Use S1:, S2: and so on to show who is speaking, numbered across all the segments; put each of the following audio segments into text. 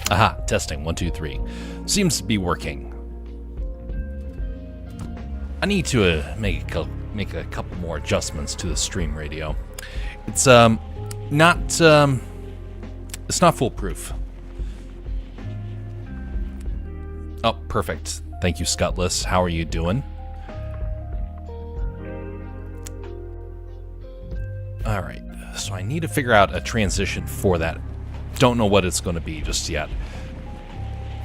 S1: Aha, testing, 1, 2, 3. Seems to be working. I need to make a couple more adjustments to the stream radio. It's not foolproof. Oh, perfect. Thank you, Scutless. How are you doing? All right, so I need to figure out a transition for that. Don't know what it's going to be just yet.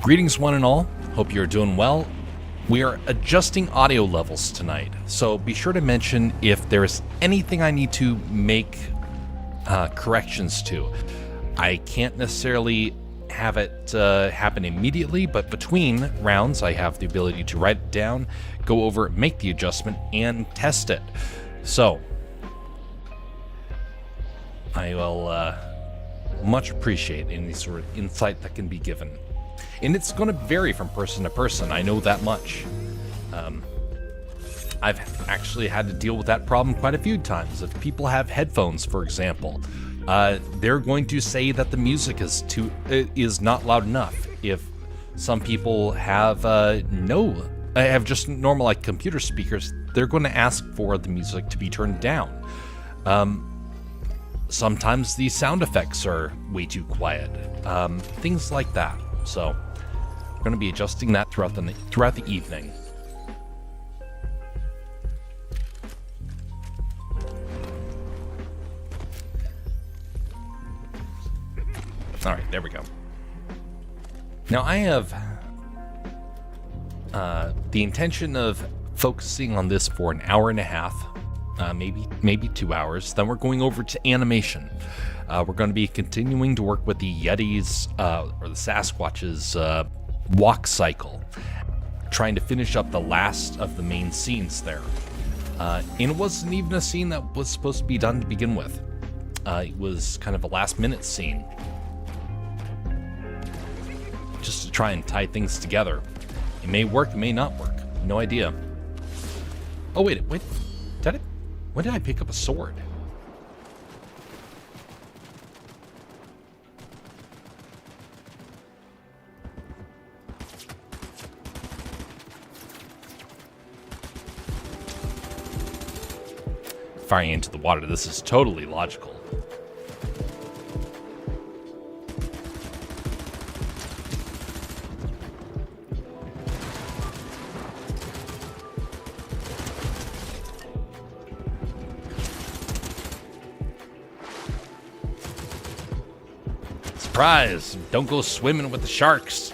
S1: Greetings, one and all. Hope you're doing well. We are adjusting audio levels tonight, so be sure to mention if there's anything I need to make corrections to. I can't necessarily have it happen immediately, but between rounds, I have the ability to write it down, go over, make the adjustment, and test it. So, I will much appreciate any sort of insight that can be given. And it's going to vary from person to person, I know that much. I've actually had to deal with that problem quite a few times. If people have headphones, for example, they're going to say that the music is not loud enough. If some people have have just normal like computer speakers, they're going to ask for the music to be turned down. Sometimes the sound effects are way too quiet. Things like that. So we're going to be adjusting that throughout the evening. All right, there we go. Now I have the intention of focusing on this for an hour and a half, maybe 2 hours. Then we're going over to animation. We're going to be continuing to work with the Yetis or the Sasquatch's walk cycle, trying to finish up the last of the main scenes there. And it wasn't even a scene that was supposed to be done to begin with. It was kind of a last-minute scene, just to try and tie things together. It may work, it may not work. No idea. Oh, wait. Did it? When did I pick up a sword? Firing into the water. This is totally logical. Surprise! Don't go swimming with the sharks.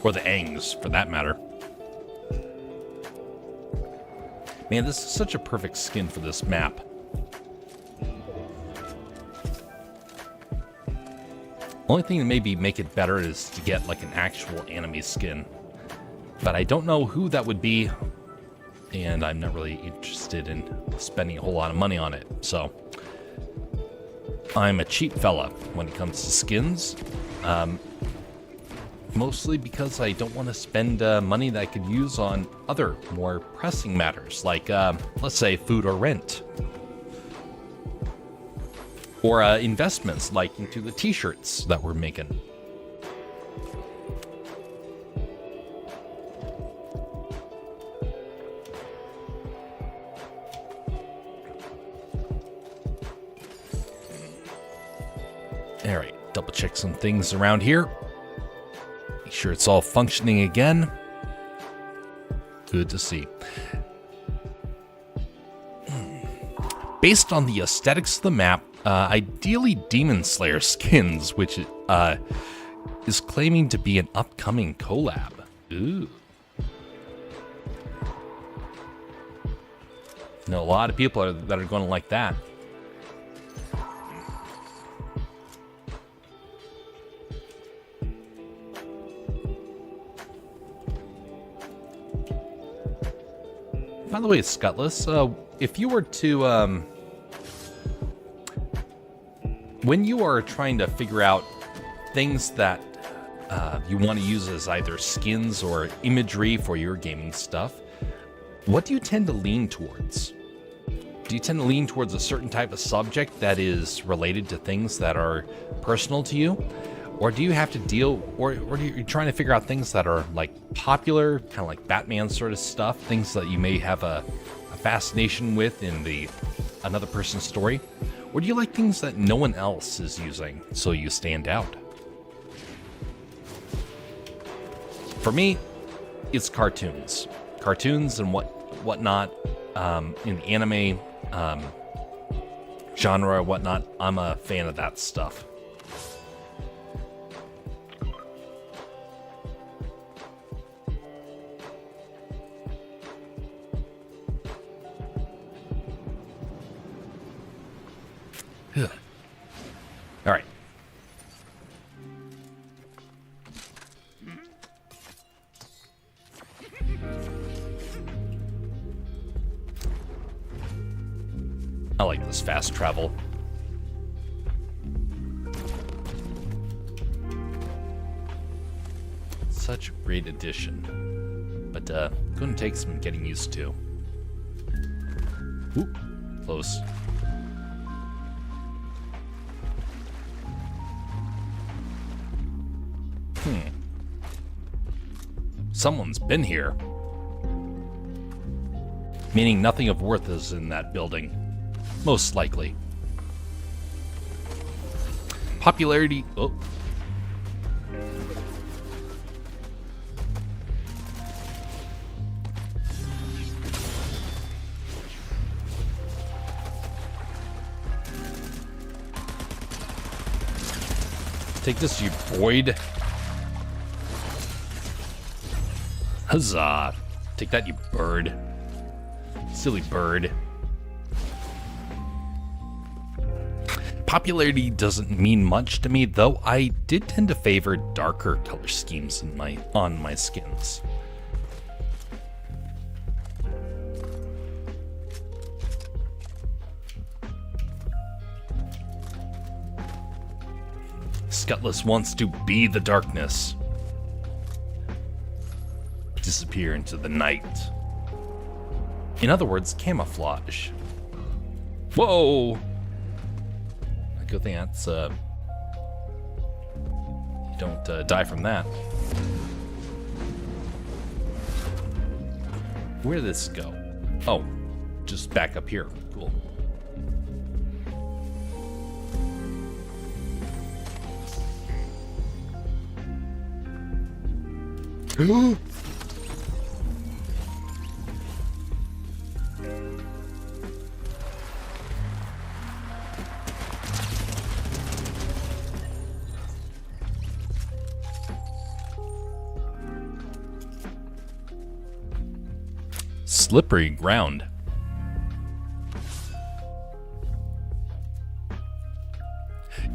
S1: Or the Angs, for that matter. Man, this is such a perfect skin for this map. Only thing that maybe make it better is to get like an actual anime skin. But I don't know who that would be, and I'm not really interested in spending a whole lot of money on it, so I'm a cheap fella when it comes to skins. Mostly because I don't want to spend money that I could use on other more pressing matters, like, let's say, food or rent. Or investments, like into the t-shirts that we're making. Alright, double check some things around here. Make sure it's all functioning again. Good to see. Based on the aesthetics of the map, ideally Demon Slayer skins, which is claiming to be an upcoming collab. Ooh. Know a lot of people that are going to like that. By the way, Scutless, if you were to, when you are trying to figure out things that you want to use as either skins or imagery for your gaming stuff, what do you tend to lean towards? Do you tend to lean towards a certain type of subject that is related to things that are personal to you? Or do you have to deal, or are you trying to figure out things that are like popular, kind of like Batman sort of stuff, things that you may have a fascination with in the another person's story? Or do you like things that no one else is using, so you stand out? For me, it's cartoons. Cartoons and whatnot, in the anime genre or whatnot. I'm a fan of that stuff. All right. I like this fast travel. Such a great addition, but going to take some getting used to. Ooh, close. Someone's been here. Meaning nothing of worth is in that building. Most likely. Popularity... Oh. Take this, you void. Huzzah. Take that, you bird. Silly bird. Popularity doesn't mean much to me, though I did tend to favor darker color schemes on my skins. Skutless wants to be the darkness. Disappear into the night. In other words, camouflage. Whoa! Good thing that's, you don't die from that. Where did this go? Oh, just back up here. Cool. Slippery ground.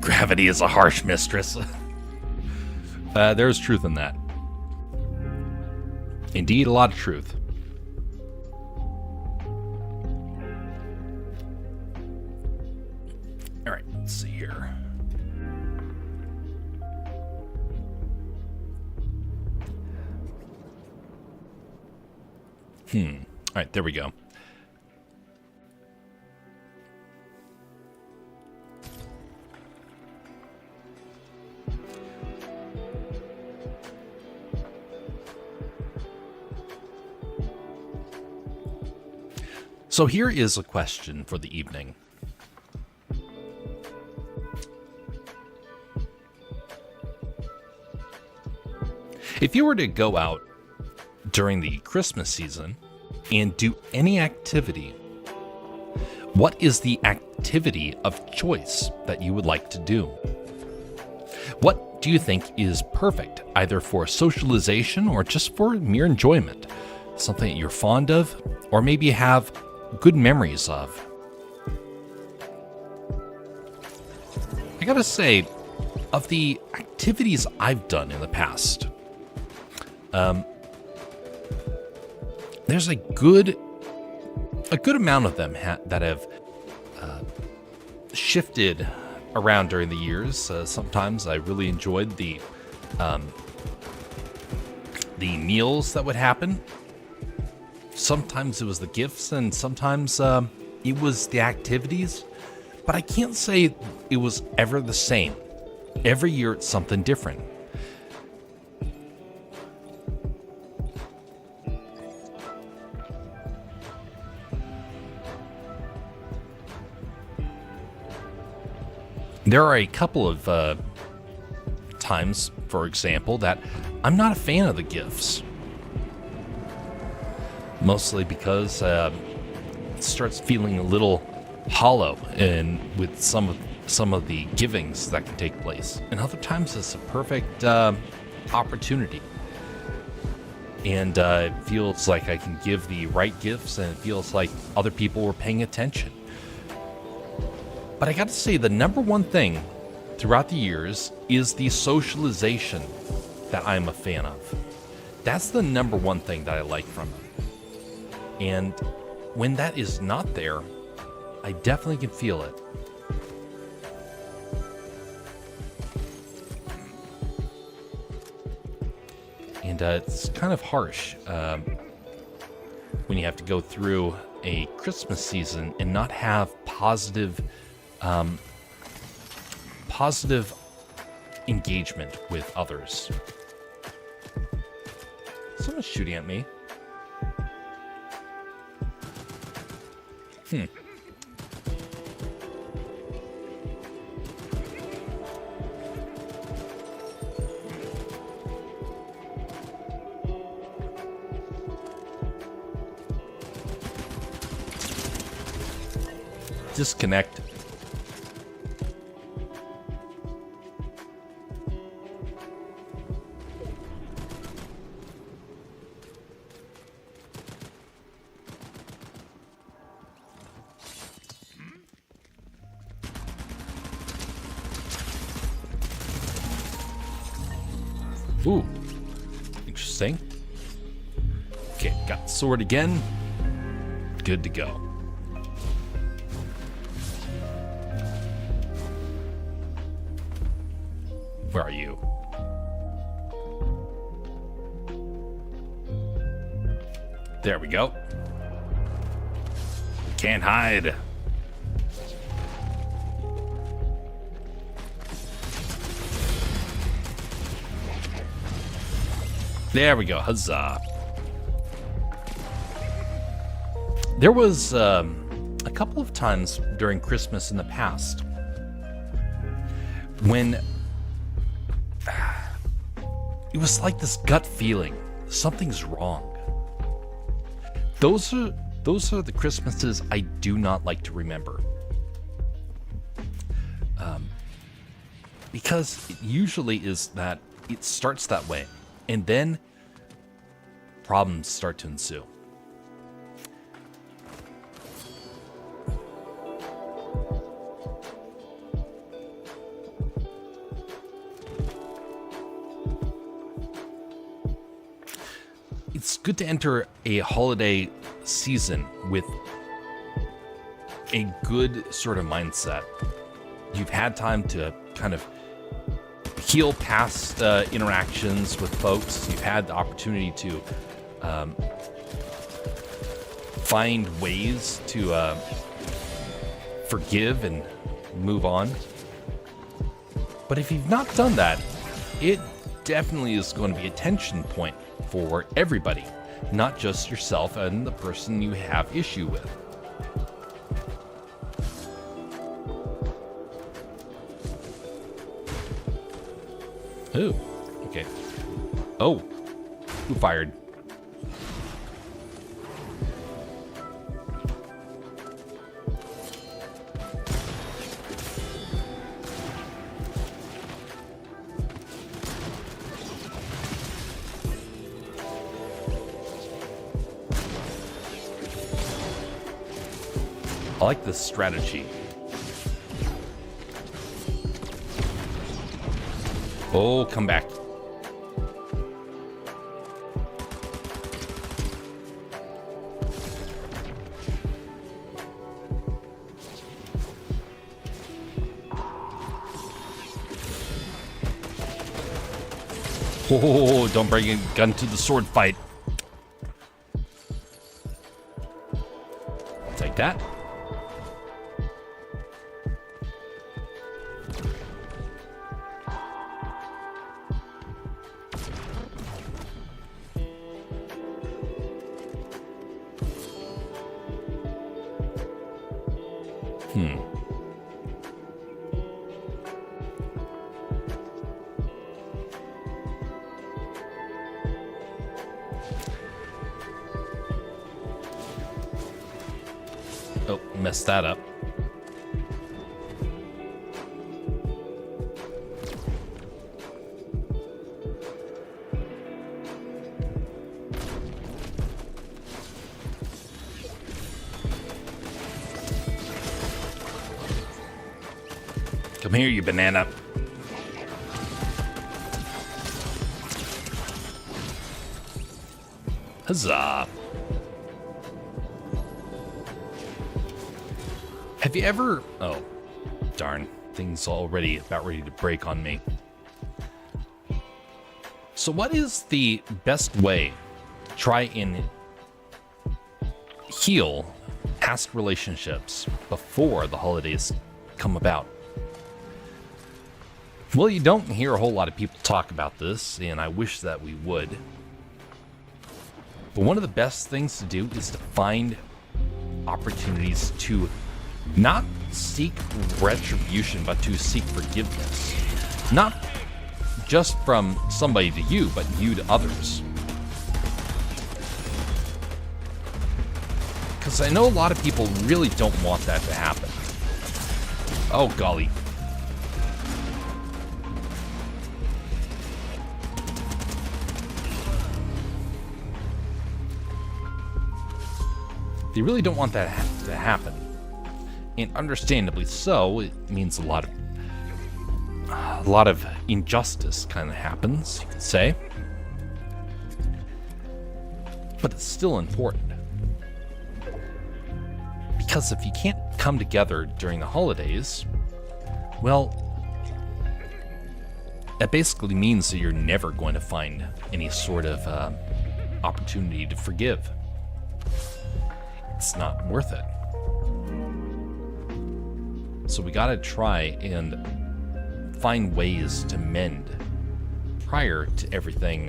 S1: Gravity is a harsh mistress. There's truth in that. Indeed, a lot of truth. All right, let's see here. All right, there we go. So here is a question for the evening. If you were to go out during the Christmas season and do any activity, what is the activity of choice that you would like to do? What do you think is perfect, either for socialization or just for mere enjoyment? Something that you're fond of, or maybe you have good memories of? I gotta say, of the activities I've done in the past, there's a good amount of them that have shifted around during the years. Sometimes I really enjoyed the meals that would happen. Sometimes it was the gifts, and sometimes it was the activities. But I can't say it was ever the same. Every year it's something different. There are a couple of times, for example, that I'm not a fan of the gifts. Mostly because it starts feeling a little hollow and with some of the givings that can take place. And other times it's a perfect opportunity. And it feels like I can give the right gifts, and it feels like other people were paying attention. But I got to say, the number one thing throughout the years is the socialization that I'm a fan of. That's the number one thing that I like from them. And when that is not there, I definitely can feel it. And it's kind of harsh when you have to go through a Christmas season and not have positive engagement with others. Someone's shooting at me. Disconnect. Ooh, interesting. Okay, got the sword again. Good to go. Where are you? There we go. Can't hide. There we go. Huzzah. There was a couple of times during Christmas in the past when it was like this gut feeling, something's wrong. Those are the Christmases I do not like to remember. Because it usually is that it starts that way, and then problems start to ensue. It's good to enter a holiday season with a good sort of mindset. You've had time to kind of heal past interactions with folks. You've had the opportunity to find ways to forgive and move on. But if you've not done that, it definitely is going to be a tension point for everybody, not just yourself and the person you have issue with. Ooh, okay. Oh, who fired? I like this strategy. Oh, come back. Oh, don't bring a gun to the sword fight. Take that. Oh, messed that up. Come here, you banana. Huzzah. Have you ever... Oh, darn. Things already about ready to break on me. So what is the best way to try and heal past relationships before the holidays come about? Well, you don't hear a whole lot of people talk about this, and I wish that we would. But one of the best things to do is to find opportunities to not seek retribution, but to seek forgiveness. Not just from somebody to you, but you to others. Because I know a lot of people really don't want that to happen. Oh, golly. They really don't want that to happen. And understandably so. It means a lot of injustice kind of happens, you could say. But it's still important. Because if you can't come together during the holidays, well, that basically means that you're never going to find any sort of opportunity to forgive. It's not worth it. So we gotta try and find ways to mend prior to everything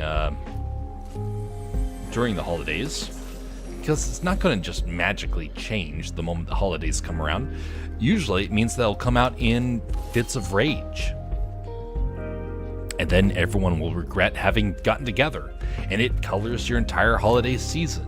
S1: during the holidays, because it's not going to just magically change the moment the holidays come around. Usually it means they'll come out in fits of rage, and then everyone will regret having gotten together, and it colors your entire holiday season.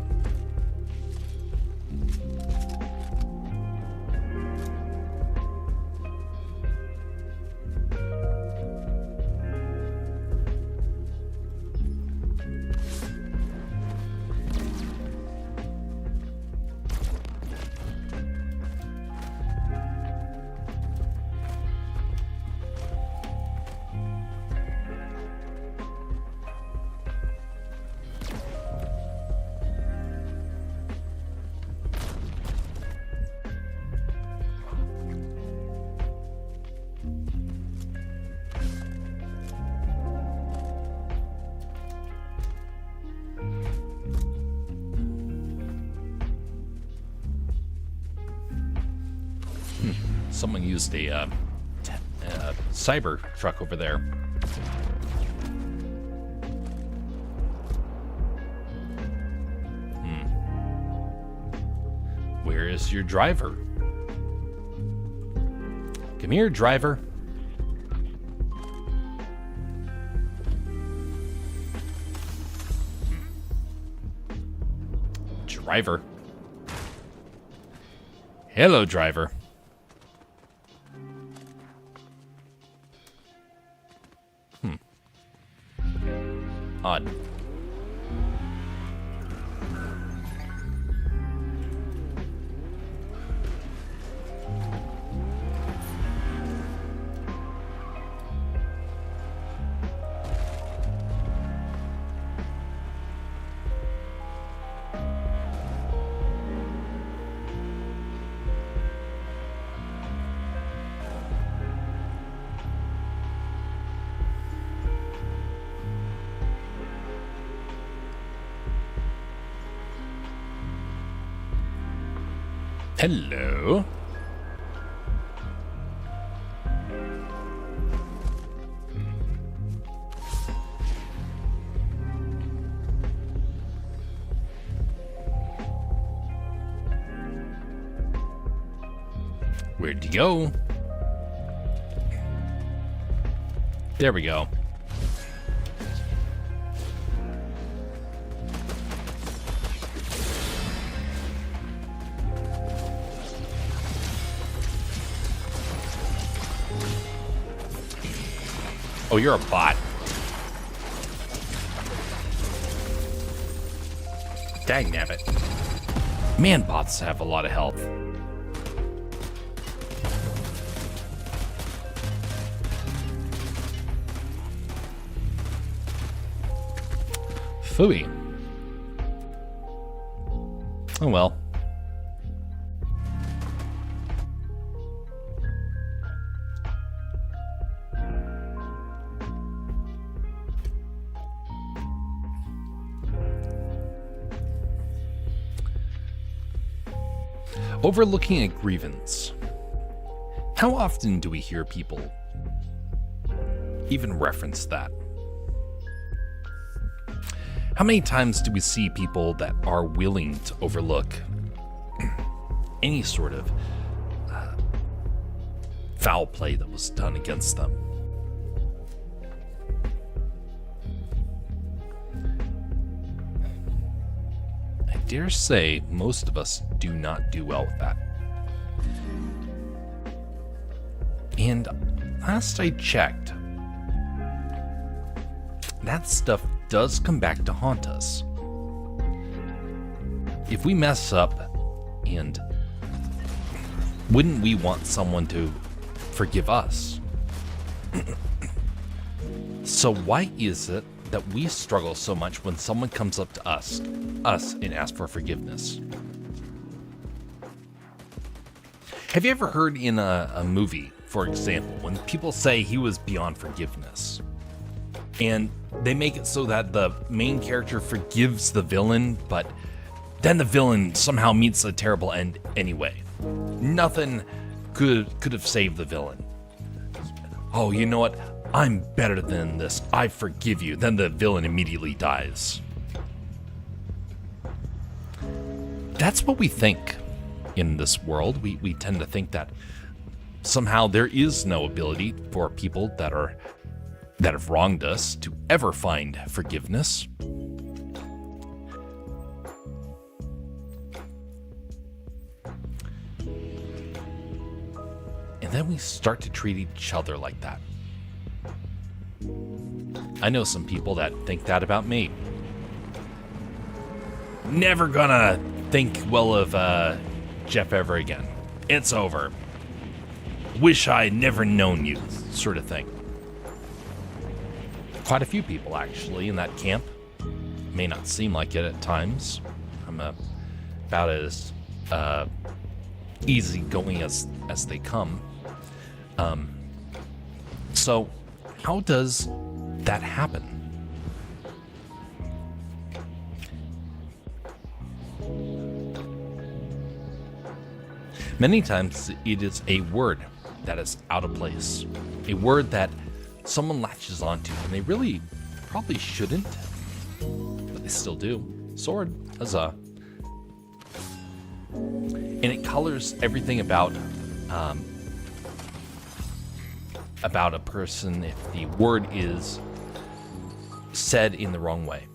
S1: Someone used a cyber truck over there. Where is your driver? Come here, driver. Driver. Hello, driver. Odd. Hello. Where'd you go? There we go. Oh, you're a bot. Dang nabbit. Man, bots have a lot of health. Phooey. Oh well. Overlooking a grievance. How often do we hear people even reference that? How many times do we see people that are willing to overlook any sort of foul play that was done against them? I dare say most of us do not do well with that. And last I checked, that stuff does come back to haunt us. If we mess up, and wouldn't we want someone to forgive us? So why is it that we struggle so much when someone comes up to us and asks for forgiveness? Have you ever heard in a movie, for example, when people say he was beyond forgiveness, and they make it so that the main character forgives the villain, but then the villain somehow meets a terrible end anyway? Nothing could have saved the villain. Oh, you know what? I'm better than this. I forgive you. Then the villain immediately dies. That's what we think in this world. We tend to think that somehow there is no ability for people that have wronged us to ever find forgiveness. And then we start to treat each other like that. I know some people that think that about me. Never gonna think well of Jeff ever again. It's over. Wish I'd never known you, sort of thing. Quite a few people, actually, in that camp. May not seem like it at times. I'm about as easygoing as they come. So, how does that happen? Many times it is a word that is out of place, a word that someone latches onto, and they really probably shouldn't, but they still do. Sword, huzzah. And it colors everything about a person if the word is said in the wrong way.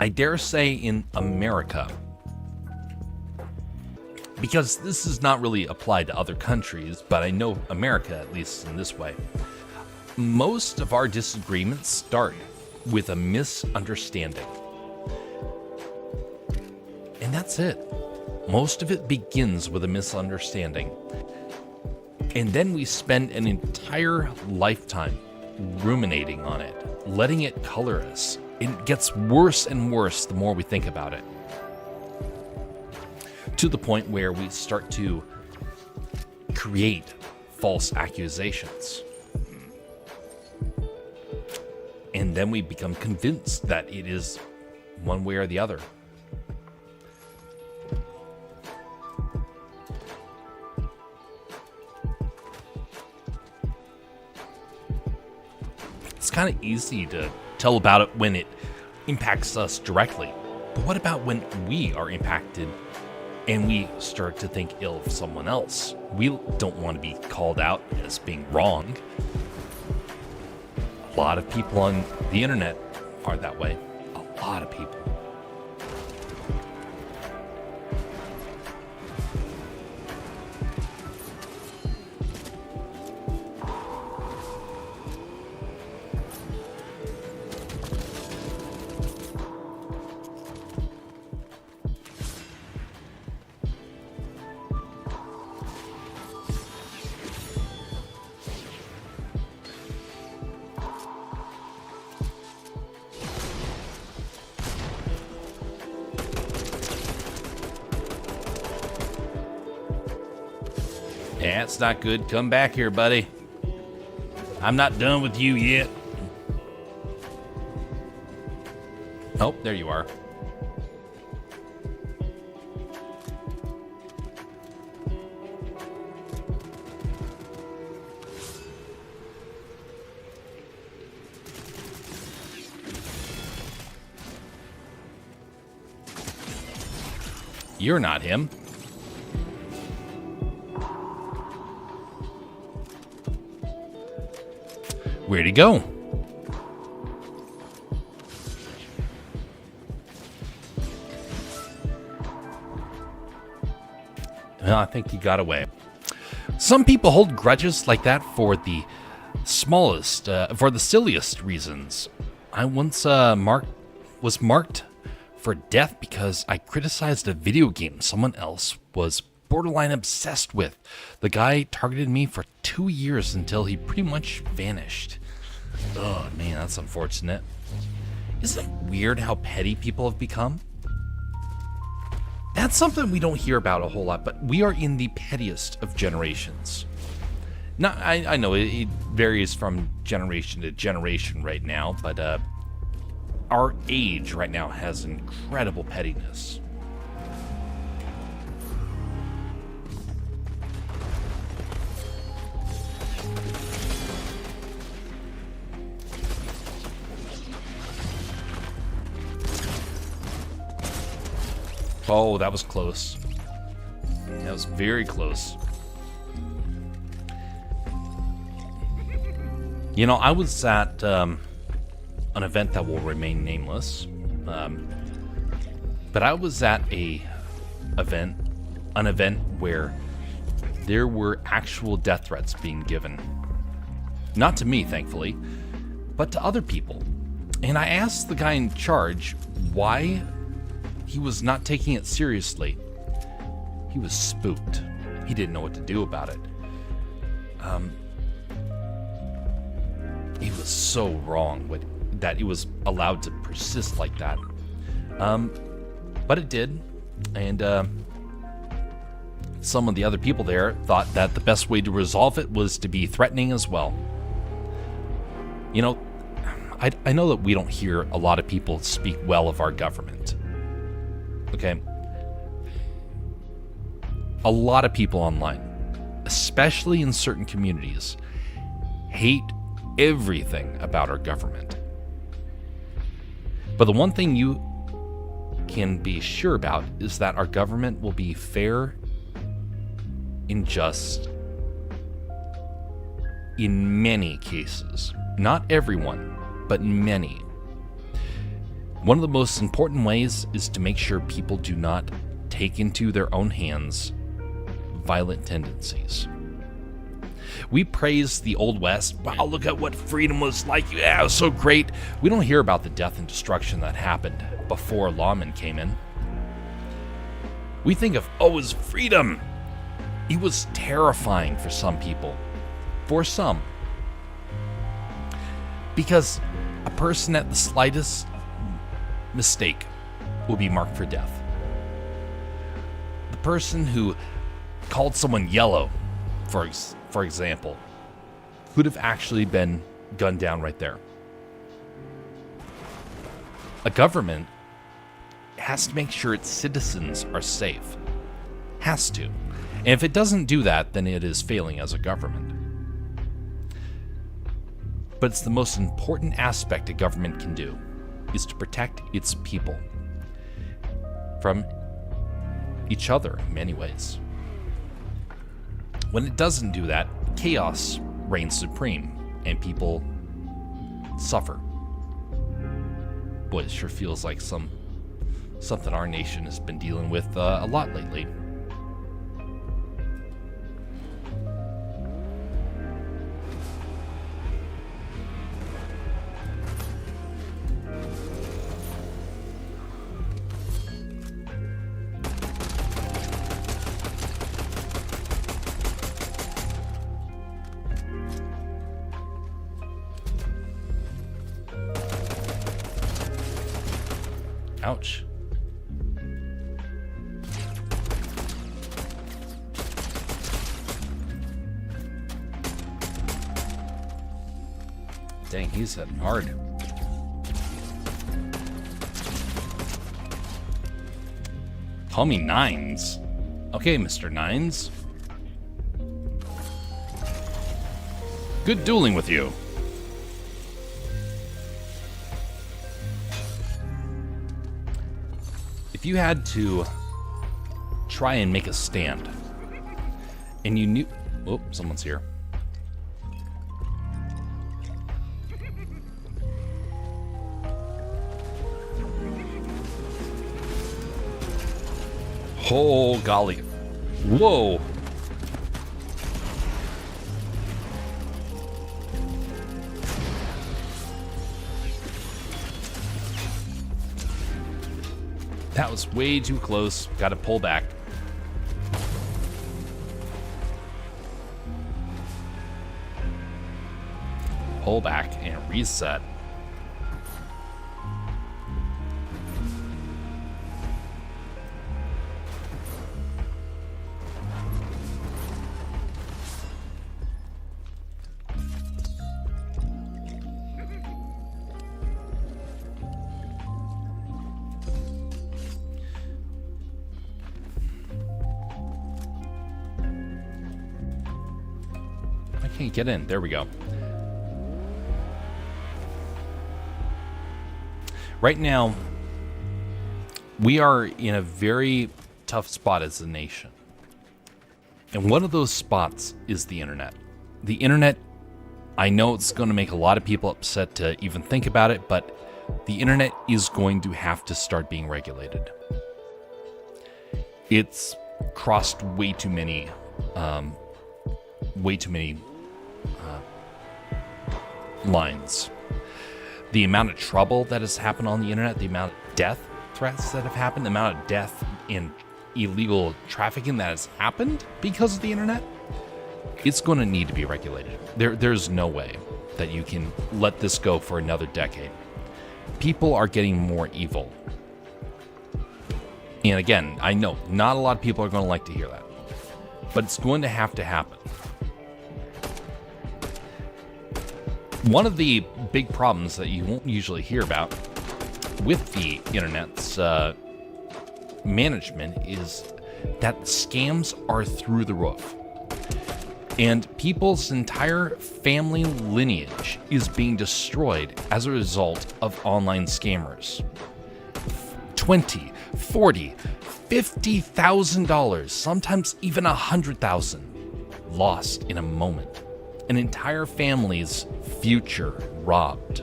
S1: I dare say in America, because this is not really applied to other countries, but I know America, at least in this way, most of our disagreements start with a misunderstanding. And that's it. Most of it begins with a misunderstanding. And then we spend an entire lifetime ruminating on it, letting it color us. It gets worse and worse the more we think about it. To the point where we start to create false accusations. And then we become convinced that it is one way or the other. It's kind of easy to tell about it when it impacts us directly. But what about when we are impacted and we start to think ill of someone else? We don't want to be called out as being wrong. A lot of people on the internet are that way. A lot of people. Yeah, it's not good. Come back here, buddy. I'm not done with you yet. Oh, there you are. You're not him. Where'd he go? Well, I think he got away. Some people hold grudges like that for the smallest, for the silliest reasons. I once was marked for death because I criticized a video game someone else was borderline obsessed with. The guy targeted me for 2 years until he pretty much vanished. Oh man, that's unfortunate. Isn't it weird how petty people have become? That's something we don't hear about a whole lot, but we are in the pettiest of generations. Now, I know it varies from generation to generation right now, but our age right now has incredible pettiness. Oh, that was close. That was very close. You know, I was at an event that will remain nameless, but I was at an event where there were actual death threats being given. Not to me, thankfully, but to other people. And I asked the guy in charge why he was not taking it seriously. He was spooked. He didn't know what to do about it. He was so wrong that it was allowed to persist like that. But it did. And some of the other people there thought that the best way to resolve it was to be threatening as well. You know, I know that we don't hear a lot of people speak well of our government. Okay. A lot of people online, especially in certain communities, hate everything about our government. But the one thing you can be sure about is that our government will be fair and just in many cases. Not everyone, but many. One of the most important ways is to make sure people do not take into their own hands violent tendencies. We praise the Old West. Wow, look at what freedom was like. Yeah, it was so great. We don't hear about the death and destruction that happened before lawmen came in. We think of, oh, it was freedom. It was terrifying for some people. For some. Because a person at the slightest mistake will be marked for death. The person who called someone yellow, for example, could have actually been gunned down right there. A government has to make sure its citizens are safe. Has to. And if it doesn't do that, then it is failing as a government. But it's the most important aspect a government can do, is to protect its people from each other in many ways. When it doesn't do that, chaos reigns supreme and people suffer. Boy, it sure feels like something our nation has been dealing with a lot lately. Ouch. Dang, he's hitting hard. Call me Nines. Okay, Mr. Nines. Good dueling with you. If you had to try and make a stand, and you knew... Oh, someone's here. Oh, golly. Whoa. That was way too close. Got to pull back. Pull back and reset. Can't get in. There we go. Right now, we are in a very tough spot as a nation. And one of those spots is the internet. The internet, I know it's going to make a lot of people upset to even think about it, but the internet is going to have to start being regulated. It's crossed way too many lines. The amount of trouble that has happened on the internet, the amount of death threats that have happened, the amount of death in illegal trafficking that has happened because of the internet, it's going to need to be regulated. There's no way that you can let this go for another decade. People are getting more evil. And again, I know not a lot of people are going to like to hear that, but it's going to happen. One of the big problems that you won't usually hear about with the internet's management is that scams are through the roof. And people's entire family lineage is being destroyed as a result of online scammers. $20,000, $40,000, $50,000, sometimes even $100,000 lost in a moment. An entire family's future robbed.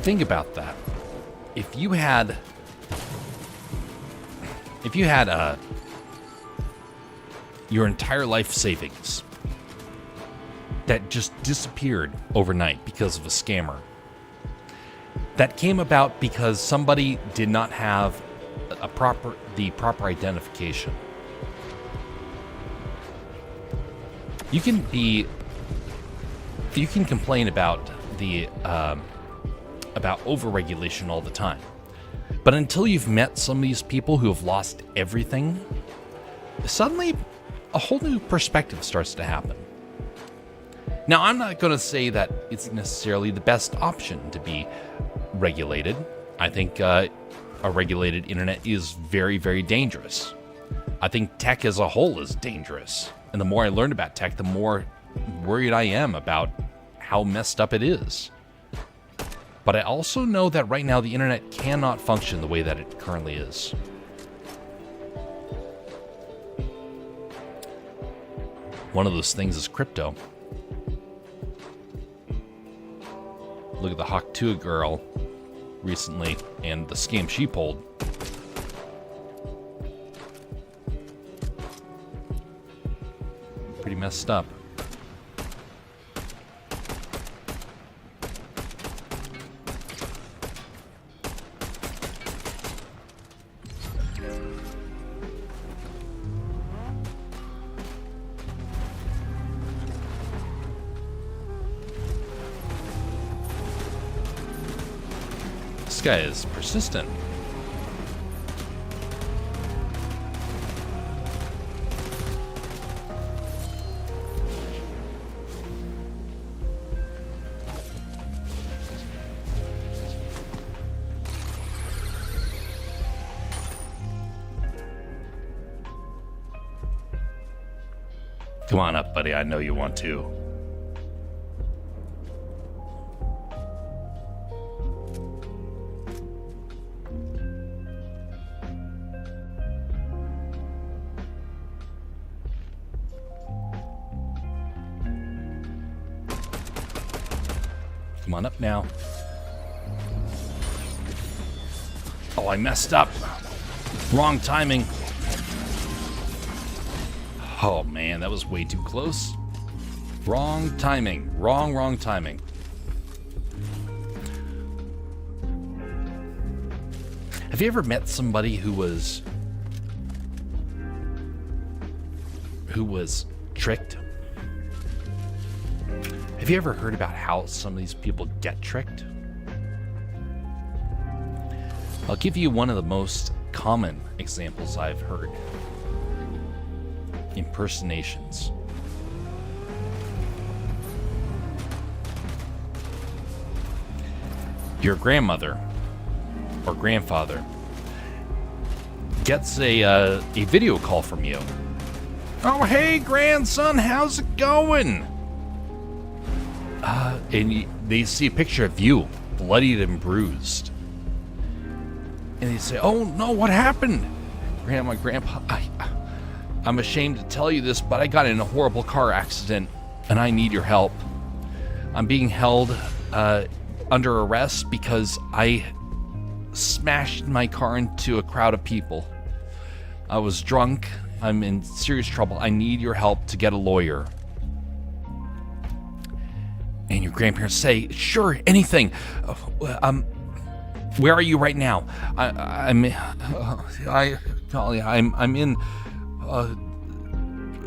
S1: Think about that. If you had your entire life savings that just disappeared overnight because of a scammer, that came about because somebody did not have the proper identification. You can complain about about overregulation all the time. But until you've met some of these people who have lost everything, suddenly a whole new perspective starts to happen. Now, I'm not going to say that it's necessarily the best option to be regulated. I think a regulated internet is very, very dangerous. I think tech as a whole is dangerous. And the more I learn about tech, the more worried I am about how messed up it is. But I also know that right now the internet cannot function the way that it currently is. One of those things is crypto. Look at the Hawk 2 girl recently and the scam she pulled. Pretty messed up. This guy is persistent. Come on up, buddy. I know you want to. Come on up now. Oh, I messed up. Wrong timing. Oh man, that was way too close. Wrong timing. Wrong timing. Have you ever met somebody who was tricked? Have you ever heard about how some of these people get tricked? I'll give you one of the most common examples I've heard. Impersonations. Your grandmother or grandfather gets a video call from you. Oh, hey, grandson, how's it going? And they see a picture of you, bloodied and bruised. And they say, oh, no, what happened? Grandpa, I'm ashamed to tell you this, but I got in a horrible car accident, and I need your help. I'm being held under arrest because I smashed my car into a crowd of people. I was drunk. I'm in serious trouble. I need your help to get a lawyer. And your grandparents say, sure, anything. Where are you right now? I'm in.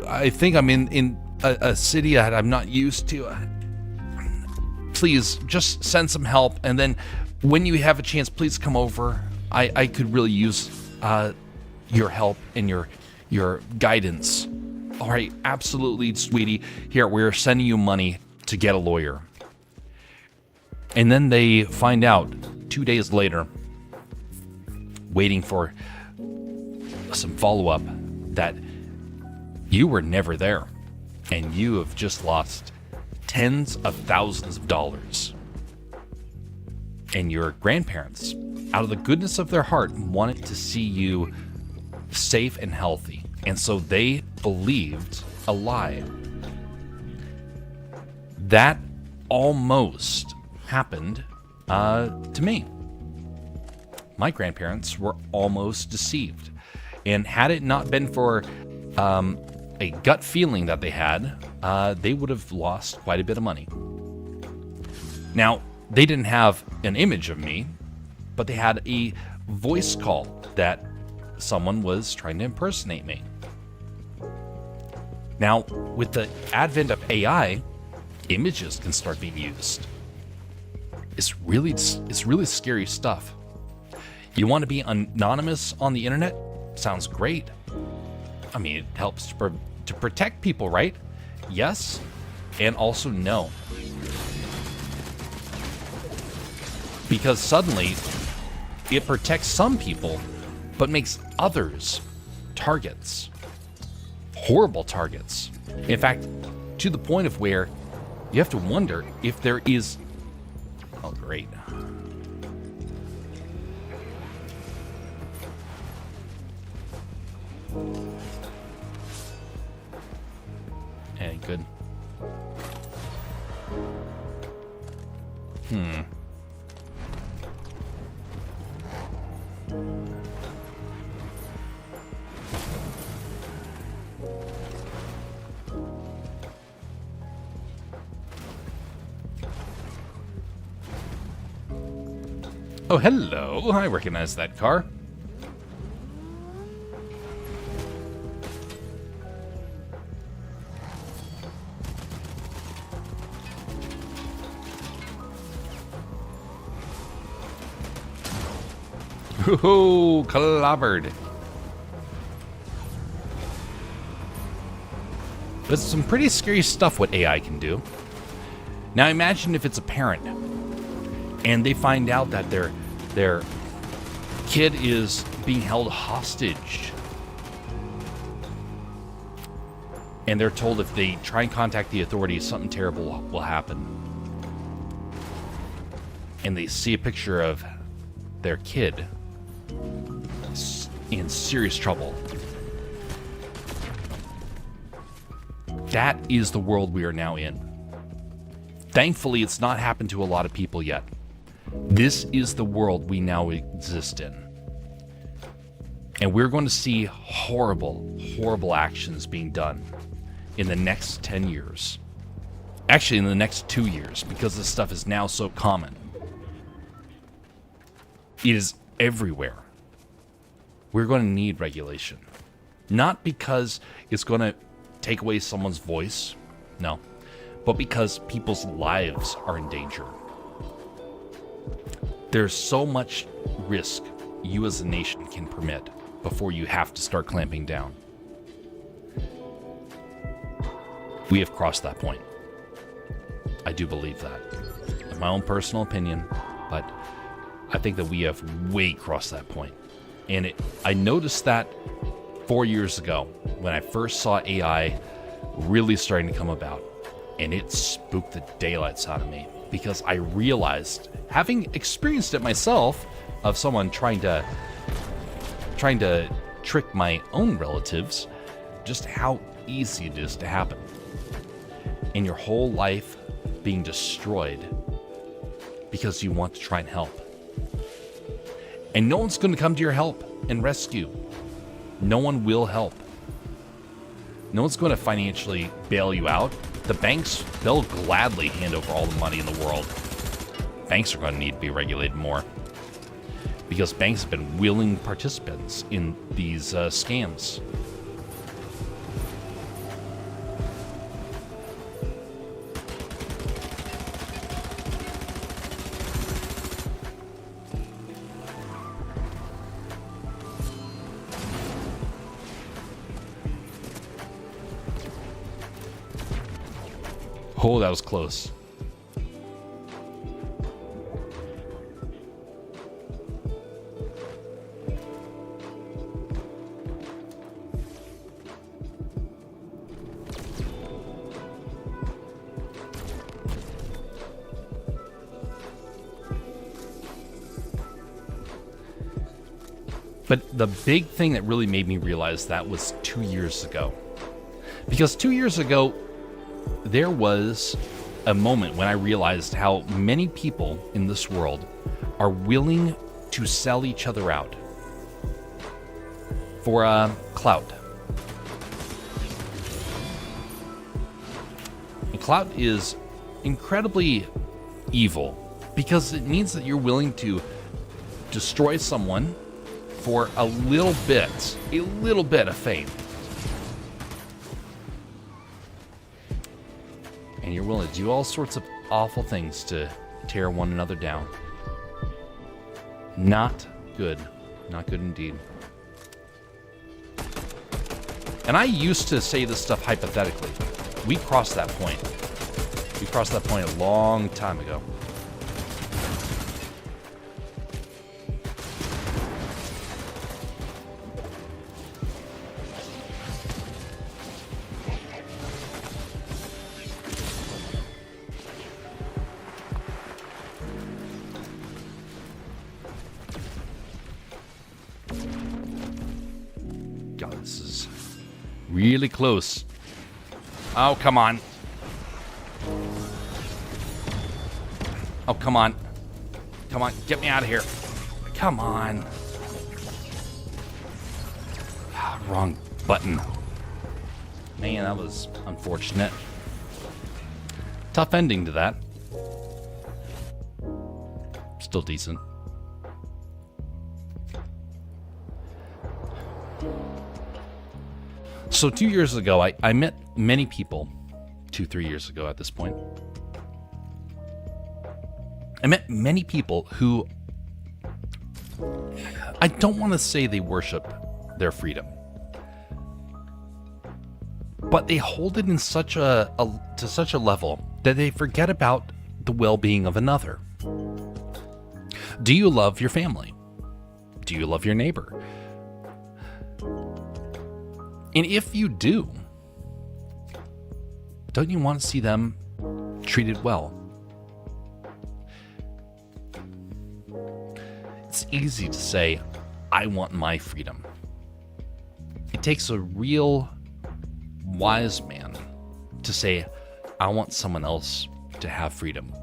S1: I think I'm in a city that I'm not used to. Please, just send some help, and then when you have a chance, please come over. I could really use your help and your guidance. All right, absolutely, sweetie. Here, we're sending you money to get a lawyer. And then they find out 2 days later, waiting for some follow-up, that you were never there, and you have just lost tens of thousands of dollars. And your grandparents, out of the goodness of their heart, wanted to see you safe and healthy, and so they believed a lie. That almost happened to me. My grandparents were almost deceived, and had it not been for a gut feeling that they had, they would have lost quite a bit of money. Now, they didn't have an image of me, but they had a voice call that someone was trying to impersonate me. Now, with the advent of AI, images can start being used. It's really scary stuff. You want to be anonymous on the internet? Sounds great. I mean, it helps to protect people, right? Yes, and also no. Because suddenly, it protects some people, but makes others targets. Horrible targets. In fact, to the point of where you have to wonder if there is... Oh, great. Any good? Oh, hello. I recognize that car. Ooh, clobbered. There's some pretty scary stuff what AI can do. Now imagine if it's a parent and they find out that their kid is being held hostage. And they're told if they try and contact the authorities, something terrible will happen. And they see a picture of their kid in serious trouble. That is the world we are now in. Thankfully, it's not happened to a lot of people yet. This is the world we now exist in. And we're going to see horrible, horrible actions being done in the next 10 years. Actually, in the next 2 years, because this stuff is now so common. It is everywhere. We're going to need regulation. Not because it's going to take away someone's voice, no, but because people's lives are in danger. There's so much risk you as a nation can permit before you have to start clamping down. We have crossed that point. I do believe that. In my own personal opinion, but I think that we have way crossed that point. And I noticed that 4 years ago when I first saw AI really starting to come about. And it spooked the daylights out of me because I realized, having experienced it myself, of someone trying to trick my own relatives, just how easy it is to happen. And your whole life being destroyed because you want to try and help. And no one's going to come to your help and rescue. No one will help. No one's going to financially bail you out. The banks, they'll gladly hand over all the money in the world. Banks are going to need to be regulated more. Because banks have been willing participants in these scams. Oh, that was close. But the big thing that really made me realize that was 2 years ago. Because 2 years ago, there was a moment when I realized how many people in this world are willing to sell each other out for clout. And clout is incredibly evil because it means that you're willing to destroy someone for a little bit of fame. And you're willing to do all sorts of awful things to tear one another down. Not good. Not good indeed. And I used to say this stuff hypothetically. We crossed that point. We crossed that point a long time ago. go. This is really close. Oh, come on. Oh, come on. Come on, get me out of here. Come on. Wrong button. Man, that was unfortunate. Tough ending to that. Still decent. So 2 years ago, I met many people, 3 years ago at this point. I met many people who, I don't want to say they worship their freedom, but they hold it in such to such a level that they forget about the well-being of another. Do you love your family? Do you love your neighbor? And if you do, don't you want to see them treated well? It's easy to say, I want my freedom. It takes a real wise man to say, I want someone else to have freedom.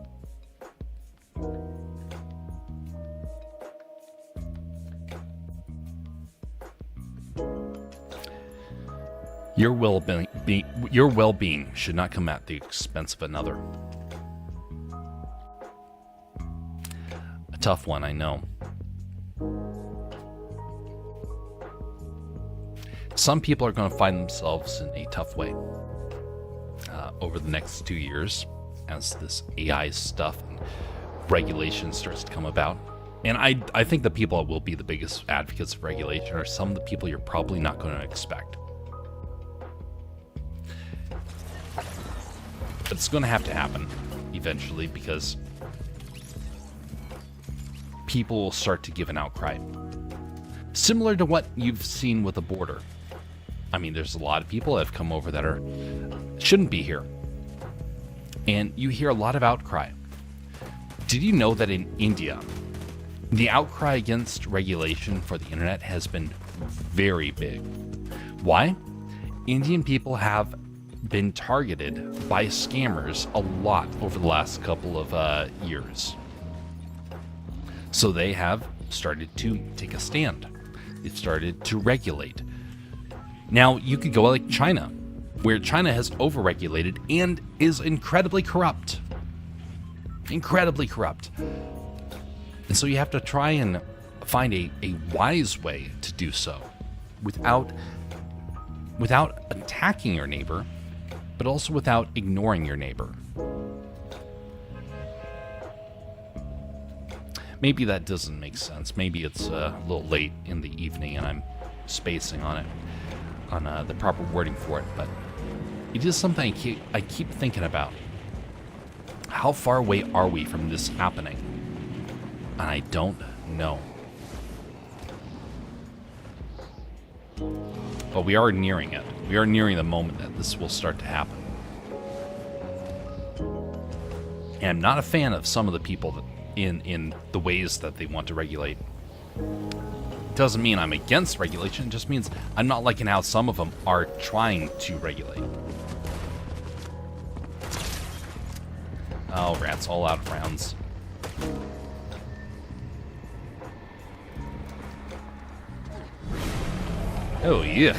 S1: Your well-being should not come at the expense of another. A tough one, I know. Some people are going to find themselves in a tough way over the next 2 years as this AI stuff and regulation starts to come about. And I think the people that will be the biggest advocates of regulation are some of the people you're probably not going to expect. But it's going to have to happen eventually because people will start to give an outcry. Similar to what you've seen with the border. I mean, there's a lot of people that have come over that shouldn't be here. And you hear a lot of outcry. Did you know that in India, the outcry against regulation for the internet has been very big? Why? Indian people have been targeted by scammers a lot over the last couple of years. So they have started to take a stand. They've started to regulate. Now, you could go like China, where China has overregulated and is incredibly corrupt. Incredibly corrupt. And so you have to try and find a wise way to do so without attacking your neighbor, but also without ignoring your neighbor. Maybe that doesn't make sense. Maybe it's a little late in the evening and I'm spacing on it, on the proper wording for it, but it is something I keep thinking about. How far away are we from this happening? And I don't know. But we are nearing it. We are nearing the moment that this will start to happen. And I'm not a fan of some of the people that in the ways that they want to regulate. Doesn't mean I'm against regulation, it just means I'm not liking how some of them are trying to regulate. Oh, rats, all out of rounds. Oh, yeah.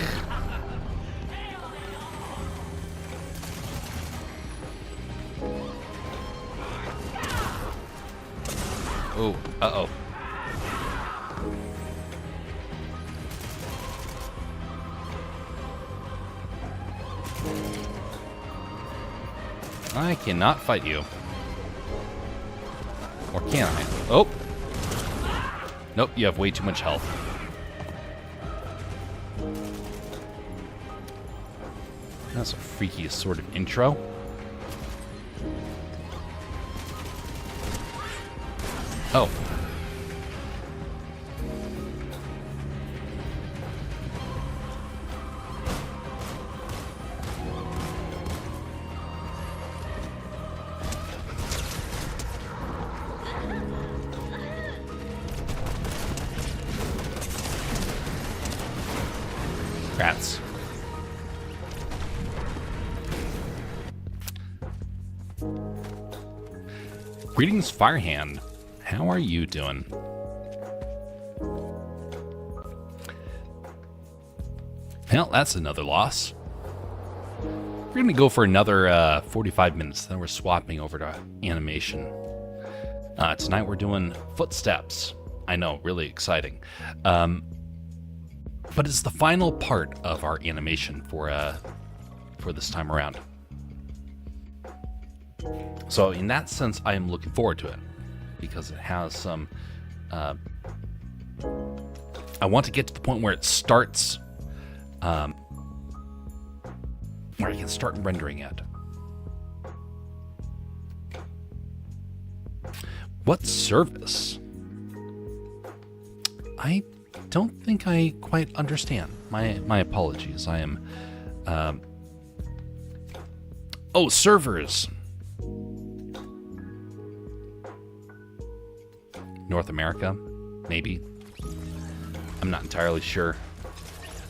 S1: Oh, uh-oh. I cannot fight you. Or can I? Oh! Nope, you have way too much health. That's a freaky sort of intro. Oh. Rats. Greetings, Firehand. How are you doing? Well, that's another loss. We're going to go for another 45 minutes, then we're swapping over to animation. Tonight we're doing footsteps. I know, really exciting. But it's the final part of our animation for this time around. So in that sense, I am looking forward to it because it has some... I want to get to the point where it starts... where I can start rendering it. What service? I don't think I quite understand. My apologies. I am... oh, servers! North America? Maybe? I'm not entirely sure.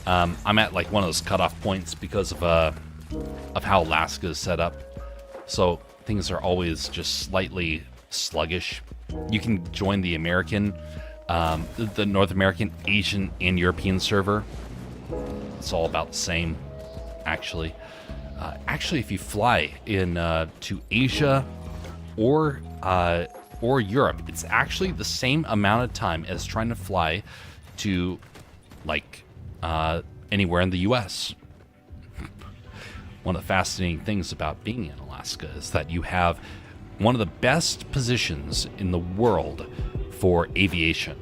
S1: I'm at like one of those cutoff points because of how Alaska is set up. So things are always just slightly sluggish. You can join the American, the North American, Asian, and European server. It's all about the same, actually. Actually, if you fly in to Asia or Europe, it's actually the same amount of time as trying to fly to like anywhere in the U.S. One of the fascinating things about being in Alaska is that you have one of the best positions in the world for aviation.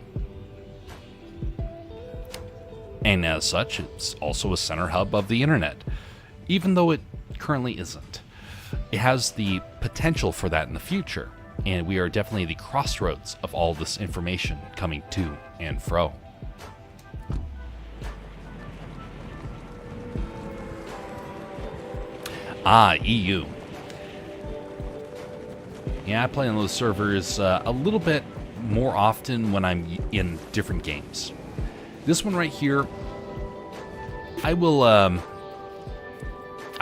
S1: And as such, it's also a center hub of the internet, even though it currently isn't. It has the potential for that in the future, and we are definitely the crossroads of all this information coming to and fro. EU. Yeah, I play on those servers a little bit more often when I'm in different games. This one right here, I will, I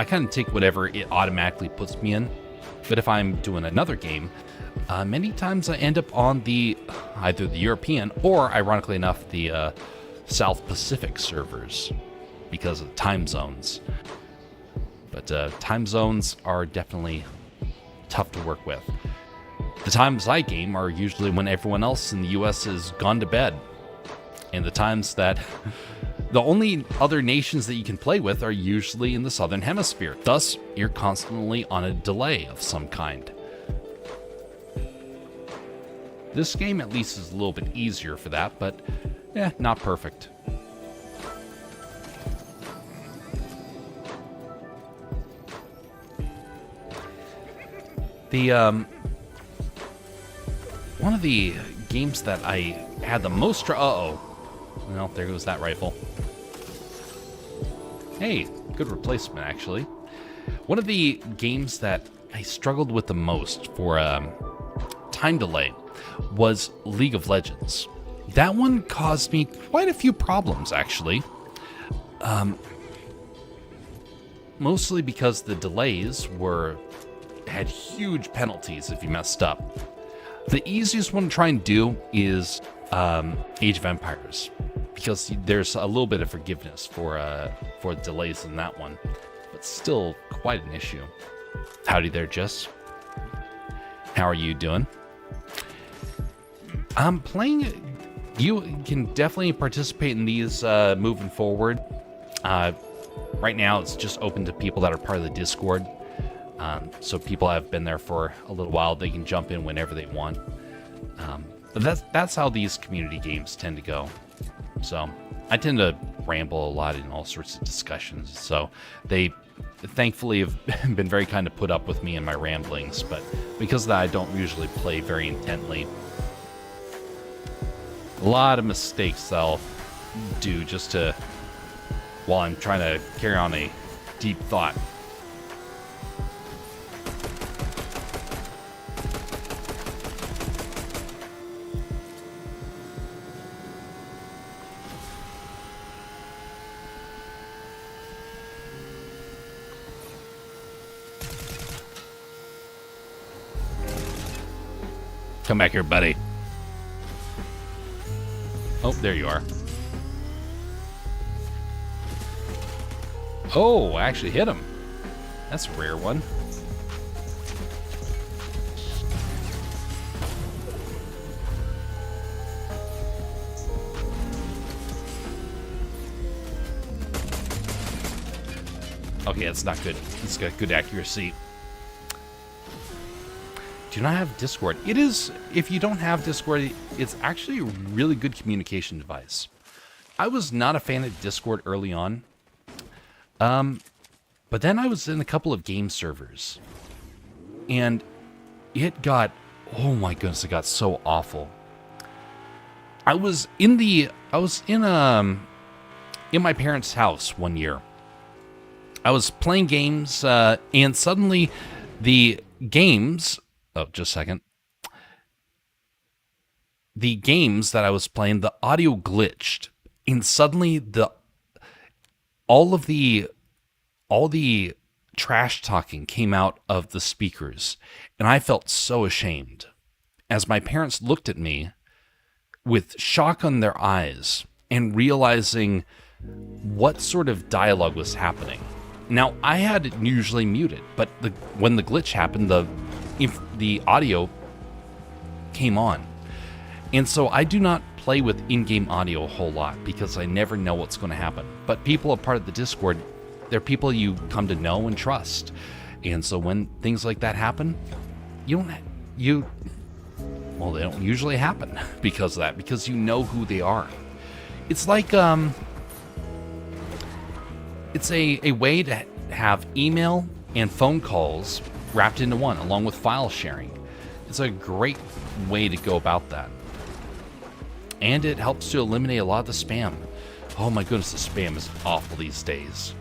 S1: kind of take whatever it automatically puts me in. But if I'm doing another game, many times I end up on either the European or, ironically enough, the South Pacific servers because of time zones. But time zones are definitely tough to work with. The times I game are usually when everyone else in the US has gone to bed. And the times that the only other nations that you can play with are usually in the Southern Hemisphere. Thus, you're constantly on a delay of some kind. This game at least is a little bit easier for that, but not perfect. One of the games that I had the most well, there goes that rifle. Hey, good replacement, actually. One of the games that I struggled with the most for time delay was League of Legends. That one caused me quite a few problems, actually. Mostly because the delays had huge penalties if you messed up. The easiest one to try and do is Age of Empires, because there's a little bit of forgiveness for delays in that one, but still quite an issue. Howdy there, Jess. How are you doing? You can definitely participate in these moving forward. Right now, it's just open to people that are part of the Discord. So people have been there for a little while. They can jump in whenever they want. But that's how these community games tend to go. So I tend to ramble a lot in all sorts of discussions. So they thankfully have been very kind to put up with me and my ramblings. But because of that, I don't usually play very intently. A lot of mistakes that I'll do just while I'm trying to carry on a deep thought. Come back here, buddy. Oh, there you are. Oh, I actually hit him. That's a rare one. Okay, that's not good. It's got good accuracy. Do not have Discord. It is, if you don't have Discord, it's actually a really good communication device. I was not a fan of Discord early on. But then I was in a couple of game servers. And it got, oh my goodness, it got so awful. I was in my parents' house one year. I was playing games, and suddenly the games... Oh, just a second. The games that I was playing, the audio glitched. And suddenly all the trash talking came out of the speakers. And I felt so ashamed. As my parents looked at me with shock on their eyes and realizing what sort of dialogue was happening. Now, I had it usually muted, but when the glitch happened, the audio came on. And so I do not play with in-game audio a whole lot because I never know what's going to happen. But people are part of the Discord. They're people you come to know and trust. And so when things like that happen, they don't usually happen because of that, because you know who they are. It's like, it's a way to have email and phone calls wrapped into one, along with file sharing. It's a great way to go about that. And it helps to eliminate a lot of the spam. Oh my goodness, the spam is awful these days.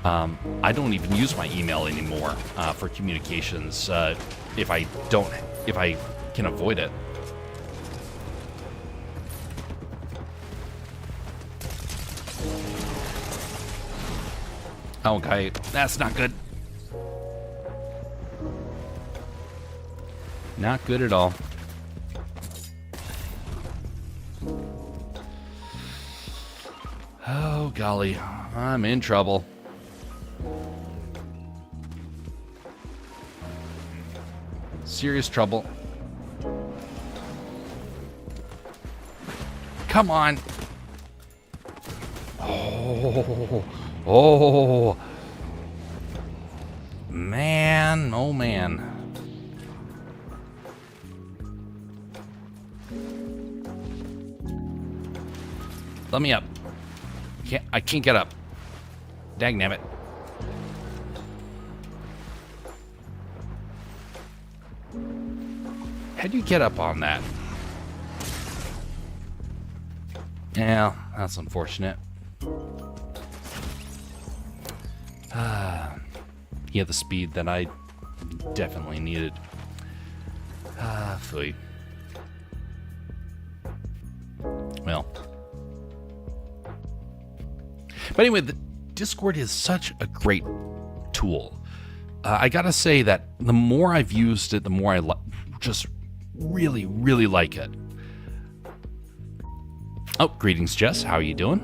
S1: I don't even use my email anymore for communications if I can avoid it. Okay, that's not good. Not good at all. Oh, golly. I'm in trouble. Serious trouble. Come on. Oh. Man, oh man. Let me up. I can't get up. Dagnabbit. How'd you get up on that? Yeah, that's unfortunate. He had the speed that I definitely needed. Phooey. Well. But anyway, the Discord is such a great tool. I gotta say that the more I've used it, the more I just really, really like it. Oh, greetings, Jess. How are you doing?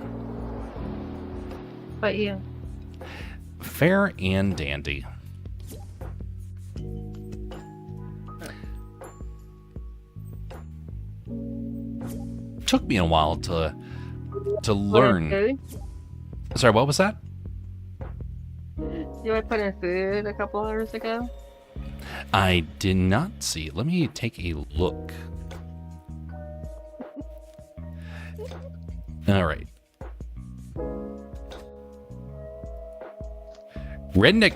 S2: But you?
S1: Fair and dandy. Took me a while to learn.
S2: Food?
S1: Sorry, what was that?
S2: You were putting food a couple hours ago?
S1: I did not see. Let me take a look. All right. Redneck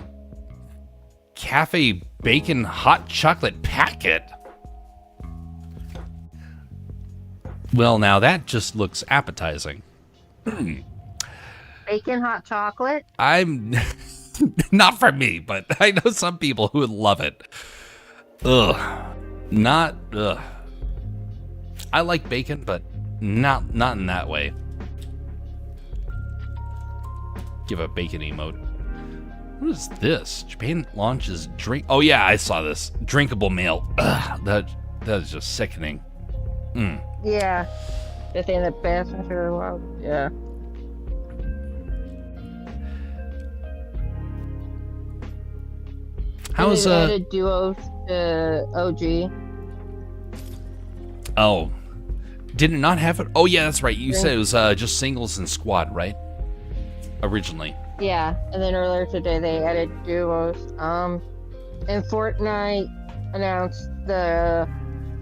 S1: Cafe Bacon Hot Chocolate Packet. Well, now that just looks appetizing.
S2: Bacon hot chocolate?
S1: I'm not for me, but I know some people who would love it. Ugh. Ugh. I like bacon, but not in that way. Give a bacon emote. What is this? Japan launches drink. Oh yeah, I saw this. Drinkable mail. Ugh, That is just sickening. Mm.
S2: Yeah. Just in the passenger world. Yeah.
S1: How's
S2: They added duos to OG.
S1: Oh, did it not have it? Oh yeah, that's right. You said it was just singles and squad, right? Originally.
S2: Yeah, and then earlier today they added duos. And Fortnite announced the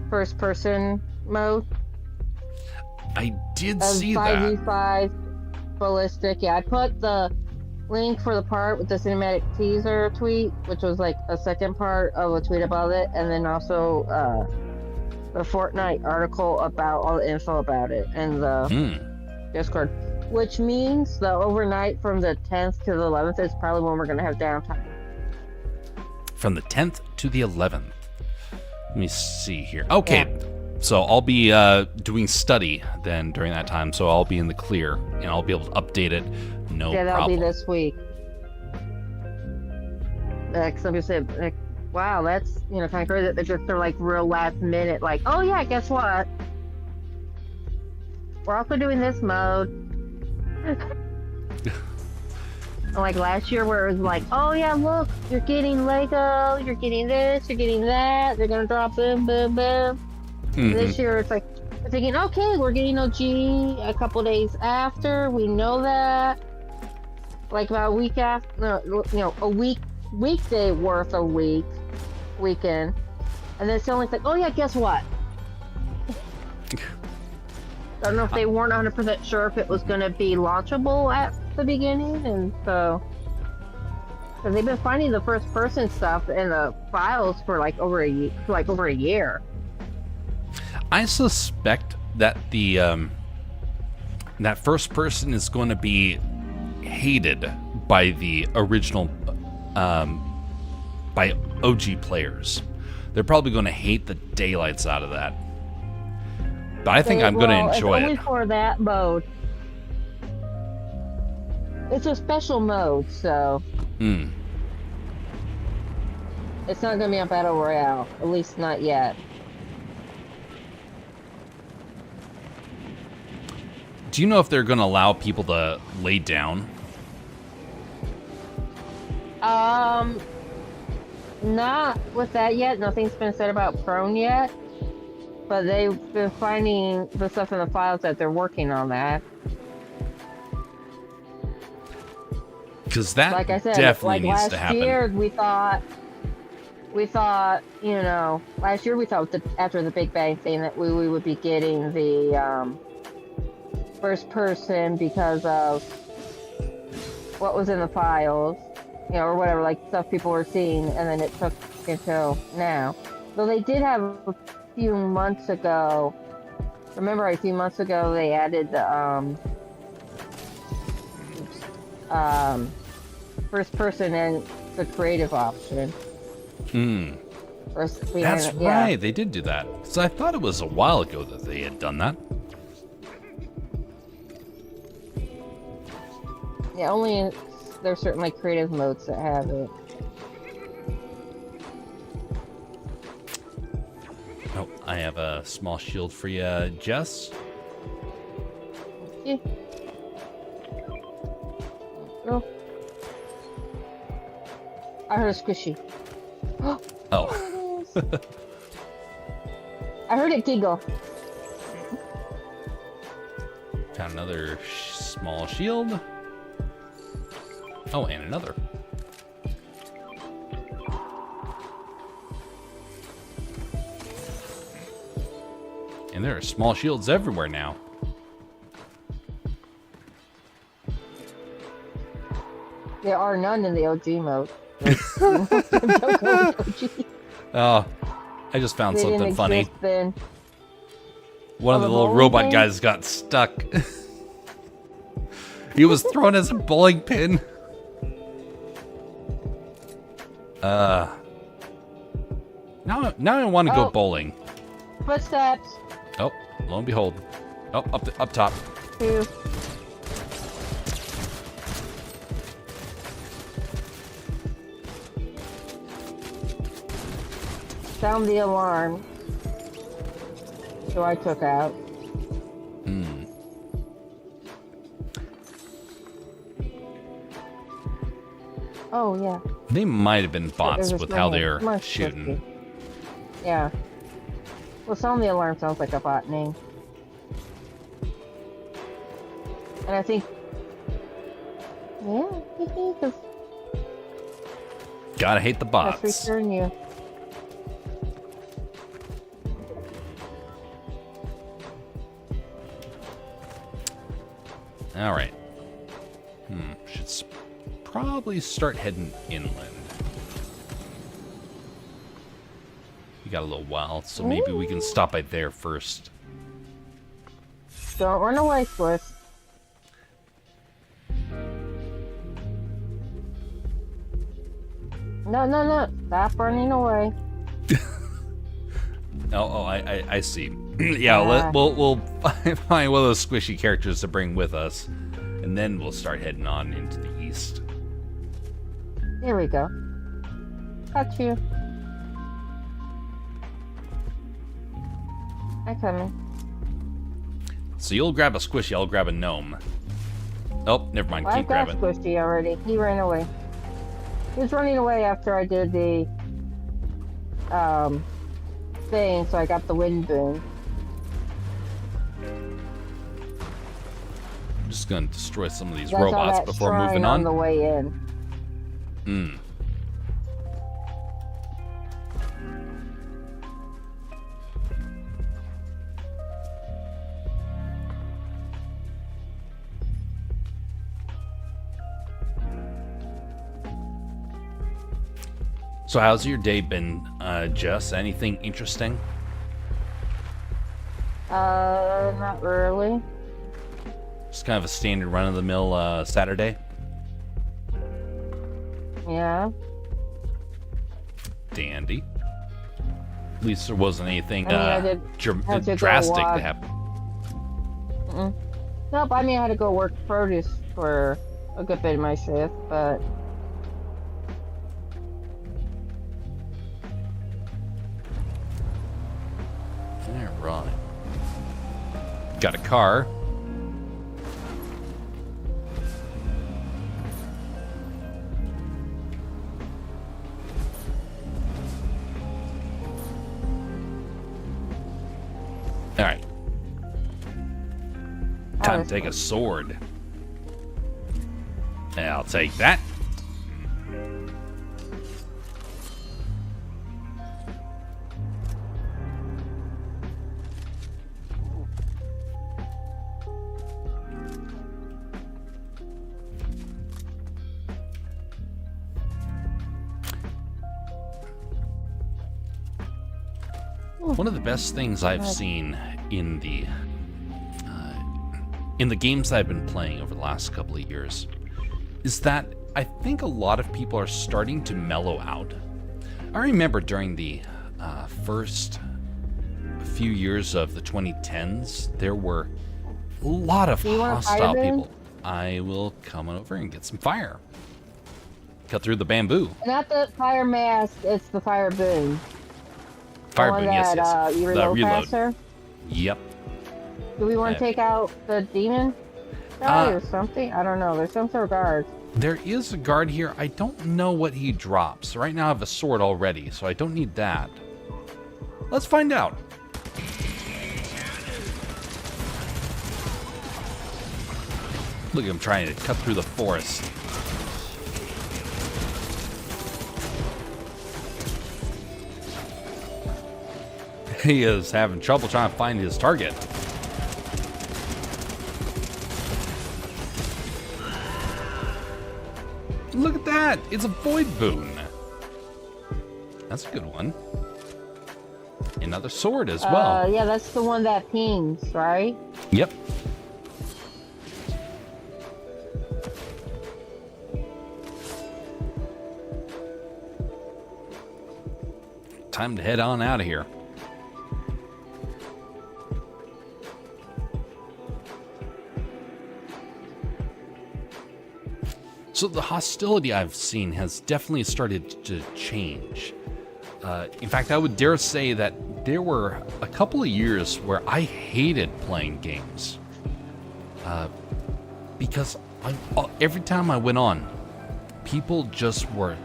S2: first person mode
S1: I did
S2: of
S1: see that.
S2: 5v5 ballistic. Yeah, I put the link for the part with the cinematic teaser tweet, which was like a second part of a tweet about it, and then also the Fortnite article about all the info about it and the Discord. Which means the overnight from the 10th to the 11th is probably when we're gonna have downtime.
S1: From the 10th to the 11th. Let me see here. Okay,
S2: Yeah.
S1: so I'll be doing study then during that time, so I'll be in the clear, and I'll be able to update it. No
S2: Yeah, that'll
S1: problem.
S2: be this week. Like somebody said, like, wow, that's kind of crazy that they're like real last minute, like, oh yeah, guess what? We're also doing this mode. Like last year where it was like, oh yeah, look, you're getting Lego, you're getting this, you're getting that, they're gonna drop boom, boom, boom. And this year it's like, we're thinking, okay, we're getting OG a couple days after, we know that. Like about a week after, a weekday worth a weekend. And then someone's like, oh yeah, guess what? I don't know if they weren't 100% sure if it was going to be launchable at the beginning, and so because they've been finding the first person stuff in the files for like over a year.
S1: I suspect that the that first person is going to be hated by the original by OG players. They're probably going to hate the daylights out of that. But I think I'm going to enjoy
S2: it's only
S1: it.
S2: for that mode. It's a special mode, so it's not going to be a battle royale, at least not yet.
S1: Do you know if they're going to allow people to lay down?
S2: Not with that yet. Nothing's been said about prone yet. But they've been finding the stuff in the files that they're working on that.
S1: Because that
S2: Like I said,
S1: definitely
S2: like
S1: needs to happen.
S2: last year we thought, last year we thought that after the Big Bang thing that we would be getting the first person because of what was in the files, or whatever, like stuff people were seeing, and then it took until now. Though they did have a few months ago. Remember, a few months ago they added the first person and the creative option.
S1: That's right. They did do that. So I thought it was a while ago that they had done that.
S2: Yeah, only there's certain like creative modes that have it.
S1: Oh, I have a small shield for you, Jess.
S2: Yeah. Oh. I heard a squishy.
S1: Oh.
S2: I heard it giggle.
S1: Found another small shield. Oh, and another. And there are small shields everywhere now.
S2: There are none in the OG mode.
S1: Oh, I just found
S2: They
S1: something
S2: didn't
S1: funny.
S2: exist then.
S1: One of the
S2: the
S1: little
S2: bowling
S1: robot
S2: pin?
S1: guys got stuck. He was thrown as a bowling pin. Now I want to go
S2: Oh.
S1: bowling.
S2: Footsteps.
S1: Oh, lo and behold. Oh, up top.
S2: Two. Sound the alarm. who I took out. Oh, yeah.
S1: They might have been bots
S2: There's a
S1: with how
S2: swinging.
S1: they're shooting.
S2: Yeah. Well, some of the alarm sounds like a bot name. And I think... Yeah, because
S1: Gotta hate the bots.
S2: let's return you.
S1: All right. Should probably start heading inland. We got a little while, so maybe we can stop by there first.
S2: Don't run away, Swiss. No. Stop running away.
S1: I see. Yeah, we'll find one of those squishy characters to bring with us, and then we'll start heading on into the east.
S2: Here we go. Got you. I'm coming.
S1: So you'll grab a squishy, I'll grab a gnome. Oh, never mind.
S2: Well,
S1: Keep
S2: I got
S1: grabbing.
S2: Squishy already. He ran away. He was running away after I did the thing, so I got the wind boom.
S1: I'm just gonna destroy some of these
S2: That's
S1: robots
S2: that
S1: before
S2: shrine
S1: moving
S2: on
S1: on.
S2: the way in.
S1: So how's your day been, Jess? Anything interesting?
S2: Not really.
S1: Just kind of a standard run-of-the-mill Saturday?
S2: Yeah.
S1: Dandy. At least there wasn't anything
S2: I had to go
S1: drastic
S2: walk.
S1: that happened.
S2: Nope, I mean I had to go work produce for a good bit of my shift, but
S1: Right. Got a car. All right. Time to take a sword. I'll take that. One of the best things I've seen in the games I've been playing over the last couple of years is that I think a lot of people are starting to mellow out. I remember during the first few years of the 2010s, there were a lot of hostile people. I will come on over and get some fire. Cut through the bamboo.
S2: not the fire mask, it's the fire boom.
S1: Fire boom, yes.
S2: You
S1: The
S2: reload faster.
S1: Yep.
S2: Do we want to take out the demon guy or something? I don't know. There's some sort of guard.
S1: There is a guard here. I don't know what he drops. Right now I have a sword already, so I don't need that. Let's find out. Look at him trying to cut through the forest. He is having trouble trying to find his target. Look at that! It's a void boon. That's a good one. Another sword as well.
S2: Yeah, that's the one that pings, right?
S1: Yep. Time to head on out of here. So the hostility I've seen has definitely started to change. In fact, I would dare say that there were a couple of years where I hated playing games. Because every time I went on, people just were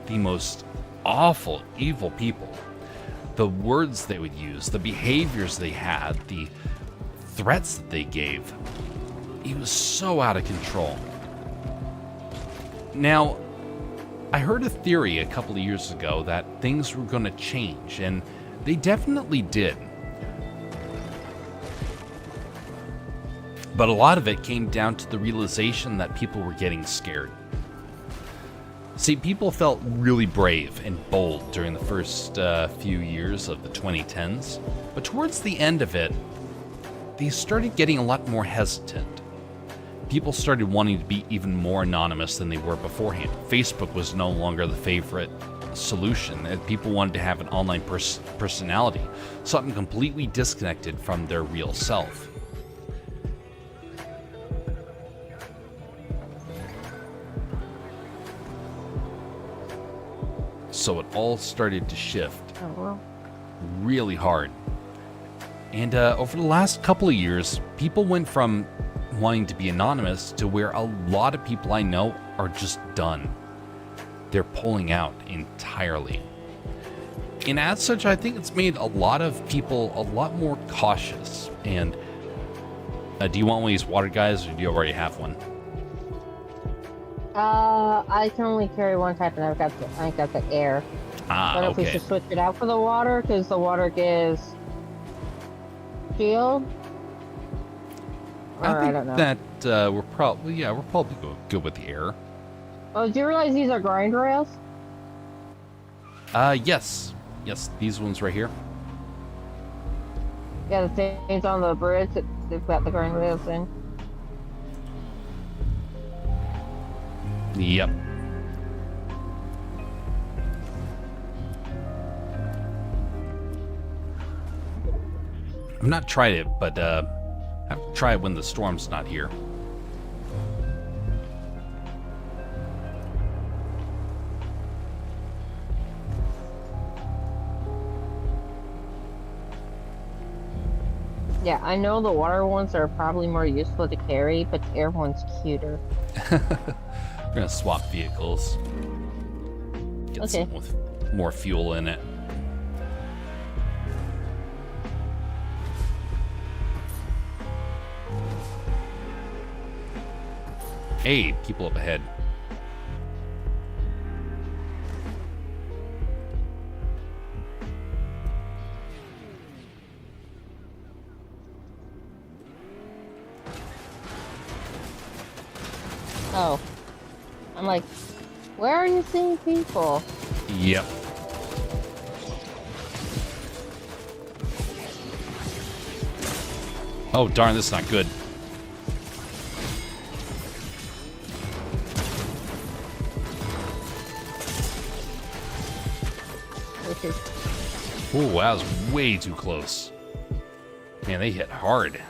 S1: the most awful, evil people. The words they would use, the behaviors they had, the threats that they gave. It was so out of control. Now, I heard a theory a couple of years ago that things were going to change, and they definitely did. But a lot of it came down to the realization that people were getting scared. See, people felt really brave and bold during the first few years of the 2010s, but towards the end of it, they started getting a lot more hesitant. People started wanting to be even more anonymous than they were beforehand. Facebook was no longer the favorite solution, and people wanted to have an online personality, something completely disconnected from their real self. So it all started to shift really hard. And over the last couple of years, people went from wanting to be anonymous to where a lot of people I know are just done. They're pulling out entirely. And as such, I think it's made a lot of people a lot more cautious. And do you want one of these water guys, or do you already have one?
S2: I can only carry one type, and I got the air. But if we should switch it out for the water, because the water gives shield.
S1: I
S2: don't know.
S1: think that we're probably good with the air.
S2: Oh, do you realize these are grind rails?
S1: Yes, these ones right here.
S2: Yeah, the things on the bridge, they've got the grind rails in.
S1: Yep. I've not tried it, but I have to try it when the storm's not here.
S2: Yeah, I know the water ones are probably more useful to carry, but the air one's cuter.
S1: We're gonna swap vehicles. Get some with more fuel in it. Hey, people up ahead.
S2: Oh. I'm like, where are you seeing people?
S1: Yep. Oh, darn, this is not good. Ooh, that was way too close. Man, they hit hard.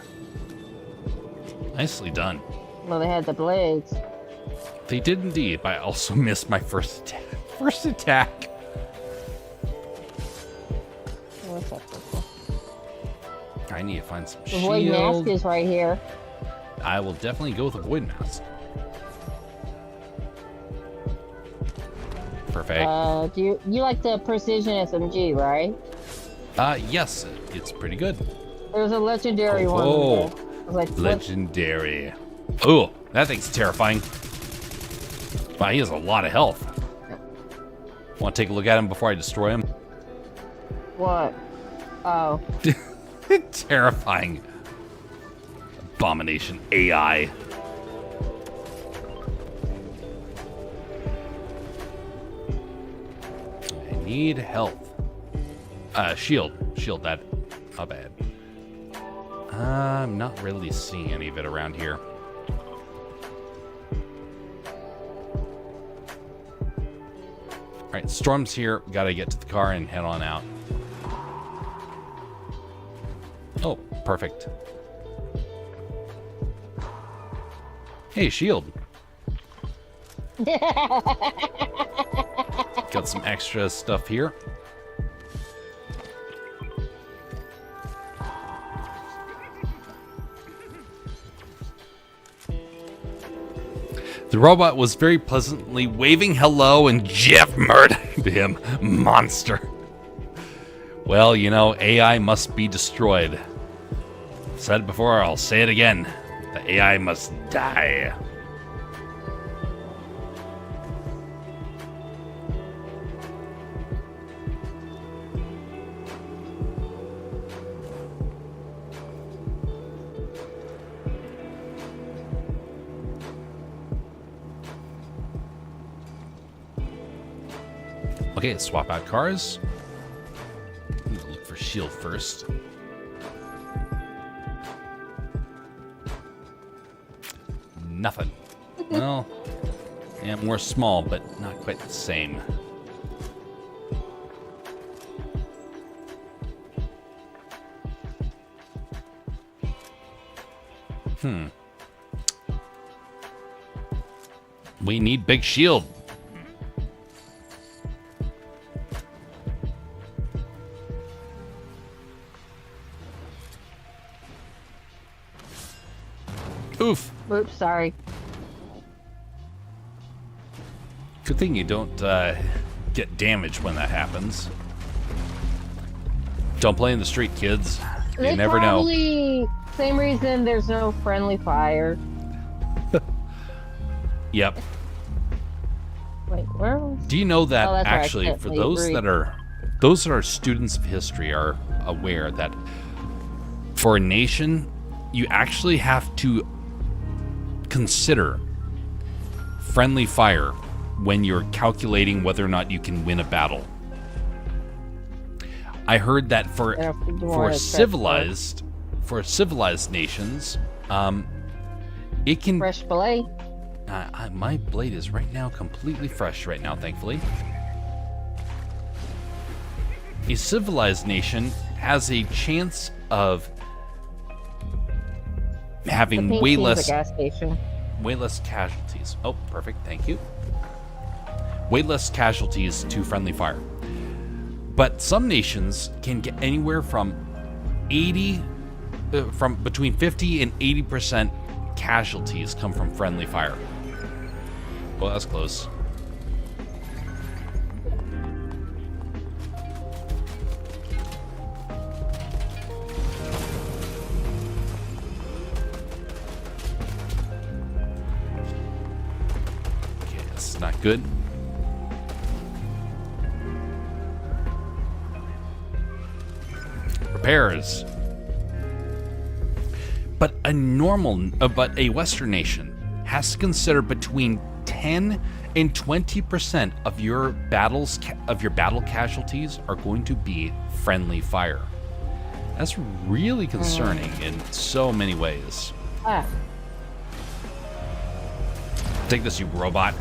S1: Nicely done.
S2: Well, they had the blades.
S1: They did indeed, but I also missed my first attack.
S2: What's up, people?
S1: I need to find some
S2: The
S1: shield.
S2: void mask is right here.
S1: I will definitely go with a void mask. Perfect.
S2: Do you like the precision SMG, right?
S1: Yes, it's pretty good.
S2: There's a legendary one.
S1: Oh,
S2: I was like,
S1: legendary. Oh, that thing's terrifying. Wow, he has a lot of health. Want to take a look at him before I destroy him?
S2: What? Oh.
S1: Terrifying. Abomination AI. I need health. Shield that. Not bad. I'm not really seeing any of it around here. Alright, storm's here. Gotta get to the car and head on out. Oh, perfect. Hey, shield. Got some extra stuff here. The robot was very pleasantly waving hello, and Jeff murdered him. Monster. Well, you know, AI must be destroyed. Said it before, I'll say it again. The AI must die. Okay, let's swap out cars. I'm gonna look for shield first. Nothing. Well, yeah, more small, but not quite the same. We need big shield. Oof.
S2: Oops, sorry.
S1: Good thing you don't get damaged when that happens. Don't play in the street, kids. You never know.
S2: Probably same reason there's no friendly fire.
S1: Yep.
S2: Wait, where was...
S1: Do you know that
S2: Oh, that's right, I
S1: actually,
S2: can't
S1: for
S2: read.
S1: those that are students of history are aware that for a nation, you actually have to consider friendly fire when you're calculating whether or not you can win a battle. I heard that for civilized nations, it can.
S2: Fresh blade.
S1: My blade is right now completely fresh right now, thankfully. A civilized nation has a chance of having way less
S2: gas station.
S1: way less casualties. Oh, perfect. Thank you. Way less casualties to friendly fire. But some nations can get anywhere from between 50 and 80% casualties come from friendly fire. Well, that's close. Okay, that's not good. Repairs. But a Western nation has to consider between 10 and 20% of your battle casualties are going to be friendly fire. That's really concerning in so many ways.
S2: Ah.
S1: Take this, you robot.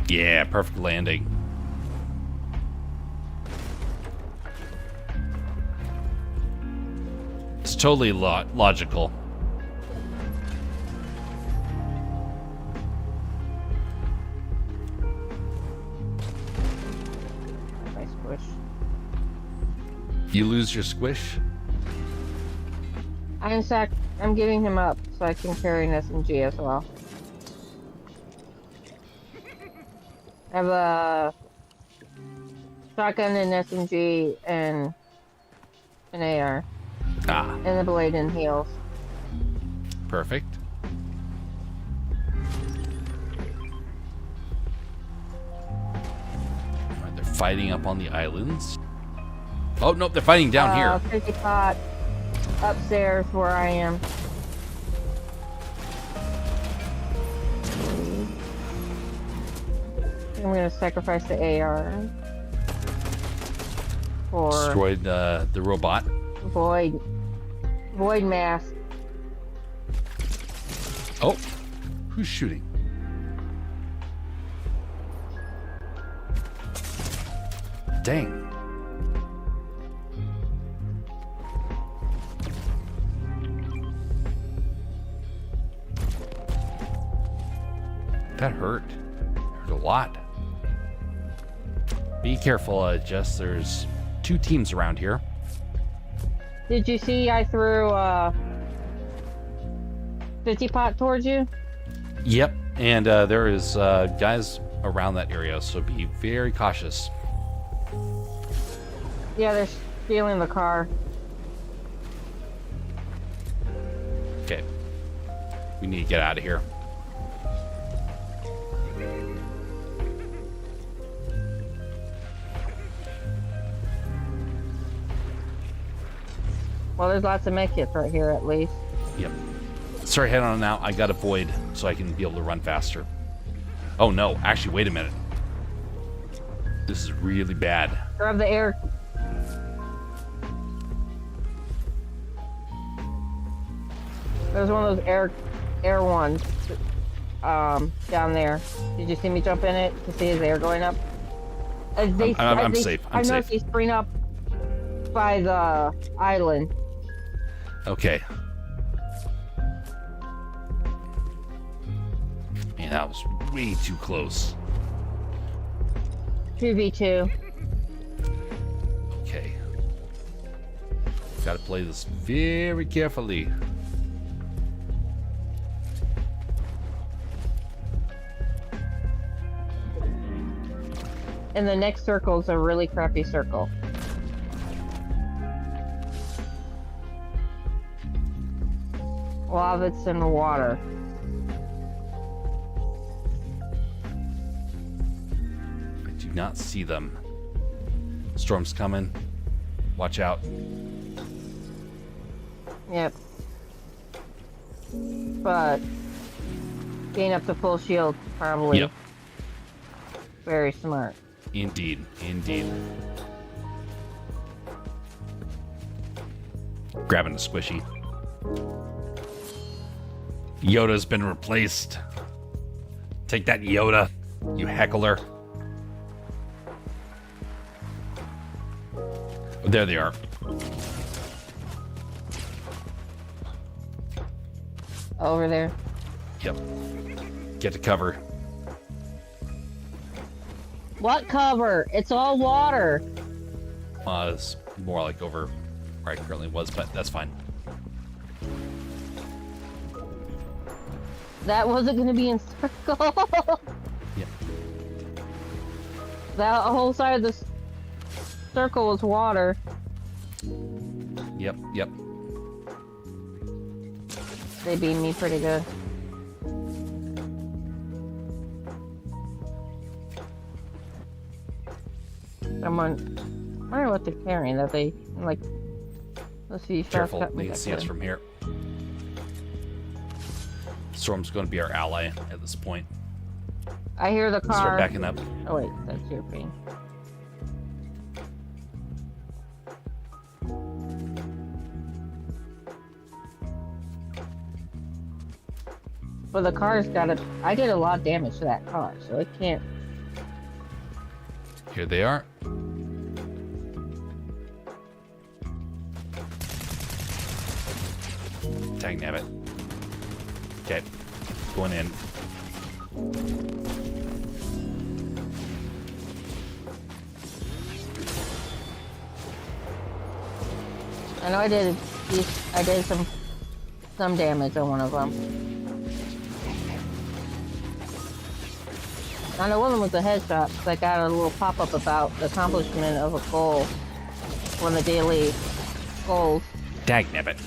S1: Yeah, perfect landing. It's totally logical.
S2: My squish.
S1: You lose your squish?
S2: I'm giving him up so I can carry an SMG as well. I have a shotgun and SMG and an AR.
S1: Ah.
S2: And the blade and heals.
S1: Perfect. Alright, they're fighting up on the islands. Oh, nope, they're fighting down here.
S2: 50 pot upstairs where I am. I'm gonna sacrifice the AR for
S1: Destroyed the robot.
S2: void mask.
S1: Oh, who's shooting? Dang. That hurt. Hurt a lot. Be careful, Jess. There's 2 teams around here.
S2: Did you see I threw 50 pot towards you?
S1: Yep, and there is guys around that area, so be very cautious.
S2: Yeah, they're stealing the car.
S1: Okay. We need to get out of here.
S2: Well, there's lots of medkits right here, at least.
S1: Yep. Sorry, head on out. I got a void so I can be able to run faster. Oh, no. Actually, wait a minute. This is really bad.
S2: Grab the air. There's one of those air ones down there. Did you see me jump in it to see his air going up?
S1: I'm safe. I'm
S2: I
S1: safe.
S2: noticed he's spring up by the island.
S1: Okay. Man, that was way too close.
S2: 2v2.
S1: Okay. Gotta play this very carefully.
S2: And the next circle is a really crappy circle. A lot of it's in the water.
S1: I do not see them. Storm's coming. Watch out.
S2: Yep. But gain up to full shield, probably.
S1: Yep.
S2: Very smart.
S1: Indeed. Indeed. Grabbing a squishy. Yoda's been replaced. Take that, Yoda, you heckler. There they are.
S2: Over there.
S1: Yep. Get to cover.
S2: What cover? It's all water.
S1: It's more like over where I currently was, but that's fine.
S2: That wasn't going to be in circle.
S1: Yep.
S2: That whole side of the circle was water.
S1: Yep. Yep.
S2: They beat me pretty good. Someone, I don't know what they're carrying. That they like. Let's see.
S1: Careful, they can see us from here. Storm's going to be our ally at this point.
S2: I hear the car.
S1: Start backing up.
S2: Oh wait, that's your ping. Well, the car's got a. I did a lot of damage to that car, so it can't.
S1: Here they are. Tag nabbit. Okay, going in.
S2: I know I did. I did some damage on one of them. I know one of them was a headshot, because I got a little pop-up about the accomplishment of a goal. One of the daily goals.
S1: Dag nabbit.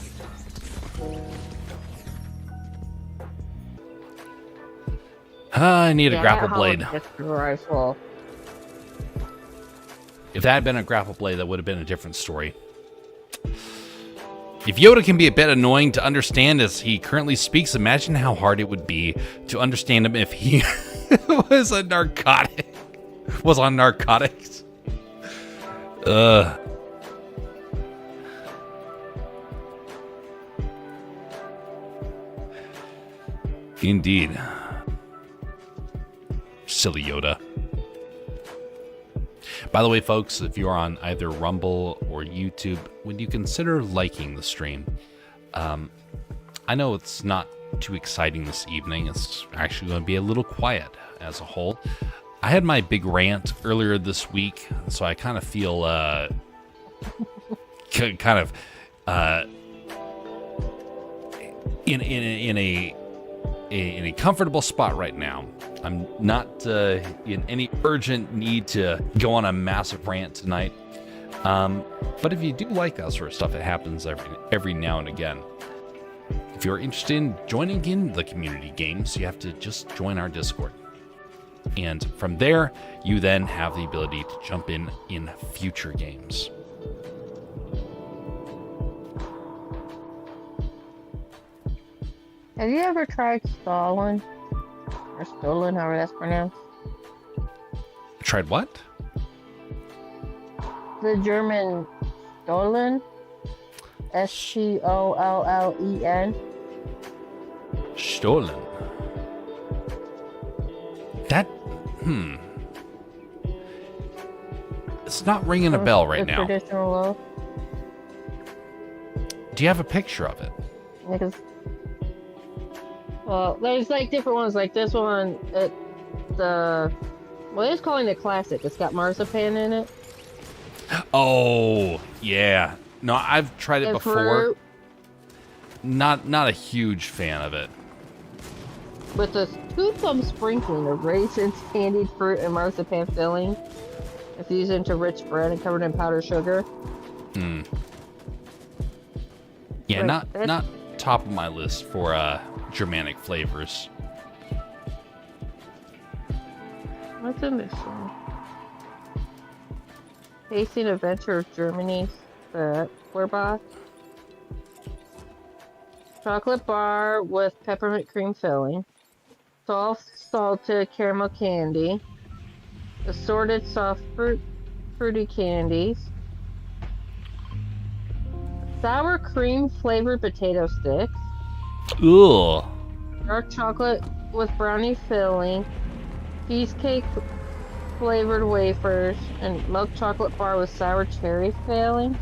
S1: I need a grapple blade.
S2: Rifle.
S1: If that had been a grapple blade, that would have been a different story. If Yoda can be a bit annoying to understand as he currently speaks, imagine how hard it would be to understand him if he was on narcotics. Indeed. Silly Yoda. By the way, folks, if you're on either Rumble or YouTube, would you consider liking the stream? I know it's not too exciting this evening. It's actually going to be a little quiet as a whole. I had my big rant earlier this week, so I kind of feel in a comfortable spot right now. I'm not in any urgent need to go on a massive rant tonight. But if you do like that sort of stuff, it happens every now and again. If you're interested in joining in the community games, you have to just join our Discord. And from there, you then have the ability to jump in future games.
S2: Have you ever tried Stalin? Or Stolen, however that's pronounced?
S1: Tried what?
S2: The German Stollen? Stollen.
S1: Stolen. That, It's not ringing a bell right now.
S2: Traditional love.
S1: Do you have a picture of it?
S2: Because, well, there's like different ones. Like this one, it's calling it classic. It's got marzipan in it.
S1: Oh, yeah. No, I've tried it
S2: And
S1: before.
S2: fruit
S1: Not a huge fan of it.
S2: with a scoop sprinkling of raisins, candied fruit, and marzipan filling. Infused into rich bread and covered in powdered sugar.
S1: Yeah,
S2: Like,
S1: not top of my list for Germanic flavors.
S2: What's in this one? Tasting Adventure of Germany. Box. Chocolate bar with peppermint cream filling. Soft salted caramel candy. Assorted soft fruity candies. Sour cream flavored potato sticks.
S1: Ugh.
S2: Dark chocolate with brownie filling. Cheesecake flavored wafers. And milk chocolate bar with sour cherry filling.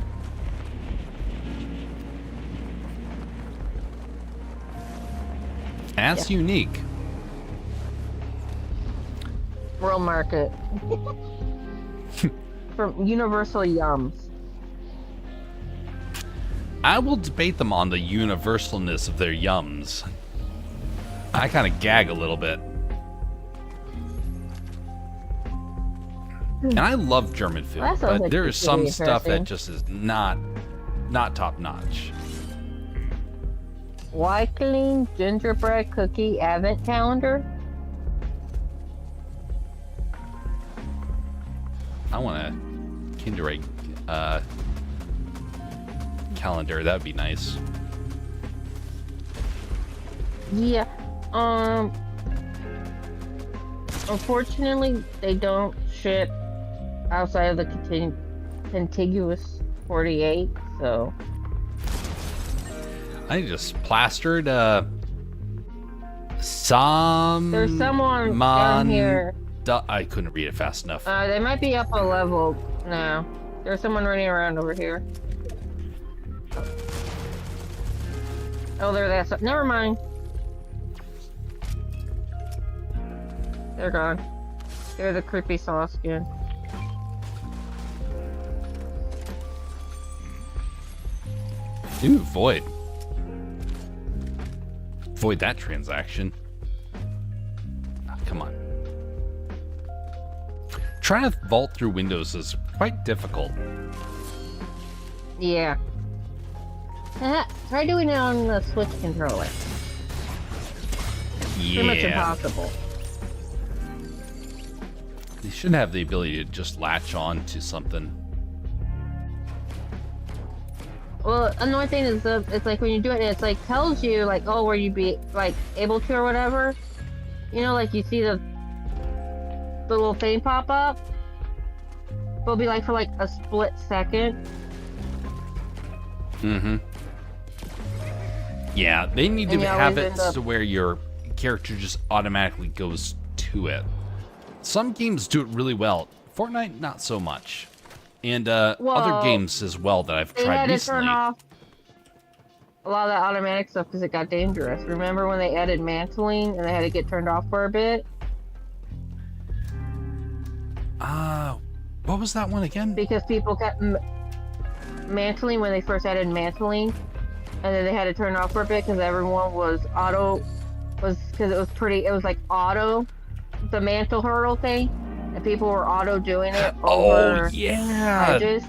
S1: That's unique.
S2: World Market. From Universal Yums.
S1: I will debate them on the universalness of their yums. I kind of gag a little bit. And I love German food,
S2: That sounds
S1: but
S2: like
S1: there
S2: it's
S1: is some
S2: really
S1: stuff that
S2: interesting.
S1: just is not top notch.
S2: Weichling gingerbread cookie advent calendar.
S1: I want a Kinder Egg calendar. That would be nice.
S2: Yeah. Unfortunately, they don't ship outside of the contiguous 48, so.
S1: I just plastered some.
S2: There's someone down here.
S1: I couldn't read it fast enough.
S2: They might be up a level now. There's someone running around over here. Oh, that's never mind. They're gone. They're the creepy sauce skin.
S1: Ooh, void. Void that transaction. Oh, come on. Trying to vault through windows is quite difficult.
S2: Yeah. Try doing it on the Switch controller. Pretty much
S1: Yeah.
S2: impossible.
S1: They should have the ability to just latch on to something.
S2: Well, another thing is it's like when you do it, it's like tells you like, oh, where you be like able to or whatever. You know, like you see the little thing pop up. It'll be like for like a split second.
S1: Mm-hmm. Yeah, they need to
S2: And you
S1: have
S2: always
S1: it
S2: end up-
S1: to where your character just automatically goes to it. Some games do it really well. Fortnite, not so much. And other
S2: Well,
S1: games as well that I've
S2: They
S1: tried
S2: had to
S1: recently.
S2: turn off. a lot of that automatic stuff because it got dangerous. Remember when they added mantling and they had to get turned off for a bit?
S1: What was that one again?
S2: Because people kept mantling when they first added mantling, and then they had to turn it off for a bit because everyone was because it was pretty. It was like auto, the mantle hurdle thing, and people were auto doing it over.
S1: Oh yeah,
S2: edges.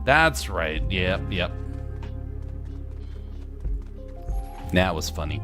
S1: That's right. Yep, yep. That was funny.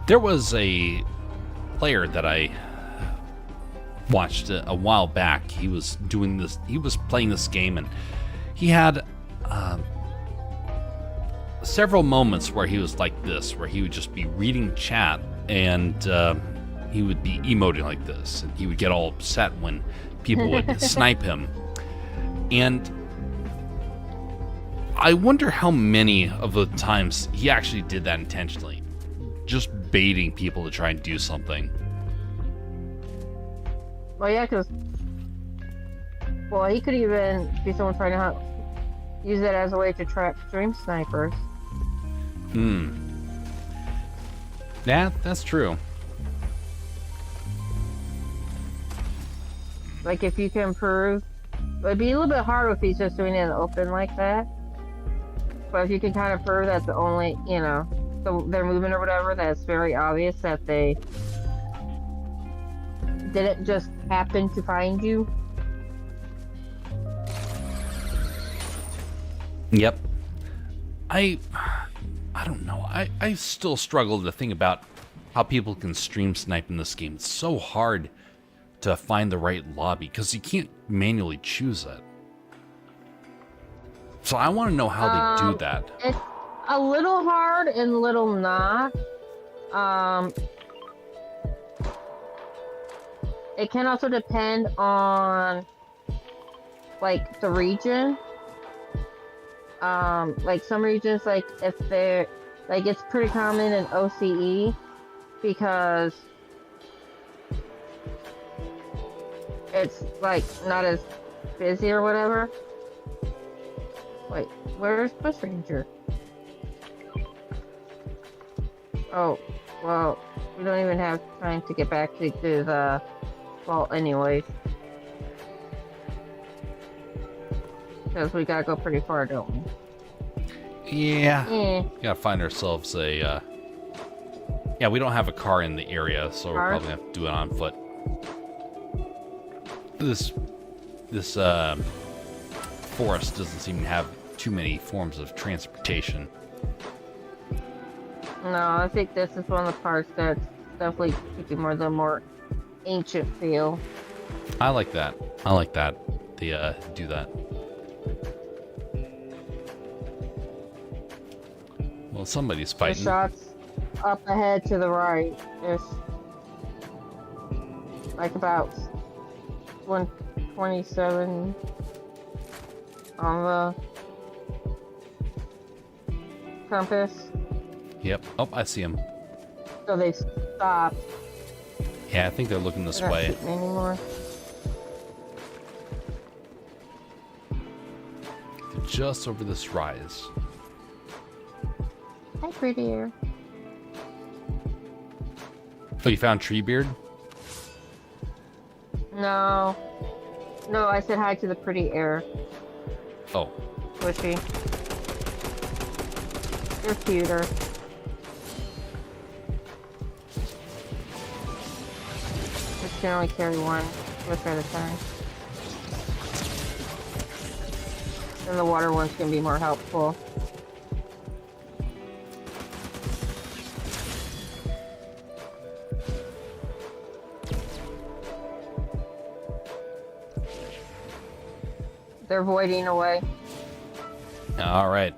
S1: There was a player that I watched a while back. He was doing this. He was playing this game, and he had several moments where he was like this, where he would just be reading chat, and he would be emoting like this, and he would get all upset when people would snipe him. And I wonder how many of the times he actually did that intentionally, just baiting people to try and do something.
S2: Well, yeah, because he could even be someone trying to use it as a way to trap stream snipers.
S1: Yeah, that's true.
S2: Like, if you can prove, it'd be a little bit hard if he's just doing it in the open like that. But if you can kind of prove that the only, their movement or whatever, that's very obvious that they didn't just happen to find you.
S1: Yep. I don't know. I still struggle to think about how people can stream snipe in this game. It's so hard to find the right lobby because you can't manually choose it. So I want to know how they do that.
S2: It's a little hard and a little not. It can also depend on like the region. Like some regions, like if they're like, it's pretty common in OCE because it's like not as busy or whatever. Wait, where's Bush Ranger? Oh, well, we don't even have time to get back to the vault anyways. Because we gotta go pretty far, don't we?
S1: Yeah. Gotta find ourselves a, yeah, we don't have a car in the area, so we're probably gonna have to do it on foot. This forest doesn't seem to have too many forms of transportation.
S2: No, I think this is one of the parts that's definitely keeping the more ancient feel.
S1: I like that. I like that. They do that. Well, somebody's fighting.
S2: The shots up ahead to the right. There's like about 127 on the compass.
S1: Yep. Oh, I see him.
S2: So they stopped.
S1: Yeah, I think they're looking this way.
S2: Not shooting anymore.
S1: They're just over this rise.
S2: Hi, prettier.
S1: Oh, you found Treebeard?
S2: No. No, I said hi to the pretty air.
S1: Oh.
S2: Squishy. You're cuter. can only carry one switch at a time. And the water one's gonna be more helpful. They're voiding away.
S1: All right.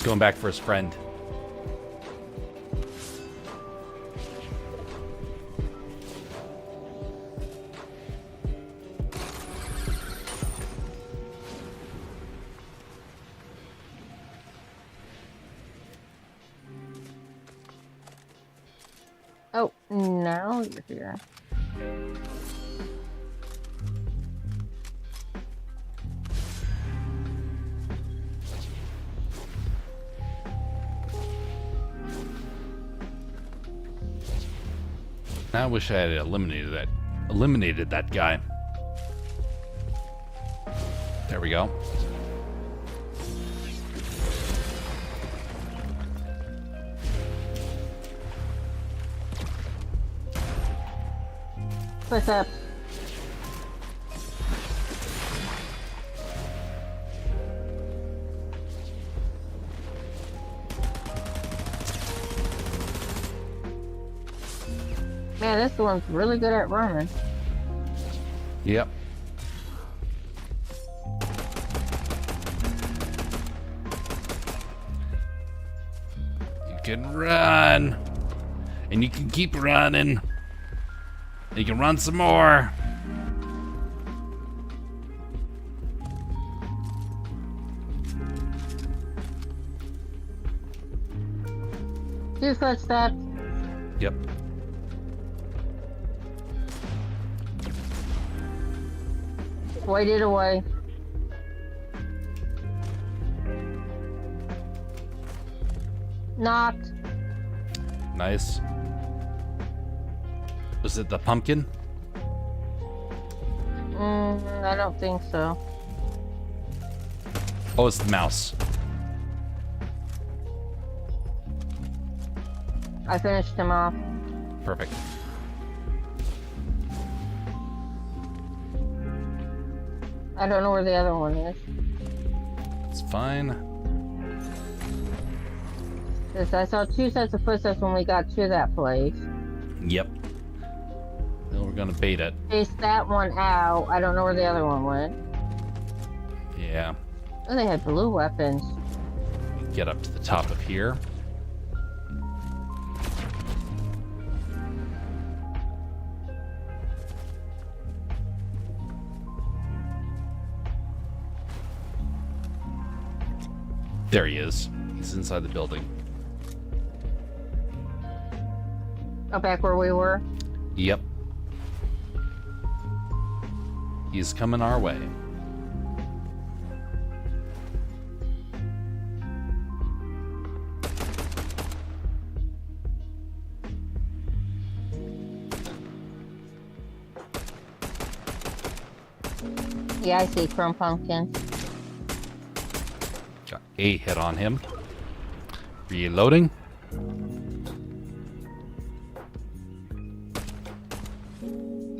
S1: He's going back for his friend.
S2: Oh, now you're here.
S1: I wish I had eliminated that guy. There we go.
S2: What's up? Man, this one's really good at running.
S1: Yep. You can run. And you can keep running. You can run some more.
S2: Two footsteps.
S1: Yep.
S2: Waited away. Knocked.
S1: Nice. Was it the pumpkin?
S2: I don't think so.
S1: Oh, it's the mouse.
S2: I finished him off.
S1: Perfect.
S2: I don't know where the other one is.
S1: It's fine.
S2: Because I saw two sets of footsteps when we got to that place.
S1: Yep. Then we're gonna bait it.
S2: Chased that one out. I don't know where the other one went.
S1: Yeah.
S2: Oh, they had blue weapons.
S1: Get up to the top of here. There he is. He's inside the building.
S2: Oh, back where we were?
S1: Yep. He's coming our way.
S2: Yeah, I see chrome pumpkin.
S1: Got a hit on him. Reloading.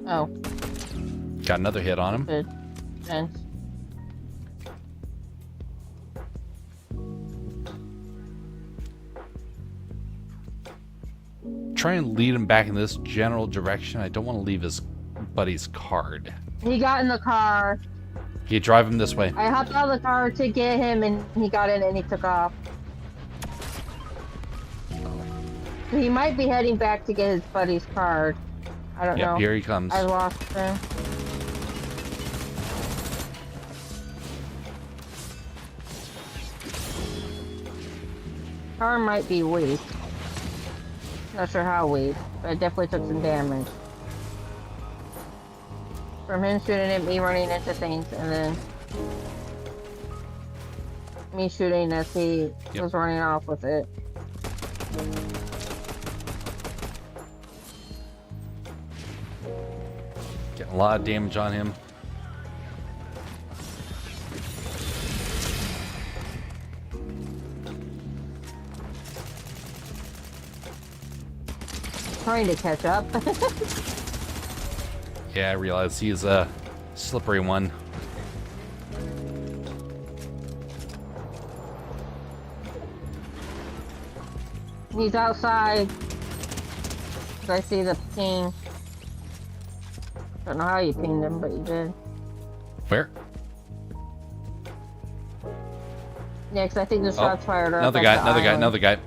S2: Oh,
S1: Got another hit on him.
S2: good. Thanks.
S1: Try and lead him back in this general direction. I don't want to leave his buddy's card.
S2: He got in the car.
S1: Can you drive him this way?
S2: I hopped out of the car to get him, and he got in and he took off. He might be heading back to get his buddy's card. I don't know.
S1: Yep, here he comes.
S2: I lost him. Car might be weak. Not sure how weak, but it definitely took some damage. From him shooting at me running into things, and then me shooting as he was running off with it.
S1: Getting a lot of damage on him.
S2: Trying to catch up.
S1: Yeah, I realize he's a slippery one.
S2: He's outside. I see the ping. Don't know how you pinged him, but you did.
S1: Where?
S2: Yeah, because I think the shots fired up.
S1: Another guy, another guy, another guy.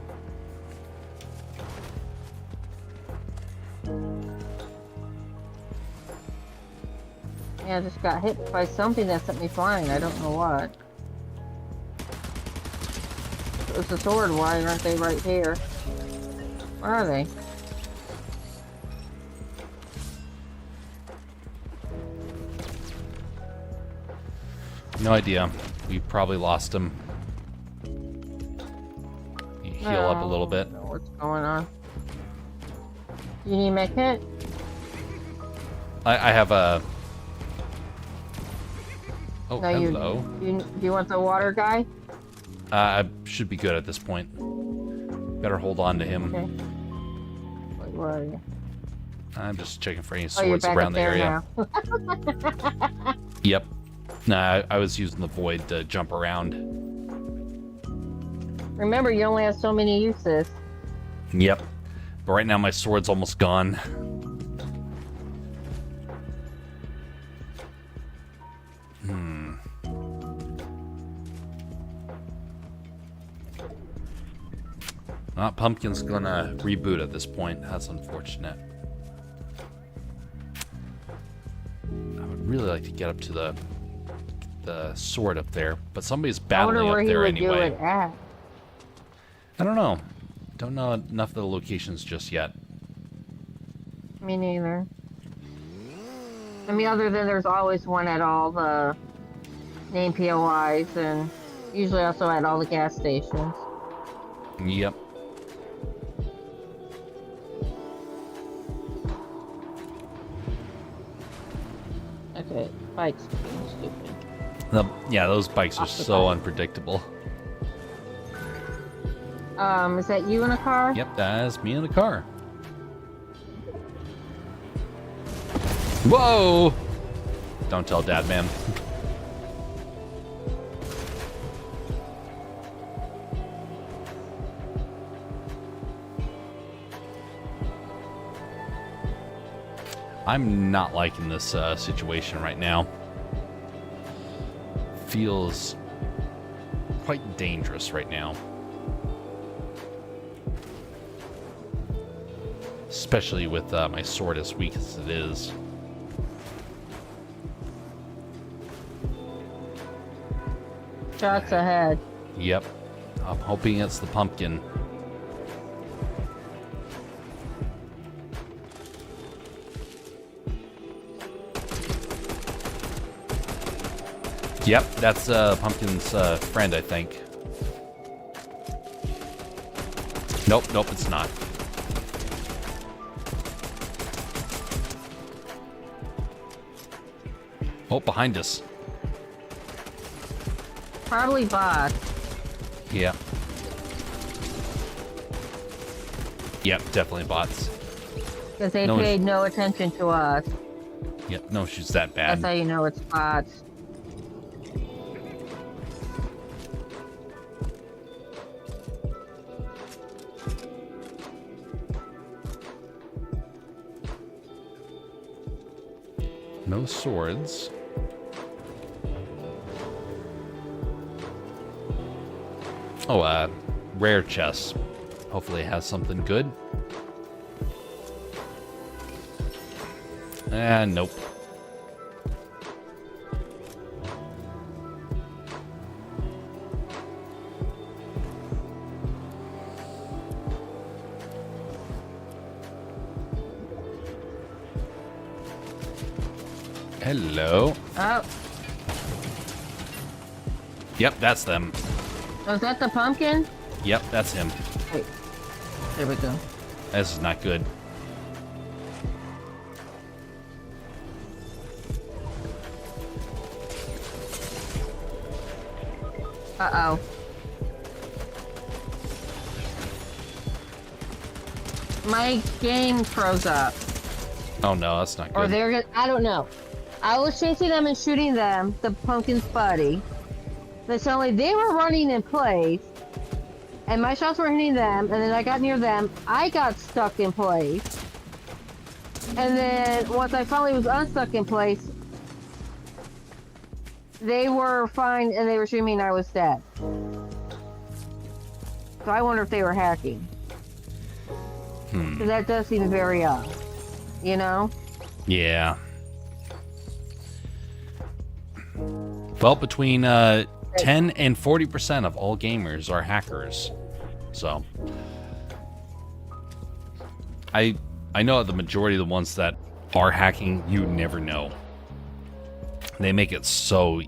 S2: Yeah, I just got hit by something that sent me flying. I don't know what. It was the sword. Why aren't they right here? Where are they?
S1: No idea. We probably lost him. You heal up a little bit.
S2: I don't know what's going on? You need my kit?
S1: I have a... Oh,
S2: No,
S1: hello.
S2: Do you want the water guy?
S1: I should be good at this point. Better hold on to him.
S2: Okay. Wait, where are you?
S1: I'm just checking for any
S2: You're
S1: swords
S2: back
S1: around
S2: up
S1: the
S2: there
S1: area.
S2: now.
S1: Yep. Nah, I was using the void to jump around.
S2: Remember, you only have so many uses.
S1: Yep. But right now my sword's almost gone. Pumpkin's gonna reboot at this point. That's unfortunate. I would really like to get up to the sword up there, but somebody's battling up there anyway.
S2: Do it at.
S1: I don't know. Don't know enough of the locations just yet.
S2: Me neither. I mean, other than there's always one at all the name POIs, and usually also at all the gas stations.
S1: Yep.
S2: Okay, bikes being stupid.
S1: Yeah, those bikes are so unpredictable.
S2: Is that you in a car?
S1: Yep, that's me in the car. Whoa! Don't tell Dad, man. I'm not liking this situation right now. Feels quite dangerous right now. Especially with my sword as weak as it is.
S2: Shots ahead.
S1: Yep. I'm hoping it's the pumpkin. Yep, that's Pumpkin's friend, I think. Nope, nope, it's not. Oh, behind us.
S2: Probably bots.
S1: Yeah. Yep, definitely bots.
S2: Because they paid no attention to us.
S1: Yep, no, she's that bad.
S2: That's how you know it's bots.
S1: No swords. Oh, rare chest. Hopefully it has something good. Nope. Hello.
S2: Oh.
S1: Yep, that's them.
S2: Was that the pumpkin?
S1: Yep, that's him.
S2: Wait. There we go.
S1: This is not good.
S2: Uh-oh. My game froze up.
S1: Oh no, that's not
S2: Or
S1: good.
S2: I don't know. I was chasing them and shooting them, the pumpkin's buddy. Then suddenly they were running in place, and my shots were hitting them, and then I got near them, I got stuck in place. And then once I finally was unstuck in place, they were fine and they were shooting me and I was dead. So I wonder if they were hacking. Because that does seem very odd. You know?
S1: Yeah. Well, between 10 and 40% of all gamers are hackers. So I know the majority of the ones that are hacking, you never know. They make it so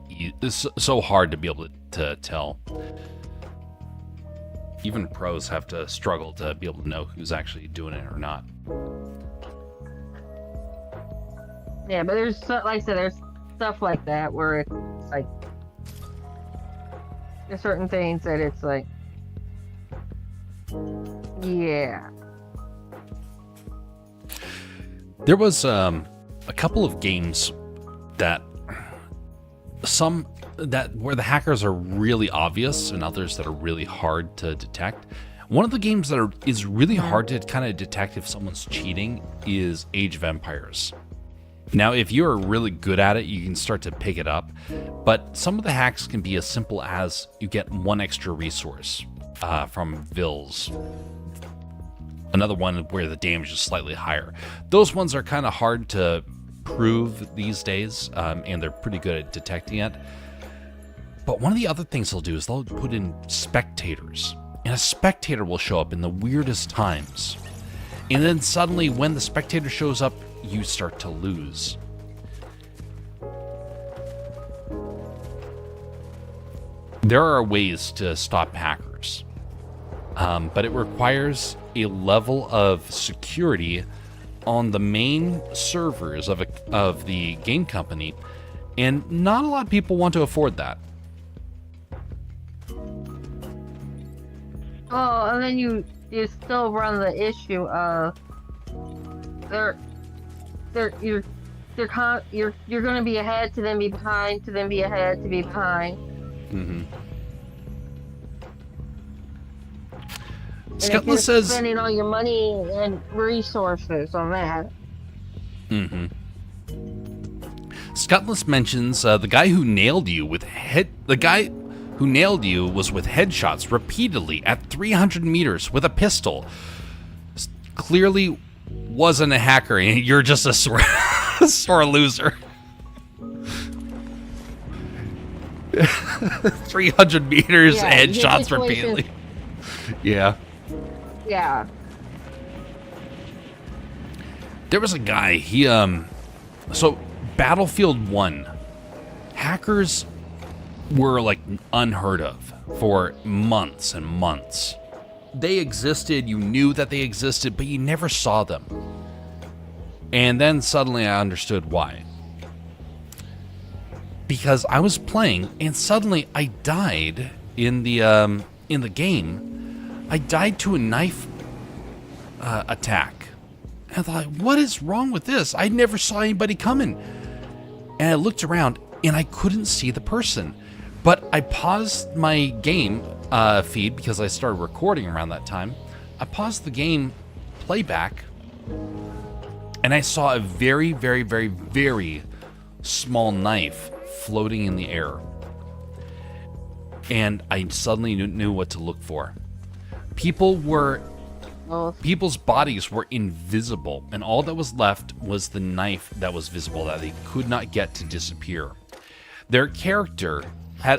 S1: hard to be able to tell. Even pros have to struggle to be able to know who's actually doing it or not.
S2: Yeah, but there's, like I said, there's stuff like that where it's like, there's certain things that it's like, yeah.
S1: There was a couple of games that where the hackers are really obvious and others that are really hard to detect. One of the games that is really hard to kind of detect if someone's cheating is Age of Empires. Now, if you're really good at it, you can start to pick it up, but some of the hacks can be as simple as you get one extra resource from Vills. Another one where the damage is slightly higher. Those ones are kind of hard to prove these days, and they're pretty good at detecting it. But one of the other things they'll do is they'll put in spectators, and a spectator will show up in the weirdest times. And then suddenly, when the spectator shows up, you start to lose. There are ways to stop hackers, but it requires a level of security on the main servers of the game company, and not a lot of people want to afford that.
S2: Oh, and then you still run the issue of you're going to be ahead to then be behind to then be ahead to be behind.
S1: Mm-hmm.
S2: Scutless says spending all your money and resources on that.
S1: Mm-hmm. Scutless mentions the guy who nailed you was with headshots repeatedly at 300 meters with a pistol. Clearly wasn't a hacker, and you're just a sore loser. 300 meters, headshots repeatedly. Yeah.
S2: Yeah.
S1: There was a guy, so Battlefield 1, hackers were like unheard of for months and months. They existed, you knew that they existed, but you never saw them. And then suddenly I understood why. Because I was playing and suddenly I died in the game. I died to a knife attack. And I thought, what is wrong with this? I never saw anybody coming. And I looked around and I couldn't see the person. But I paused my game feed because I started recording around that time. I paused the game playback and I saw a very, very, very, very small knife floating in the air. And I suddenly knew what to look for. People's bodies were invisible, and all that was left was the knife that was visible that they could not get to disappear. Their character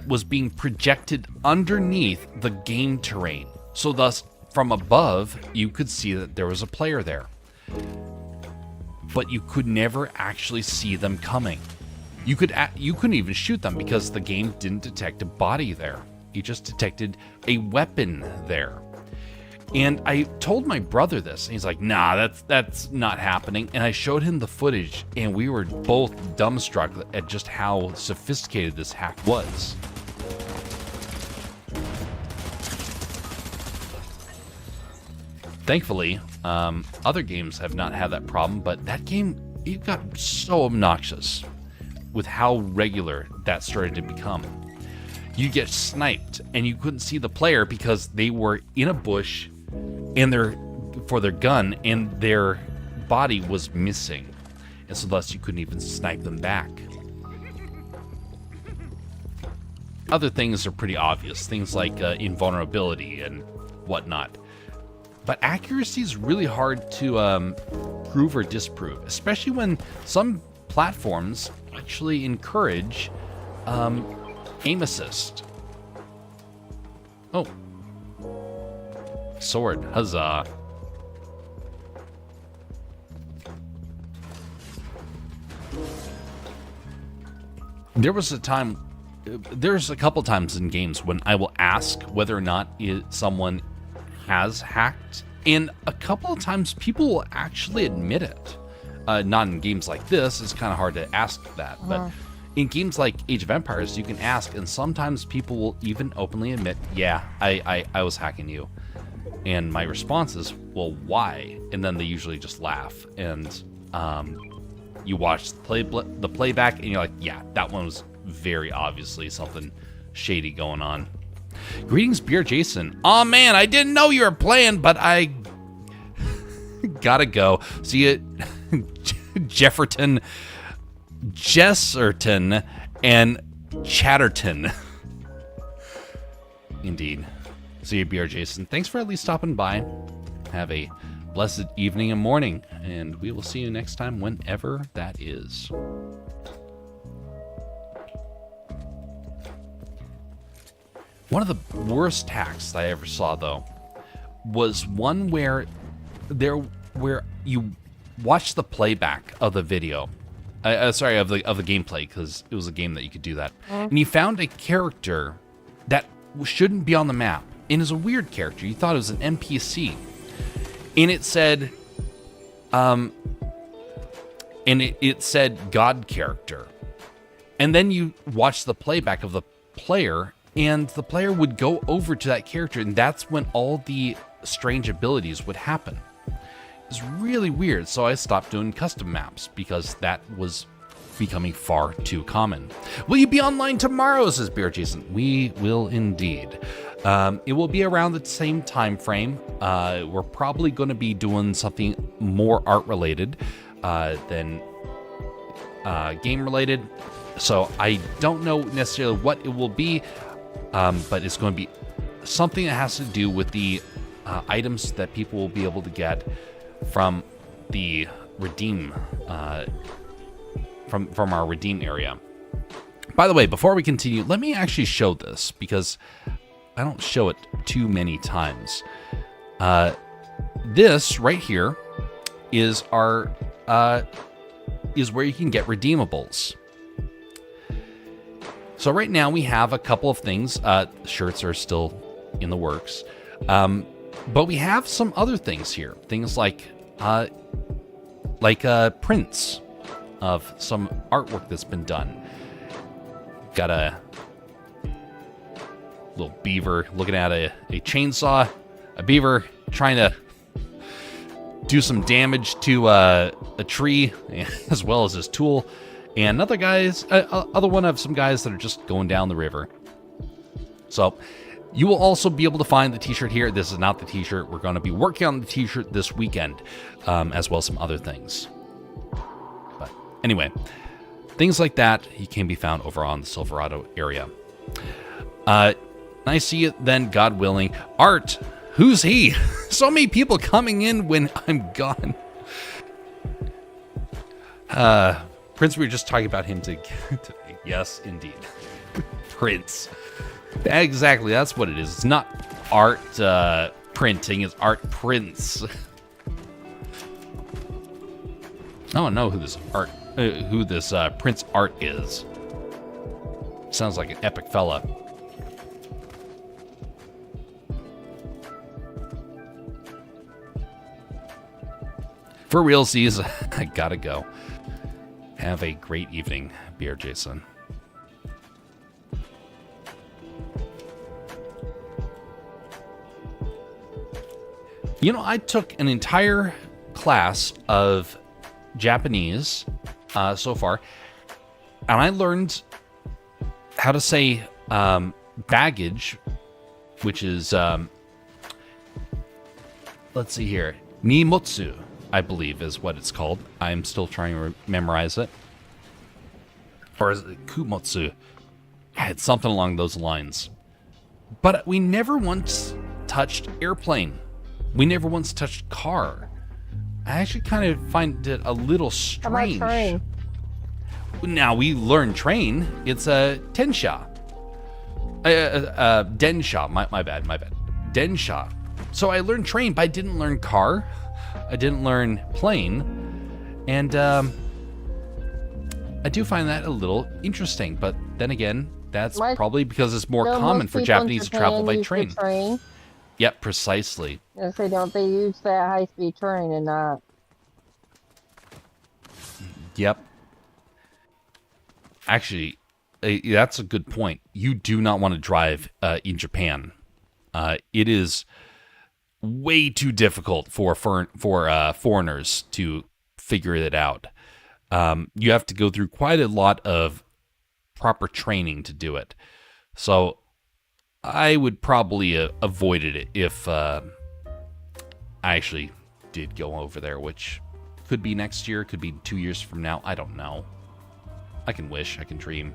S1: was being projected underneath the game terrain, so thus from above you could see that there was a player there, but you could never actually see them coming. You couldn't even shoot them because the game didn't detect a body there. It just detected a weapon there. And I told my brother this, and he's like, nah, that's not happening. And I showed him the footage, and we were both dumbstruck at just how sophisticated this hack was. Thankfully, other games have not had that problem, but that game, it got so obnoxious with how regular that started to become. You get sniped, and you couldn't see the player because they were in a bush for their gun, and their body was missing, and so thus you couldn't even snipe them back. Other things are pretty obvious, things like invulnerability and whatnot. But accuracy is really hard to prove or disprove, especially when some platforms actually encourage aim assist. Oh. Sword. Huzzah. There's a couple times in games when I will ask whether or not someone has hacked, and a couple of times people will actually admit it. Not in games like this, it's kind of hard to ask that, but in games like Age of Empires, you can ask, and sometimes people will even openly admit, yeah, I was hacking you. And my response is, well, why? And then they usually just laugh, and you watch the playback, and you're like, yeah, that one was very obviously something shady going on. Greetings, Beer Jason. Aw, man, I didn't know you were playing, but I gotta go. See you, Jesserton, and Chatterton. Indeed. See you, Beer Jason. Thanks for at least stopping by. Have a blessed evening and morning, and we will see you next time, whenever that is. One of the worst hacks that I ever saw, though, was one where you watch the playback of the video, of the gameplay, because it was a game that you could do that, and you found a character that shouldn't be on the map, and is a weird character. You thought it was an NPC, and it said, it said God character, and then you watch the playback of the player. And the player would go over to that character, and that's when all the strange abilities would happen. It's really weird, so I stopped doing custom maps because that was becoming far too common. Will you be online tomorrow, says Bear Jason? We will indeed. It will be around the same time frame. We're probably going to be doing something more art-related than game-related. So I don't know necessarily what it will be. But it's going to be something that has to do with the items that people will be able to get from the redeem, from our redeem area. By the way, before we continue, let me actually show this because I don't show it too many times. This right here is our is where you can get redeemables. So right now we have a couple of things. Shirts are still in the works. But we have some other things here. Things like prints of some artwork that's been done. Got a little beaver looking at a chainsaw. A beaver trying to do some damage to a tree as well as his tool. And other one of some guys that are just going down the river. So you will also be able to find the t-shirt here. This is not the t-shirt. We're going to be working on the t-shirt this weekend, as well as some other things. But anyway, things like that you can be found over on the Silverado area. I see it then, God willing. Art, who's he? So many people coming in when I'm gone. Prince, we were just talking about him today. Yes, indeed. Prince. Exactly, that's what it is. It's not art printing, it's art prints. I don't know who this Prince Art is. Sounds like an epic fella. For realsies, I gotta go. Have a great evening, Beer Jason. You know, I took an entire class of Japanese so far, and I learned how to say baggage, which is, let's see here, nimotsu, I believe is what it's called. I'm still trying to memorize it. Or is it kumotsu? It's something along those lines. But we never once touched airplane. We never once touched car. I actually kind of find it a little strange.
S2: How about train?
S1: Now we learn train. It's a tensha. Densha. My bad. Densha. So I learned train, but I didn't learn car. I didn't learn plane. And I do find that a little interesting. But then again, that's probably because it's more common for Japanese to travel by train. Yep, precisely.
S2: Yes, they don't. They use that high-speed train and not.
S1: Yep. Actually, that's a good point. You do not want to drive in Japan. It is way too difficult for foreigners to figure it out. You have to go through quite a lot of proper training to do it. So I would probably avoided it if I actually did go over there, which could be next year, could be 2 years from now. I don't know. I can wish, I can dream.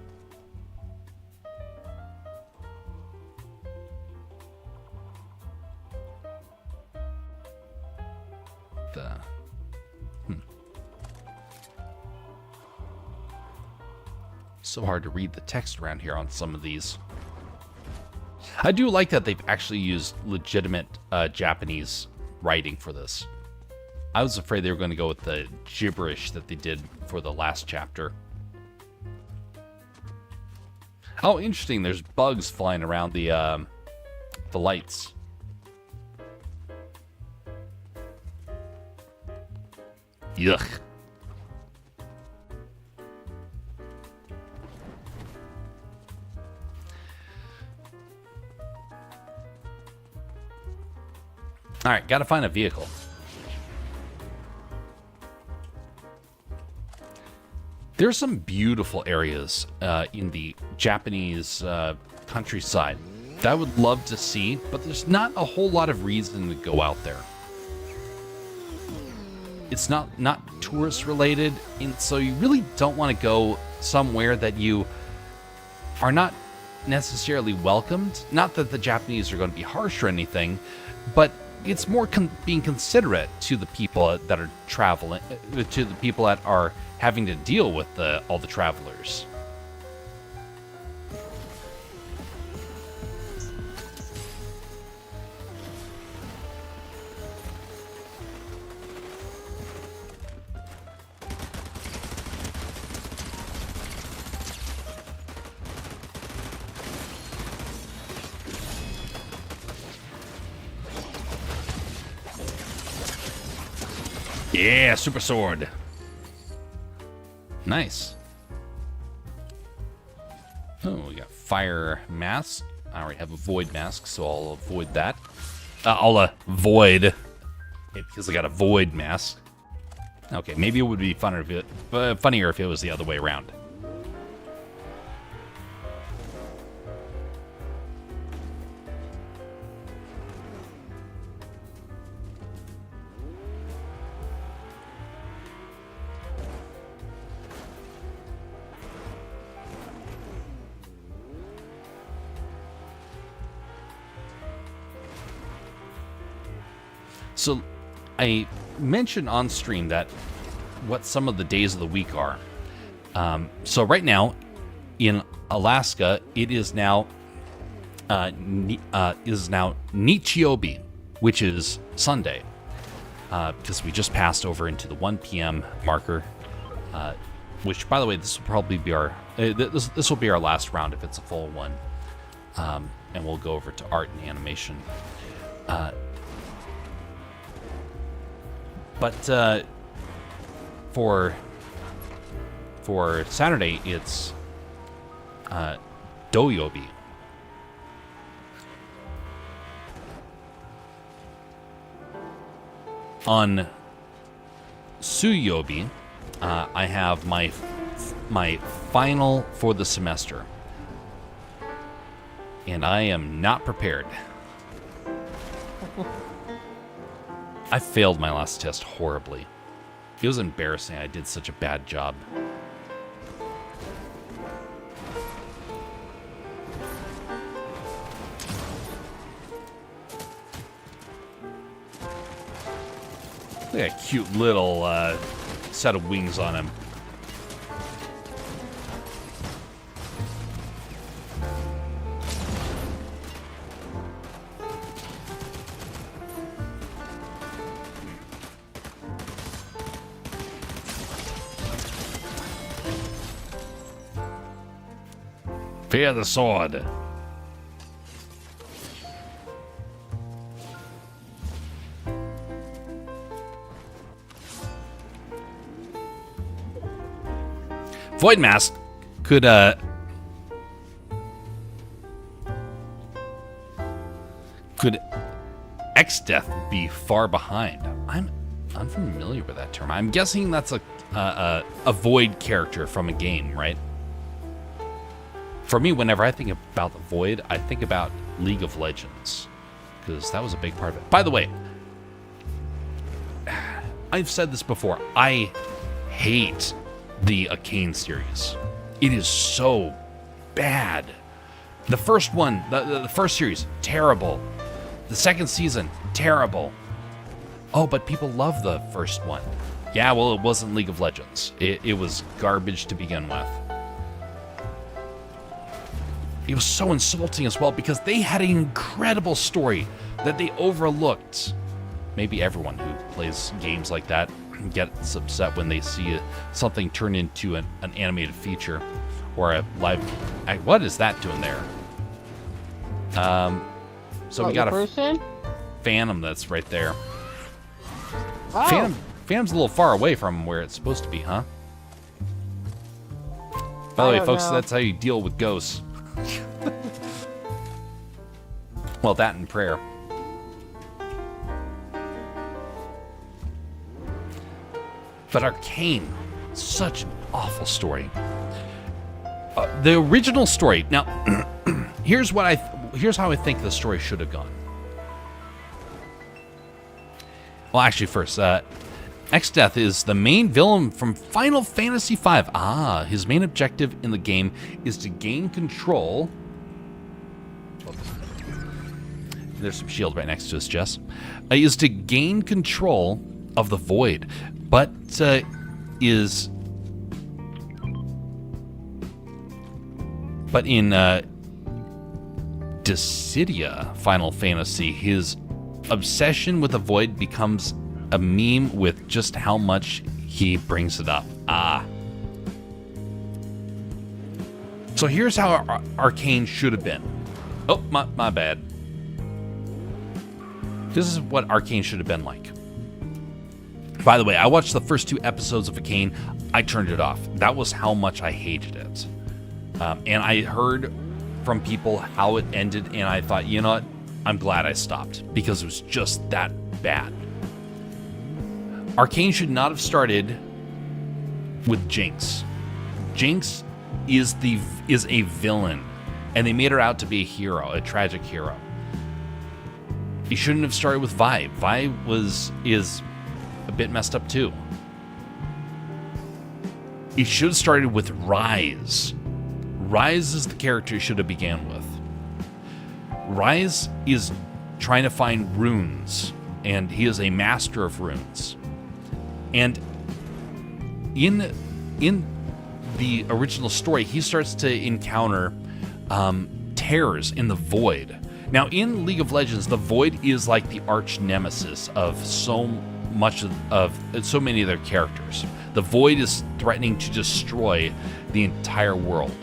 S1: So hard to read the text around here on some of these. I do like that they've actually used legitimate Japanese writing for this. I was afraid they were going to go with the gibberish that they did for the last chapter. Oh, interesting. There's bugs flying around the lights. Yuck. All right, gotta find a vehicle. There's some beautiful areas in the Japanese countryside that I would love to see, but there's not a whole lot of reason to go out there. It's not tourist related, and so you really don't want to go somewhere that you are not necessarily welcomed. Not that the Japanese are going to be harsh or anything, but it's more being considerate to the people that are traveling, to the people that are having to deal with all the travelers. Yeah, super sword. Nice. Oh, we got fire mask. I already have a void mask, so I'll avoid that. I'll avoid it because I got a void mask. Okay, maybe it would be funnier if it was the other way around. So I mentioned on stream that what some of the days of the week are. So right now in Alaska, it is now Nichiobi, which is Sunday, because we just passed over into the 1 p.m. marker. Which, by the way, this will probably be our this will be our last round if it's a full one, and we'll go over to art and animation. But for Saturday, it's Doyobi. On Suyobi, I have my final for the semester. And I am not prepared. I failed my last test horribly. It was embarrassing. I did such a bad job. Look at that cute little set of wings on him. Fear the sword. Void Mask could X-Death be far behind? I'm unfamiliar with that term. I'm guessing that's a Void character from a game, right? For me, whenever I think about the Void, I think about League of Legends, because that was a big part of it. By the way, I've said this before, I hate the Arcane series. It is so bad. The first one, the first series, terrible. The second season, terrible. Oh, but people love the first one. Yeah, well, it wasn't League of Legends. It was garbage to begin with. It was so insulting as well because they had an incredible story that they overlooked. Maybe everyone who plays games like that gets upset when they see something turn into an animated feature or a live. What is that doing there? So we got a Phantom that's right there. Oh. Phantom's a little far away from where it's supposed to be, huh? By the way, folks, that's how you deal with ghosts. Well, that and prayer. But Arcane, such an awful story. The original story. Now, here's how I think the story should have gone. Well, actually, first, X-Death is the main villain from Final Fantasy V. His main objective in the game is to gain control. There's some shield right next to us, Jess. Is to gain control of the Void, but in Dissidia Final Fantasy, his obsession with the Void becomes a meme with just how much he brings it up. So here's how Arcane should have been. Oh, my bad. This is what Arcane should have been like. By the way, I watched the first 2 episodes of Arcane. I turned it off. That was how much I hated it. And I heard from people how it ended, and I thought, you know what? I'm glad I stopped, because it was just that bad. Arcane should not have started with Jinx. Jinx is a villain, and they made her out to be a hero, a tragic hero. He shouldn't have started with Vi. Vi is a bit messed up too. He should have started with Rise. Rise is the character he should have began with. Rise is trying to find runes, and he is a master of runes. And in the original story, he starts to encounter terrors in the Void. Now, in League of Legends, the Void is like the arch nemesis of so many of their characters. The Void is threatening to destroy the entire world.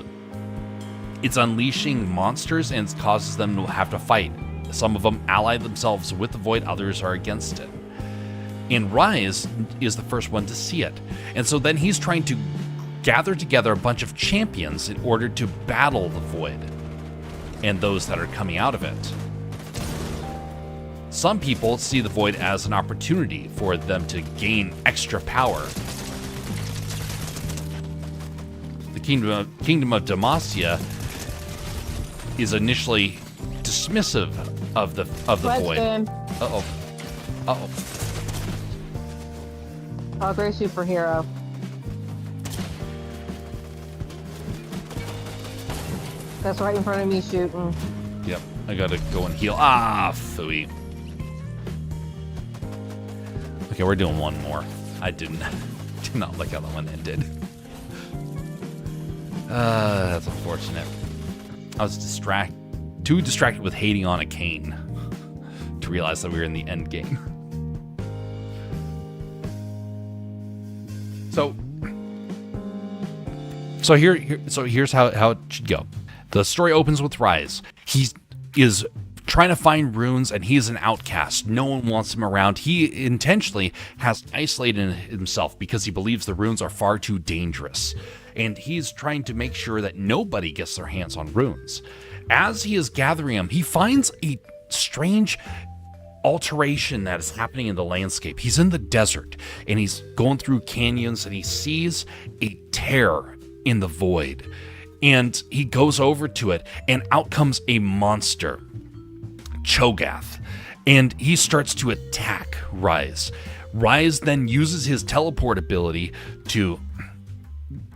S1: It's unleashing monsters and causes them to have to fight. Some of them ally themselves with the Void, others are against it. And Rise is the first one to see it. And so then he's trying to gather together a bunch of champions in order to battle the Void and those that are coming out of it. Some people see the void as an opportunity for them to gain extra power. The Kingdom of Demacia is initially dismissive of the void. Uh-oh. Uh-oh.
S2: Oh, great superhero. That's right in front of me shooting.
S1: Yep, I gotta go and heal. Ah, phooey. Okay, we're doing one more. I did not like how that one ended. That's unfortunate. I was too distracted with hating on a cane to realize that we were in the end game. So here's how it should go. The story opens with Rise. He is trying to find runes, and he's an outcast. No one wants him around. He intentionally has isolated himself because he believes the runes are far too dangerous. And he's trying to make sure that nobody gets their hands on runes. As he is gathering them, he finds a strange alteration that is happening in the landscape. He's in the desert, and he's going through canyons, and he sees a tear in the void. And he goes over to it, and out comes a monster, Cho'Gath, and he starts to attack Rise. Rise then uses his teleport ability to...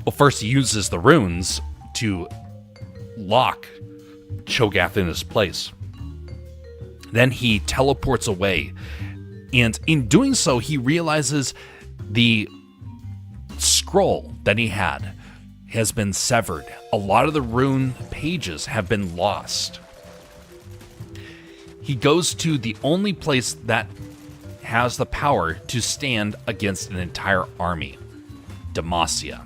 S1: Well, first he uses the runes to lock Cho'Gath in his place. Then he teleports away, and in doing so, he realizes the scroll that he had has been severed. A lot of the rune pages have been lost. He goes to the only place that has the power to stand against an entire army, Demacia.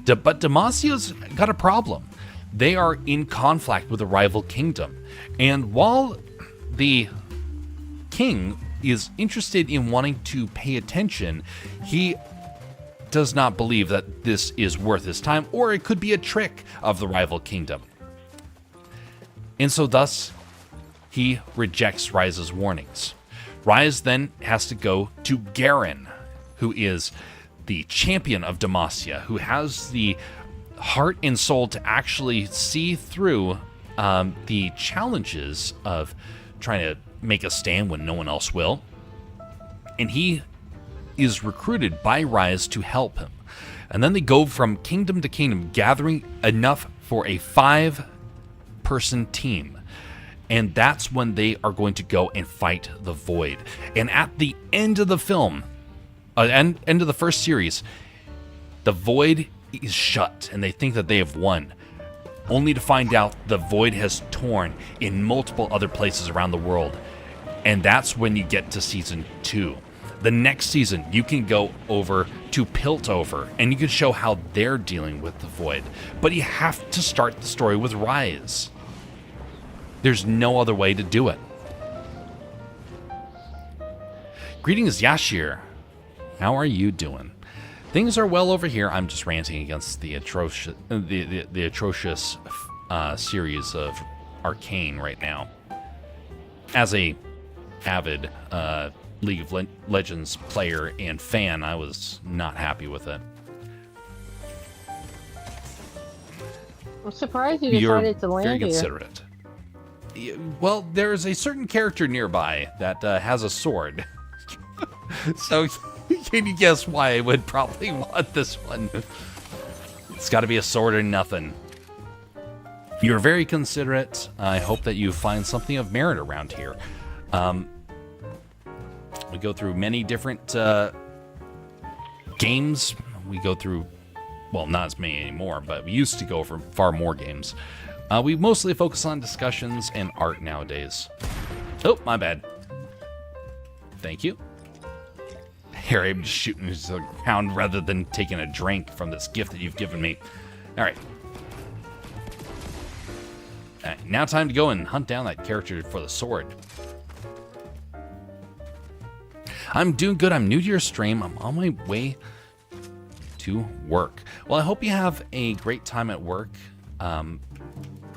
S1: But Demacia's got a problem. They are in conflict with a rival kingdom. And while the king is interested in wanting to pay attention, he does not believe that this is worth his time, or it could be a trick of the rival kingdom. And so thus, he rejects Rise's warnings. Rise then has to go to Garen, who is the champion of Demacia, who has the heart and soul to actually see through the challenges of trying to make a stand when no one else will. And he is recruited by Rise to help him. And then they go from kingdom to kingdom, gathering enough for a 5-person team. And that's when they are going to go and fight the Void. And at the end of the film, end of the first series, the Void is shut, and they think that they have won, only to find out the Void has torn in multiple other places around the world. And that's when you get to season 2. The next season, you can go over to Piltover, and you can show how they're dealing with the Void. But you have to start the story with Rise. There's no other way to do it. Greetings, Yashir. How are you doing? Things are well over here. I'm just ranting against the atrocious, the atrocious series of Arcane right now. As a avid League of Legends player and fan, I was not happy with it.
S2: I'm surprised you decided to land
S1: very
S2: here.
S1: Considerate. Well, there's a certain character nearby that has a sword. So, can you guess why I would probably want this one? It's got to be a sword or nothing. You're very considerate. I hope that you find something of merit around here. We go through many different games. We go through, well, not as many anymore, but we used to go over far more games. We mostly focus on discussions and art nowadays. Oh, my bad. Thank you. Here, I'm just shooting into the ground rather than taking a drink from this gift that you've given me. All right. Now time to go and hunt down that character for the sword. I'm doing good. I'm new to your stream. I'm on my way to work. Well, I hope you have a great time at work.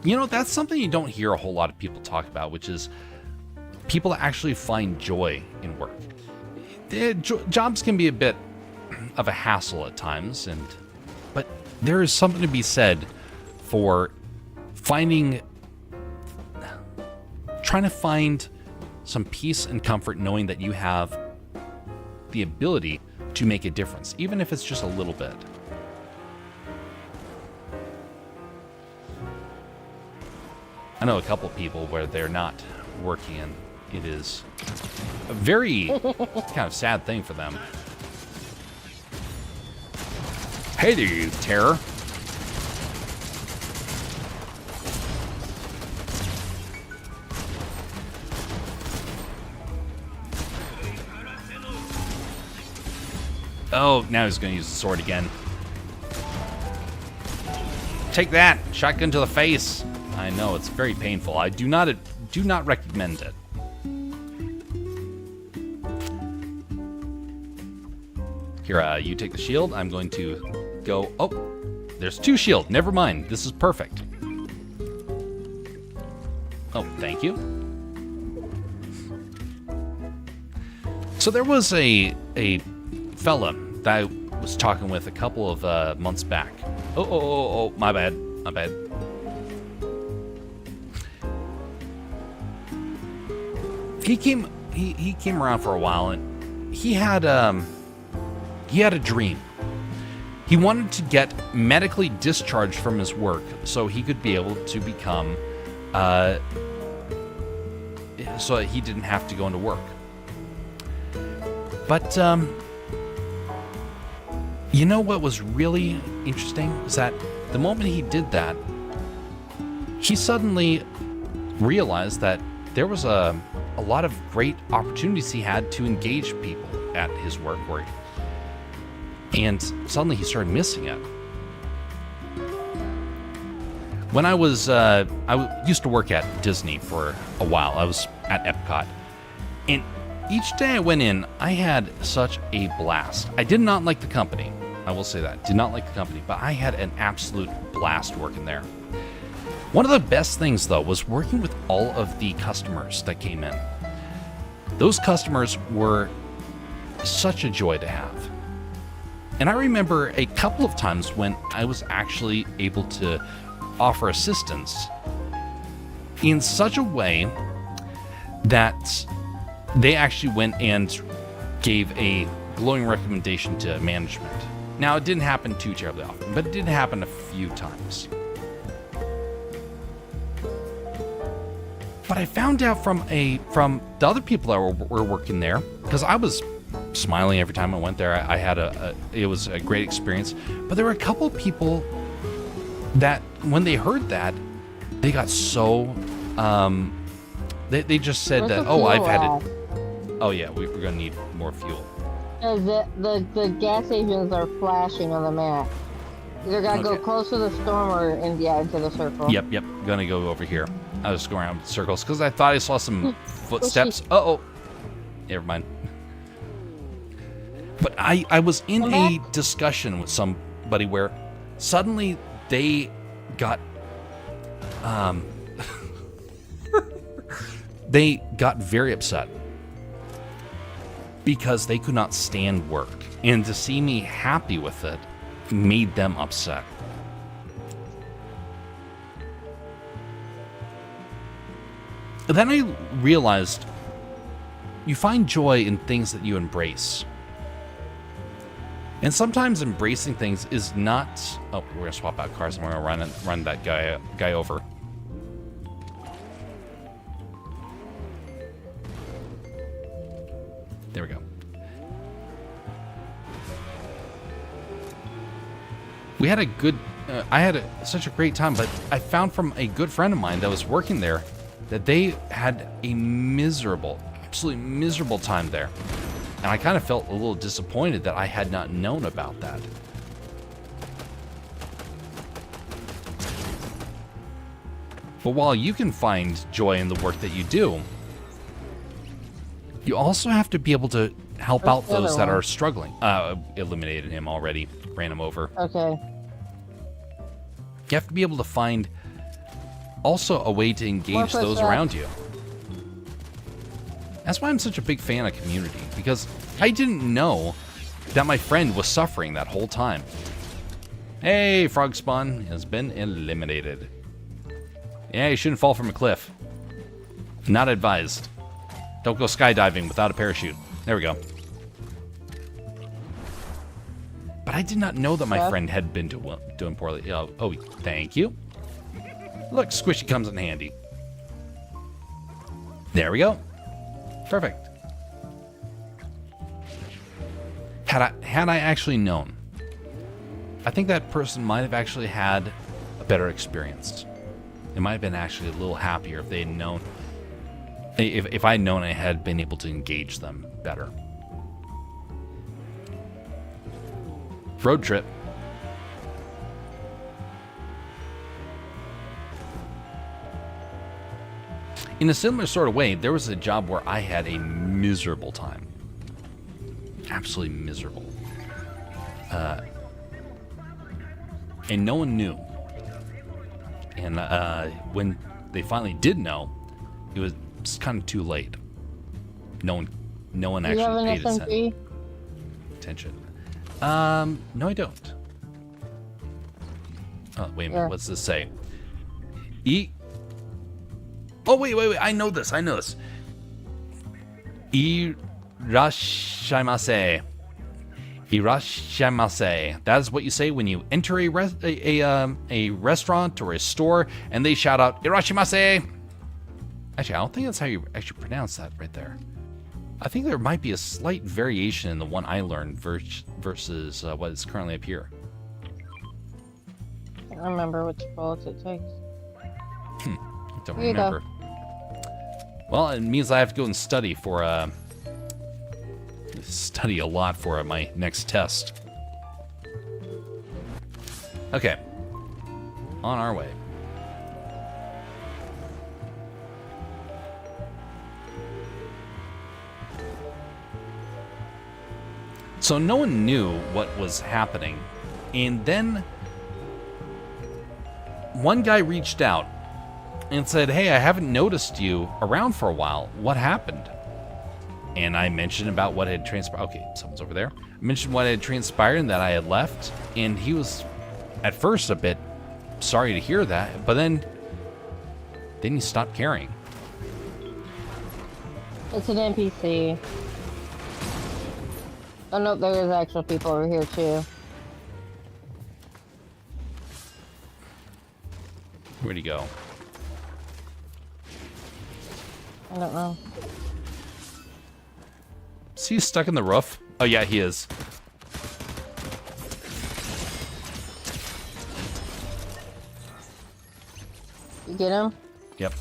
S1: You know, that's something you don't hear a whole lot of people talk about, which is people actually find joy in work. Jobs can be a bit of a hassle at times, but there is something to be said for trying to find some peace and comfort knowing that you have the ability to make a difference, even if it's just a little bit. I know a couple people where they're not working, and it is a very kind of sad thing for them. Hey there, you terror. Oh, now he's going to use the sword again. Take that! Shotgun to the face! I know, it's very painful. I do not recommend it. Here, you take the shield. I'm going to go... Oh, there's 2 shield. Never mind. This is perfect. Oh, thank you. So there was a fella that I was talking with a couple of months back. Oh, my bad. He came around for a while, and he had a dream. He wanted to get medically discharged from his work so he could be able to become so that he didn't have to go into work. But you know what was really interesting is that the moment he did that, he suddenly realized that there was a lot of great opportunities he had to engage people at his work, and suddenly he started missing it. When I used to work at Disney for a while. I was at Epcot, and each day I went in, I had such a blast. I did not like the company. I will say that. Did not like the company, but I had an absolute blast working there. One of the best things, though, was working with all of the customers that came in. Those customers were such a joy to have. And I remember a couple of times when I was actually able to offer assistance in such a way that they actually went and gave a glowing recommendation to management. Now, it didn't happen too terribly often, but it did happen a few times. But I found out from the other people that were working there, because I was smiling every time I went there. I had it was a great experience. But there were a couple of people that when they heard that, they got so they just said that, oh, I've had it. Oh yeah, we're gonna need more fuel.
S2: The gas stations are flashing on the map. Either gotta go close to the storm or into the circle.
S1: Yep. Gonna go over here. I was going around in circles because I thought I saw some footsteps. Uh-oh. Never mind. But I was in a discussion with somebody where suddenly they got they got very upset because they could not stand work, and to see me happy with it made them upset. Then I realized you find joy in things that you embrace. And sometimes embracing things is not... Oh, we're going to swap out cars and we're going to run that guy over. There we go. We had a good... I had such a great time, but I found from a good friend of mine that was working there that they had a miserable, absolutely miserable time there. And I kind of felt a little disappointed that I had not known about that. But while you can find joy in the work that you do, you also have to be able to help out those that are struggling. Eliminated him already. Ran him over.
S2: Okay.
S1: You have to be able to find also a way to engage those around you. That's why I'm such a big fan of community, because I didn't know that my friend was suffering that whole time. Hey, frog spawn has been eliminated. Yeah, you shouldn't fall from a cliff. Not advised. Don't go skydiving without a parachute. There we go. But I did not know that my friend had been doing poorly. Oh, thank you. Look, squishy comes in handy. There we go. Perfect. Had I actually known, I think that person might have actually had a better experience. They might have been actually a little happier if they had known. If I had known I had been able to engage them better. Road trip. In a similar sort of way, there was a job where I had a miserable time. Absolutely miserable. And no one knew. And when they finally did know, it was kind of too late. No one actually paid attention. No, I don't. Oh, wait a minute. What's this say? Oh, wait. I know this. Irashaimase. Irashaimase. That is what you say when you enter a restaurant or a store and they shout out Irashaimase. Actually, I don't think that's how you actually pronounce that right there. I think there might be a slight variation in the one I learned versus what is currently up here.
S2: I don't remember which bullets it takes.
S1: Don't remember. Well, it means I have to go and study for study a lot for my next test. Okay, on our way. So no one knew what was happening, and then one guy reached out and said, "Hey, I haven't noticed you around for a while. What happened?" And I mentioned about what had transpired. Okay, someone's over there. I mentioned what had transpired and that I had left, and he was at first a bit sorry to hear that, but then he stopped caring.
S2: It's an NPC. Oh no, there is actual people over here too.
S1: Where'd he go?
S2: I don't know.
S1: Is he stuck in the roof? Oh yeah, he is.
S2: You get him?
S1: Yep.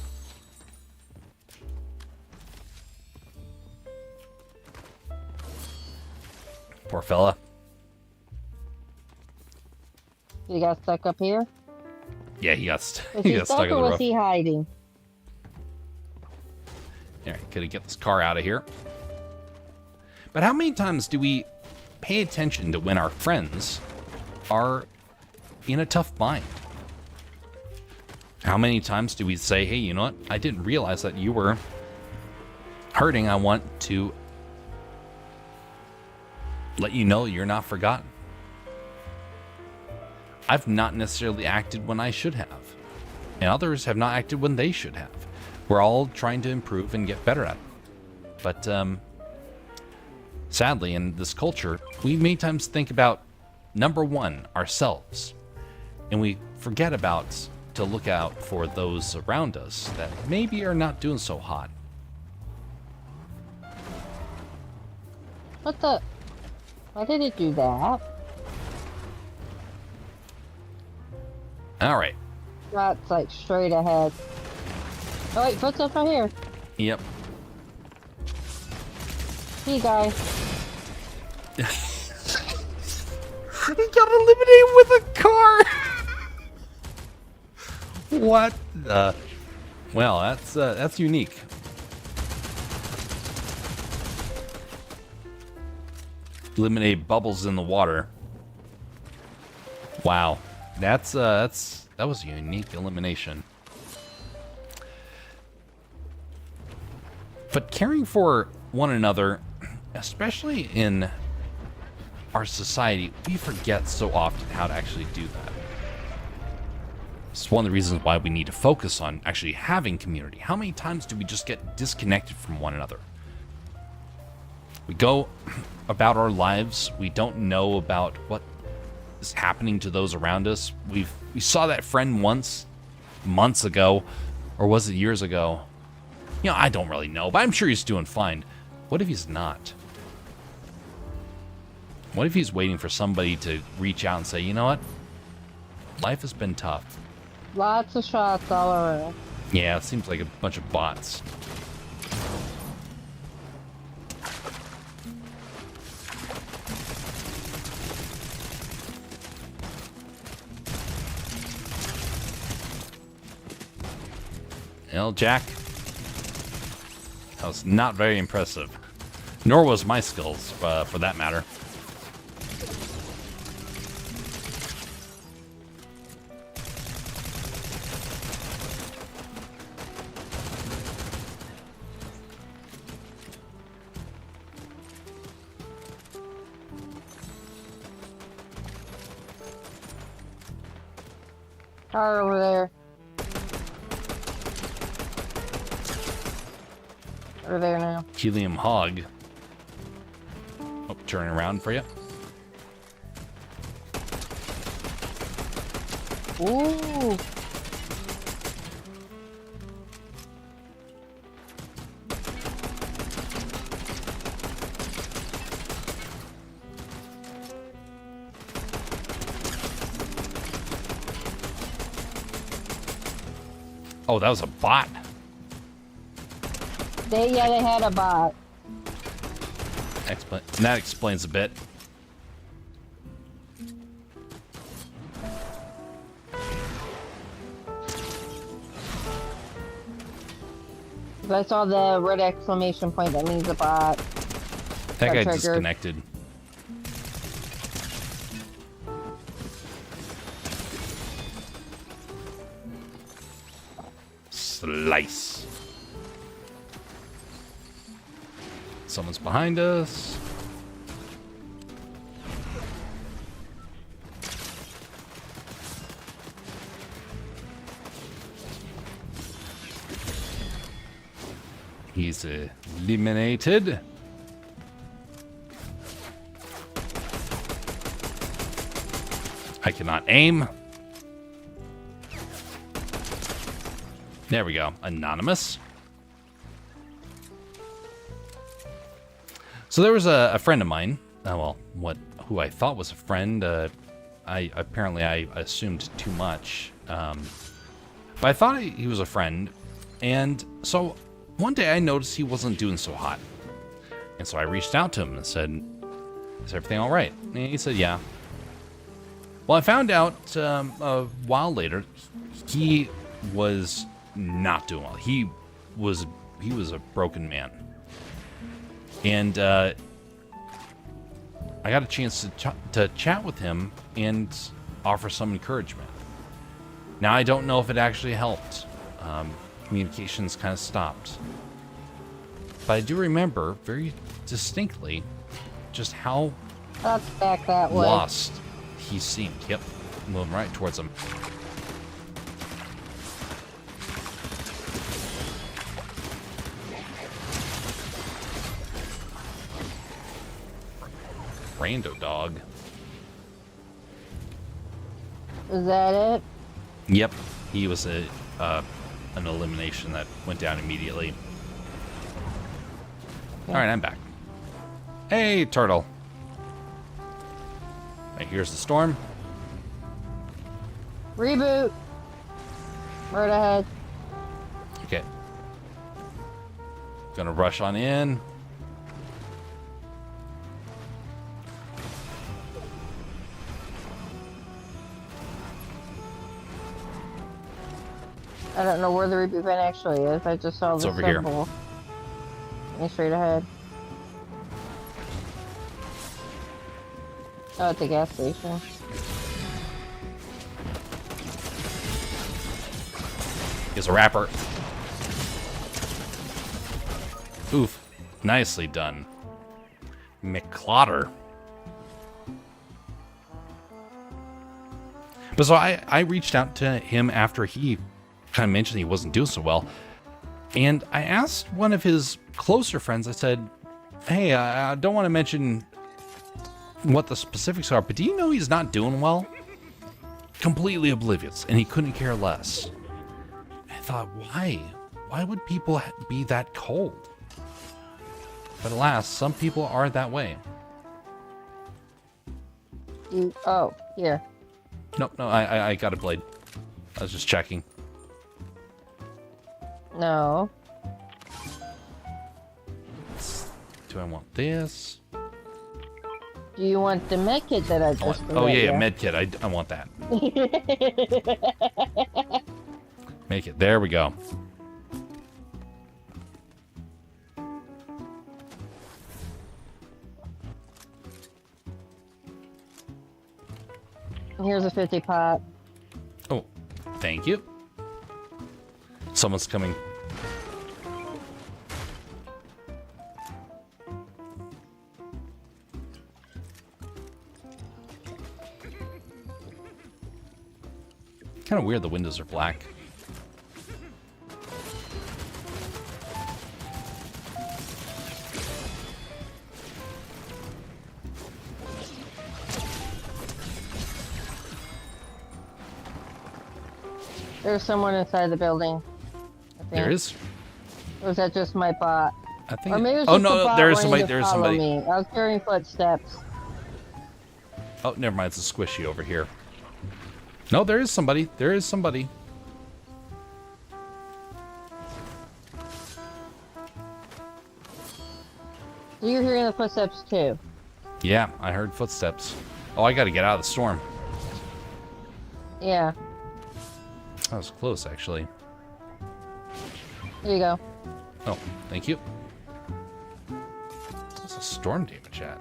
S1: Poor fella.
S2: He got stuck up here?
S1: Yeah, he got
S2: Was
S1: stuck
S2: he
S1: in
S2: stuck
S1: the
S2: or was
S1: roof.
S2: he hiding?
S1: Alright, gotta get this car out of here. But how many times do we pay attention to when our friends are in a tough bind? How many times do we say, hey, you know what? I didn't realize that you were hurting. I want to let you know you're not forgotten. I've not necessarily acted when I should have, and others have not acted when they should have. We're all trying to improve and get better at it. But sadly, in this culture, we many times think about, number one, ourselves, and we forget about to look out for those around us that maybe are not doing so hot.
S2: What the? Why did it do that?
S1: All right.
S2: That's like straight ahead. Oh wait, footsteps right here.
S1: Yep.
S2: See, guy.
S1: He got eliminated with a car. What the? Well, that's unique. Eliminate bubbles in the water. Wow, that was a unique elimination. But caring for one another, especially in our society, we forget so often how to actually do that. It's one of the reasons why we need to focus on actually having community. How many times do we just get disconnected from one another? We go about our lives, we don't know about what is happening to those around us. We saw that friend once, months ago, or was it years ago? You know, I don't really know, but I'm sure he's doing fine. What if he's not? What if he's waiting for somebody to reach out and say, you know what? Life has been tough.
S2: Lots of shots all around.
S1: Yeah, it seems like a bunch of bots. Well, Jack, that was not very impressive. Nor was my skills, for that matter.
S2: Car over there. Over there now.
S1: Helium Hog. Oh, turning around for you.
S2: Ooh.
S1: Oh, that was a bot.
S2: They had a bot.
S1: That explains a bit.
S2: I saw the red exclamation point. That means a bot.
S1: That guy
S2: triggered.
S1: disconnected. Slice. Someone's behind us. He's eliminated. I cannot aim. There we go. Anonymous. So there was a friend of mine. Who I thought was a friend. I assumed too much. But I thought he was a friend. And so one day I noticed he wasn't doing so hot. And so I reached out to him and said, "Is everything all right?" And he said, "Yeah." Well, I found out a while later he was not doing well. He was a broken man. And I got a chance to chat with him and offer some encouragement. Now, I don't know if it actually helped. Communications kind of stopped. But I do remember very distinctly just how
S2: That's back that way.
S1: lost he seemed. Yep, moving right towards him. Rando dog.
S2: Is that it?
S1: Yep, he was an elimination that went down immediately. All right, I'm back. Hey, turtle. Right, here's the storm.
S2: Reboot. Right ahead.
S1: Okay. Gonna rush on in.
S2: I don't know where the reboot van actually is. I just saw the
S1: over here.
S2: symbol. And straight ahead. Oh, at the gas station.
S1: He's a rapper. Oof. Nicely done. McClotter. But so I reached out to him after he kind of mentioned he wasn't doing so well. And I asked one of his closer friends, I said, hey, I don't want to mention what the specifics are, but do you know he's not doing well? Completely oblivious, and he couldn't care less. I thought, why? Why would people be that cold? But alas, some people are that way.
S2: Oh, here.
S1: Nope, no, I got a blade. I was just checking.
S2: No.
S1: Do I want this?
S2: Do you want the med kit that I just
S1: Oh yeah, med kit. I want that. Make it. There we go.
S2: Here's a 50 pot.
S1: Oh, thank you. Someone's coming. Kind of weird the windows are black.
S2: There's someone inside the building. I think.
S1: There is?
S2: Or was that just my bot?
S1: I think.
S2: Or maybe it was
S1: Oh
S2: just the
S1: no,
S2: bot
S1: there is
S2: wanting
S1: somebody.
S2: to
S1: There is
S2: follow
S1: somebody.
S2: me. I was hearing footsteps.
S1: Oh, never mind. It's a squishy over here. No, there is somebody. There is somebody.
S2: You're hearing the footsteps too.
S1: Yeah, I heard footsteps. Oh, I got to get out of the storm.
S2: Yeah.
S1: That was close, actually.
S2: Here you go.
S1: Oh, thank you. What's a storm damage at?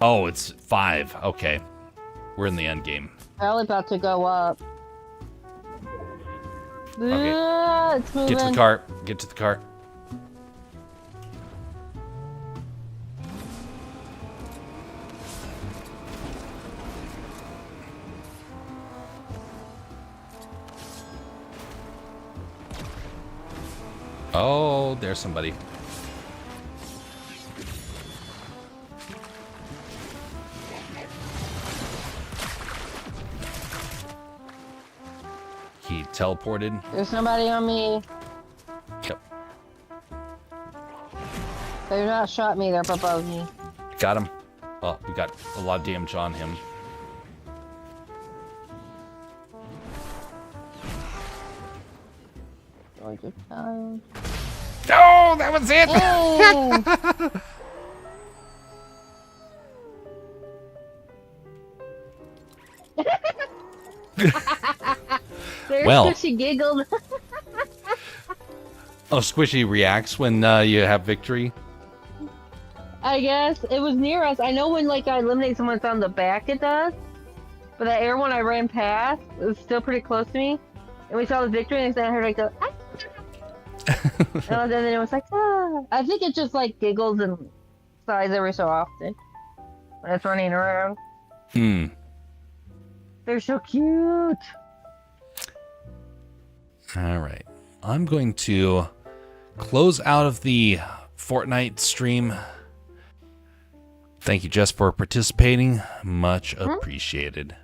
S1: Oh, it's 5. Okay. We're in the end game.
S2: Probably about to go up.
S1: Okay.
S2: Ah, it's moving.
S1: Get to the car. Get to the car. Oh, there's somebody. He teleported.
S2: There's somebody on me.
S1: Yep.
S2: They're not shot me, they're above me.
S1: Got him. Oh, we got a lot of damage on him.
S2: Georgia child.
S1: Oh, that was it!
S2: Oh! There's
S1: Well.
S2: she giggled.
S1: Oh, Squishy reacts when you have victory.
S2: I guess it was near us. I know when like I eliminate someone that's on the back, it does. But that air one I ran past, it was still pretty close to me. And we saw the victory, and then I heard it go. Ah! And then it was like, ah. I think it just like giggles and sighs every so often when it's running around.
S1: Hmm.
S2: They're so cute.
S1: All right. I'm going to close out of the Fortnite stream. Thank you, Jess, for participating. Much appreciated.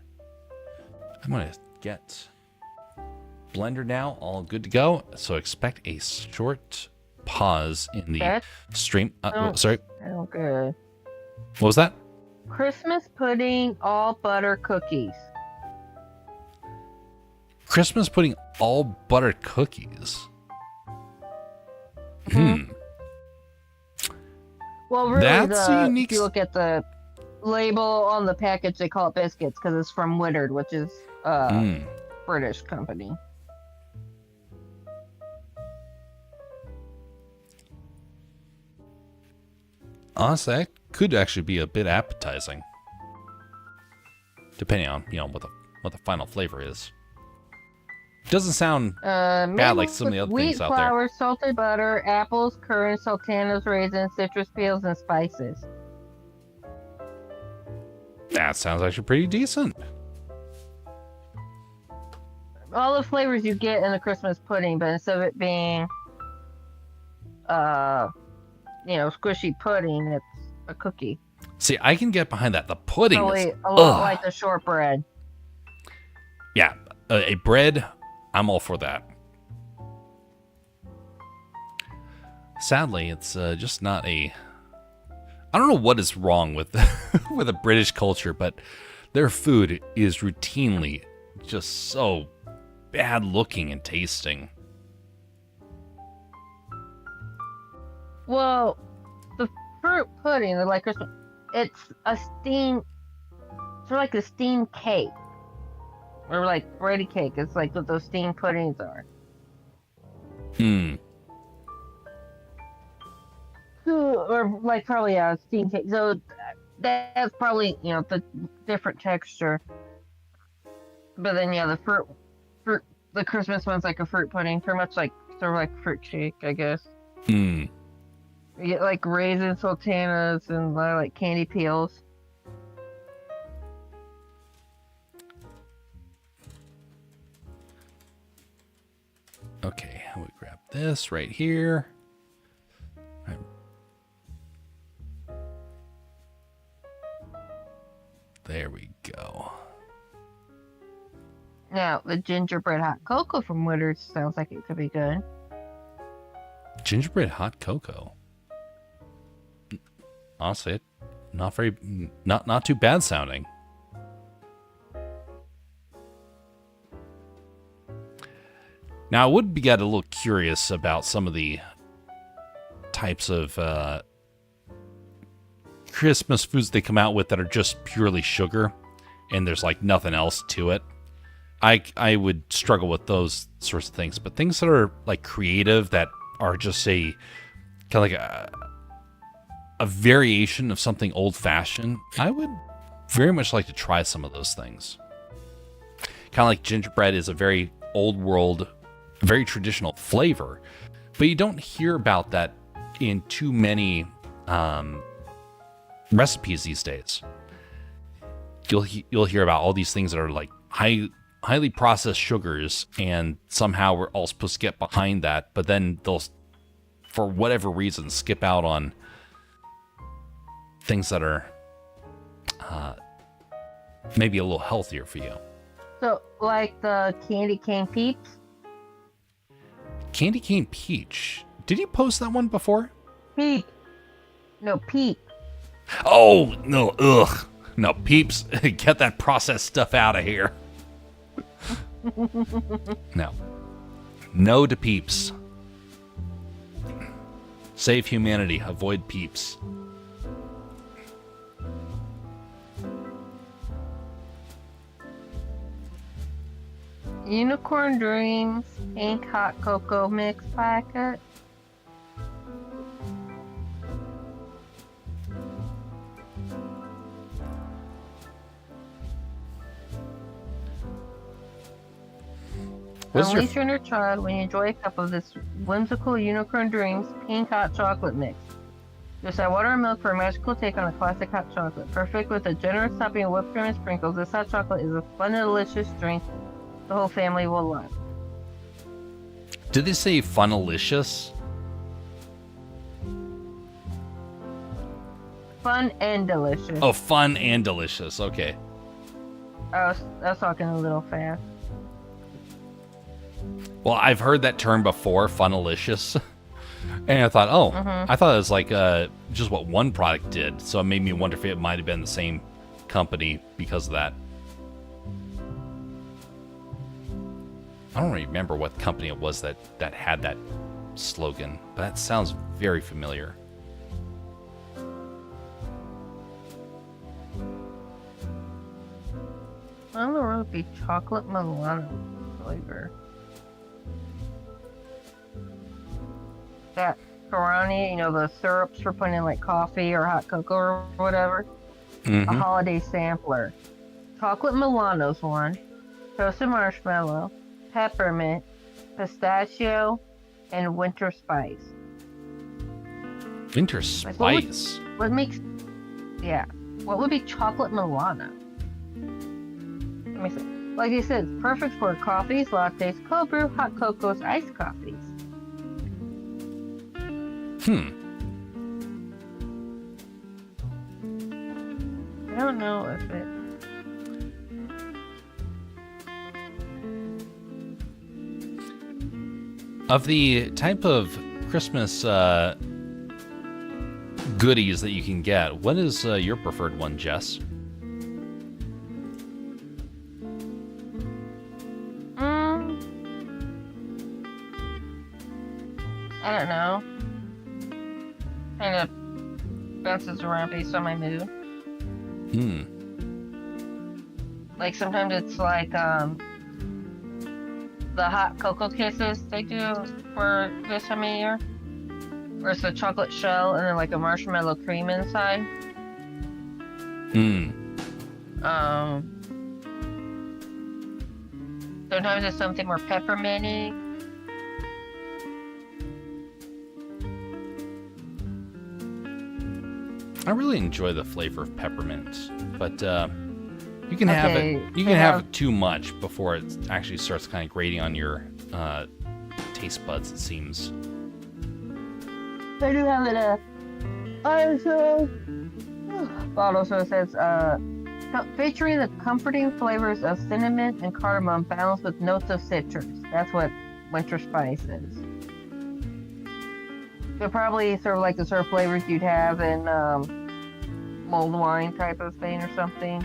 S1: I'm going to get Blender now, all good to go. So expect a short pause in the stream. Sorry.
S2: Okay.
S1: What was that?
S2: Christmas pudding, all butter cookies.
S1: Christmas pudding, all butter cookies.
S2: Well, really,
S1: That's a unique.
S2: if you look at the label on the package, they call it biscuits because it's from Woodard, which is a British company.
S1: Honestly, that could actually be a bit appetizing, depending on what the final flavor is. Doesn't sound bad like some of the other
S2: wheat
S1: things out there.
S2: flour, salted butter, apples, currants, sultanas, raisins, citrus peels, and spices.
S1: That sounds actually pretty decent.
S2: All the flavors you get in the Christmas pudding, but instead of it being, squishy pudding, it's a cookie.
S1: See, I can get behind that. The pudding
S2: Probably
S1: is
S2: a lot like the shortbread.
S1: Yeah, a bread, I'm all for that. Sadly, it's just not a... I don't know what is wrong with with a British culture, but their food is routinely just so bad looking and tasting.
S2: Well, the fruit pudding, like Christmas, it's a steamed, sort of like a steamed cake. Or like bready cake. It's like what those steamed puddings are. Or like probably a steamed cake. So that's probably, the different texture. But then the fruit, the Christmas one's like a fruit pudding, pretty much like sort of like fruit cake, I guess. You get like raisins, sultanas, and like candy peels.
S1: Okay, we grab this right here. There we go.
S2: Now, the gingerbread hot cocoa from Witters sounds like it could be good.
S1: Gingerbread hot cocoa. Honestly, not too bad sounding. Now, I would get a little curious about some of the types of Christmas foods they come out with that are just purely sugar, and there's like nothing else to it. I would struggle with those sorts of things, but things that are like creative, that are just a kind of like a variation of something old-fashioned, I would very much like to try some of those things. Kind of like gingerbread is a very old world, very traditional flavor, but you don't hear about that in too many recipes these days. You'll hear about all these things that are like highly processed sugars, and somehow we're all supposed to get behind that, but then they'll, for whatever reason, skip out on things that are maybe a little healthier for you.
S2: So, like the candy cane peeps?
S1: Candy cane peach. Did you post that one before?
S2: Peep. No, peep.
S1: Oh, no, ugh. No, peeps, get that processed stuff out of here. No. No to peeps. Save humanity. Avoid peeps.
S2: Unicorn Dreams pink hot cocoa mix packet. Unleash your inner child when you enjoy a cup of this whimsical Unicorn Dreams pink hot chocolate mix. Just add water and milk for a magical take on a classic hot chocolate. Perfect with a generous topping of whipped cream and sprinkles, this hot chocolate is a fun and delicious drink the whole family will love.
S1: Did they say Funalicious?
S2: Fun and delicious.
S1: Oh, fun and delicious. Okay.
S2: I was talking a little fast.
S1: Well, I've heard that term before, Funalicious. And I thought, I thought it was like just what one product did. So it made me wonder if it might have been the same company because of that. I don't remember what company it was that had that slogan, but that sounds very familiar.
S2: I don't know where it would be chocolate Milano flavor. That Guarani, the syrups for putting in like coffee or hot cocoa or whatever. A holiday sampler. Chocolate Milano's one. Toasted marshmallow. peppermint, pistachio, and winter spice.
S1: Winter
S2: Like,
S1: spice.
S2: What makes? Yeah. What would be chocolate Milano? Let me see. Like you said, it's perfect for coffees, lattes, cold brew, hot cocos, iced coffees. I don't know if it.
S1: Of the type of Christmas goodies that you can get, what is your preferred one, Jess?
S2: I don't know. Kind of bounces around based on my mood. Like sometimes it's like the hot cocoa kisses they do for this time of year, where it's a chocolate shell and then like a marshmallow cream inside. Sometimes it's something more pepperminty.
S1: I really enjoy the flavor of peppermint, but you can have it. You can have too much before it actually starts kind of grating on your taste buds. It seems.
S2: I do have it. Bottle so it says featuring the comforting flavors of cinnamon and cardamom balanced with notes of citrus. That's what winter spice is. They're probably sort of like the sort of flavors you'd have in mulled wine type of thing or something.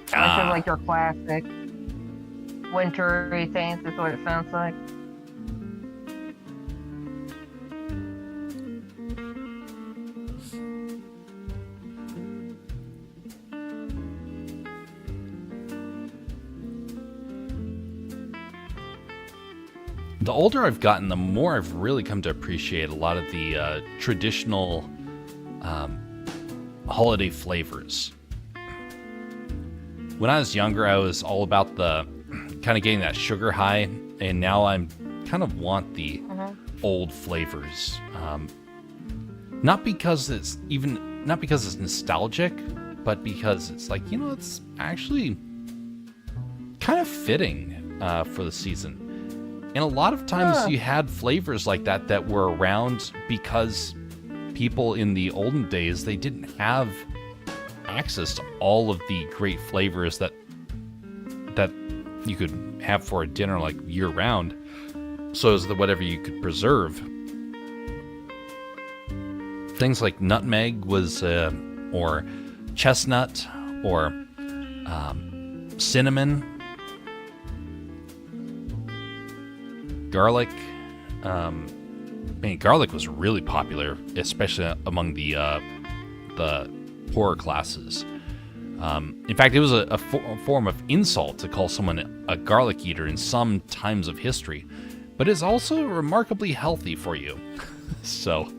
S2: Sort of like your classic wintry things is what it sounds like.
S1: The older I've gotten, the more I've really come to appreciate a lot of the traditional holiday flavors. When I was younger, I was all about the kind of getting that sugar high, and now I'm kind of want the old flavors. Not because it's nostalgic, but because it's like, it's actually kind of fitting for the season. And a lot of times you had flavors like that were around because people in the olden days, they didn't have access to all of the great flavors that you could have for a dinner like year round. So it was whatever you could preserve. Things like nutmeg was, or chestnut, or cinnamon, garlic. Garlic was really popular, especially among the poorer classes. In fact, it was a form of insult to call someone a garlic eater in some times of history, but it's also remarkably healthy for you. So,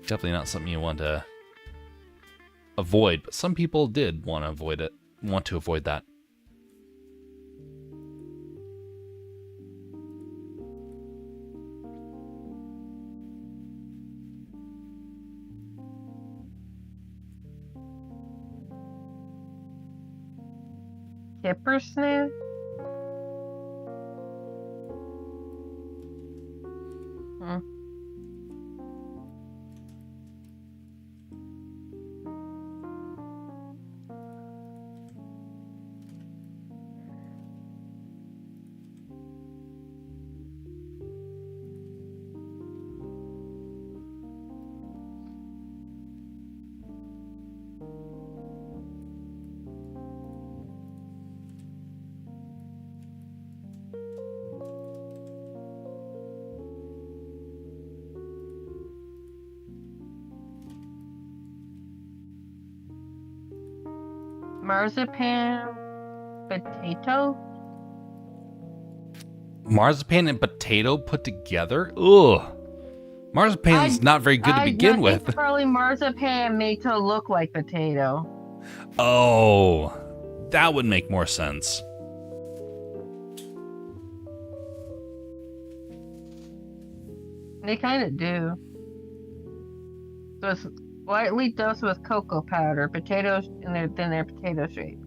S1: definitely not something you want to avoid, but some people did want to avoid that.
S2: Kipper sniff? Marzipan potato?
S1: Marzipan and potato put together? Ugh. Marzipan's not very good to begin with.
S2: It's probably marzipan made to look like potato.
S1: Oh, that would make more sense.
S2: They kind of do. So it's lightly dosed with cocoa powder, potatoes, and then they're potato shaped.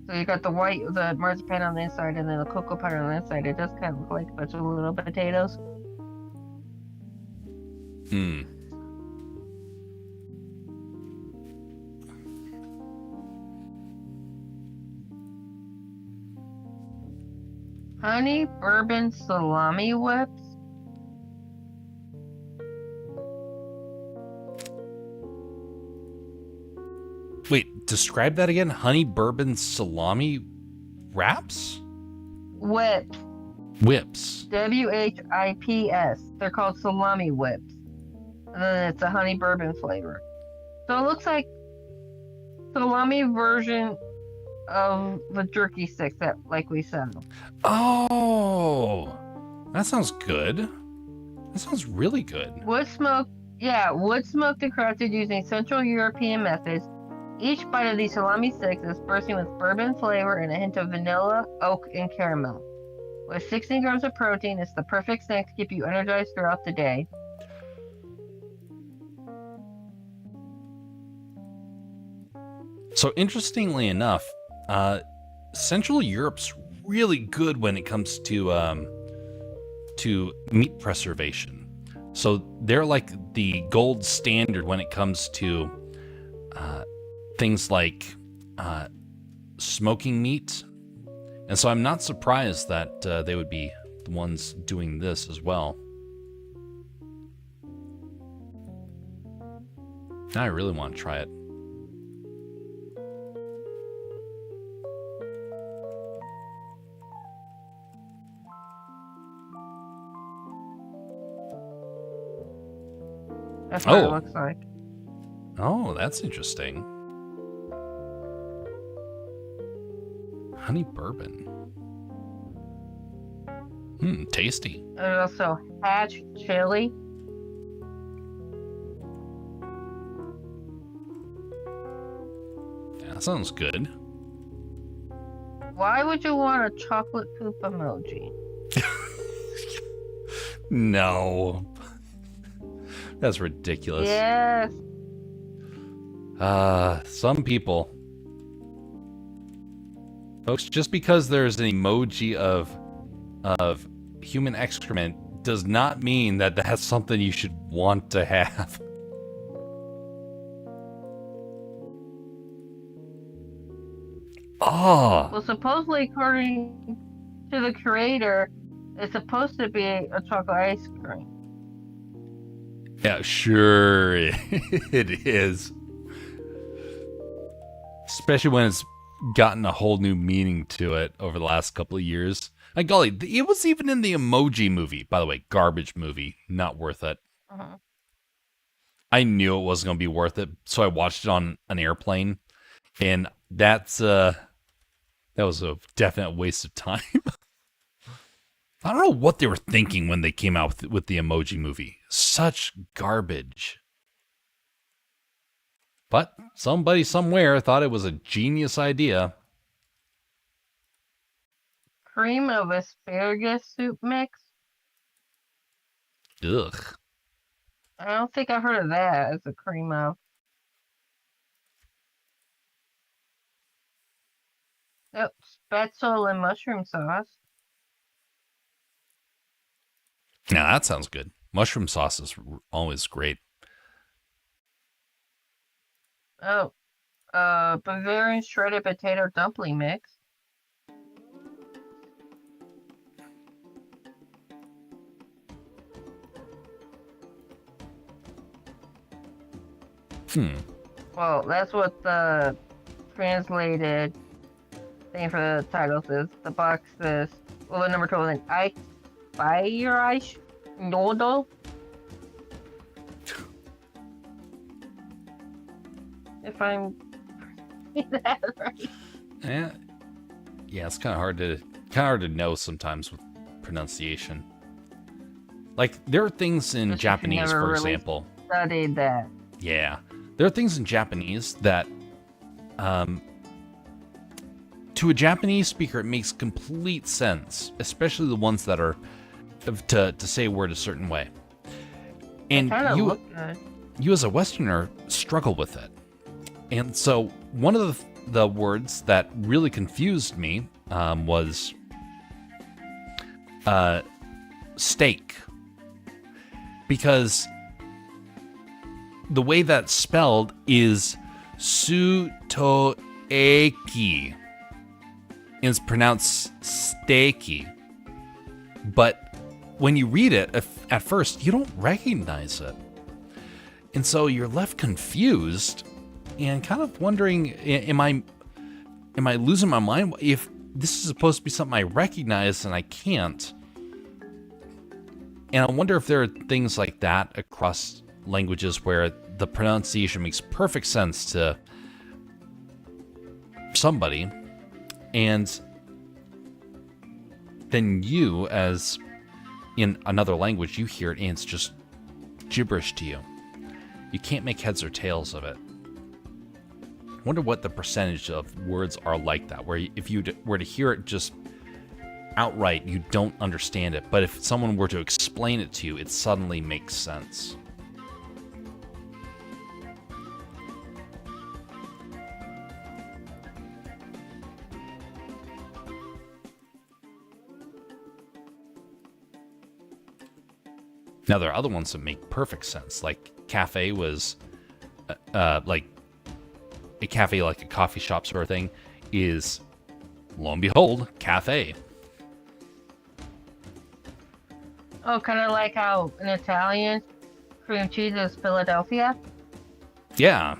S2: So you got the marzipan on the inside, and then the cocoa powder on the inside. It does kind of look like a bunch of little potatoes.
S1: Hmm.
S2: Honey bourbon salami whips.
S1: Wait, describe that again. Honey bourbon salami wraps?
S2: Whips.
S1: Whips.
S2: WHIPS. They're called salami whips. And then it's a honey bourbon flavor. So it looks like salami version of the jerky sticks that like we sell.
S1: Oh, that sounds good. That sounds really good.
S2: Wood smoked and crafted using Central European methods. Each bite of these salami sticks is bursting with bourbon flavor and a hint of vanilla, oak, and caramel. With 16 grams of protein, it's the perfect snack to keep you energized throughout the day.
S1: So interestingly enough, Central Europe's really good when it comes to meat preservation. So they're like the gold standard when it comes to things like smoking meat. And so I'm not surprised that they would be the ones doing this as well. Now I really want to try it.
S2: That's what it looks like.
S1: Oh, that's interesting. Honey bourbon. Tasty.
S2: There's also hatch chili.
S1: Yeah, that sounds good.
S2: Why would you want a chocolate poop emoji?
S1: No. That's ridiculous.
S2: Yes.
S1: Some people. Folks, just because there's an emoji of human excrement does not mean that that's something you should want to have. Oh.
S2: Well, supposedly, according to the creator, it's supposed to be a chocolate ice cream.
S1: Yeah, sure it is. Especially when it's gotten a whole new meaning to it over the last couple of years. Like, golly, it was even in the Emoji Movie. By the way, garbage movie. Not worth it.
S2: Uh-huh.
S1: I knew it wasn't going to be worth it, so I watched it on an airplane. And that was a definite waste of time. I don't know what they were thinking when they came out with the Emoji Movie. Such garbage. But somebody somewhere thought it was a genius idea.
S2: Cream of asparagus soup mix?
S1: Ugh.
S2: I don't think I've heard of that as a cream of. Oh, spatzel and mushroom sauce.
S1: Now that sounds good. Mushroom sauce is always great.
S2: Oh, Bavarian shredded potato dumpling mix. Well, that's what the translated thing for the title says. The box says, well, the number 12 is I Feireich Noodle. If I'm that right.
S1: Yeah, it's kind of hard to know sometimes with pronunciation. Like, there are things in Japanese, for example.
S2: Studied that.
S1: Yeah, there are things in Japanese that, to a Japanese speaker, it makes complete sense, especially the ones that are to say a word a certain way. And you as a Westerner struggle with it. And so one of the words that really confused me was steak. Because the way that's spelled is sutoeki. And it's pronounced steaky. But when you read it at first, you don't recognize it. And so you're left confused and kind of wondering, am I losing my mind? If this is supposed to be something I recognize and I can't. And I wonder if there are things like that across languages where the pronunciation makes perfect sense to somebody, and then you, as in another language, you hear it and it's just gibberish to you. You can't make heads or tails of it. I wonder what the percentage of words are like that, where if you were to hear it just outright, you don't understand it, but if someone were to explain it to you, it suddenly makes sense. Now, there are other ones that make perfect sense, like cafe was, like a cafe, like a coffee shop sort of thing, is, lo and behold, cafe.
S2: Oh, kind of like how in Italian, cream cheese is Philadelphia?
S1: Yeah.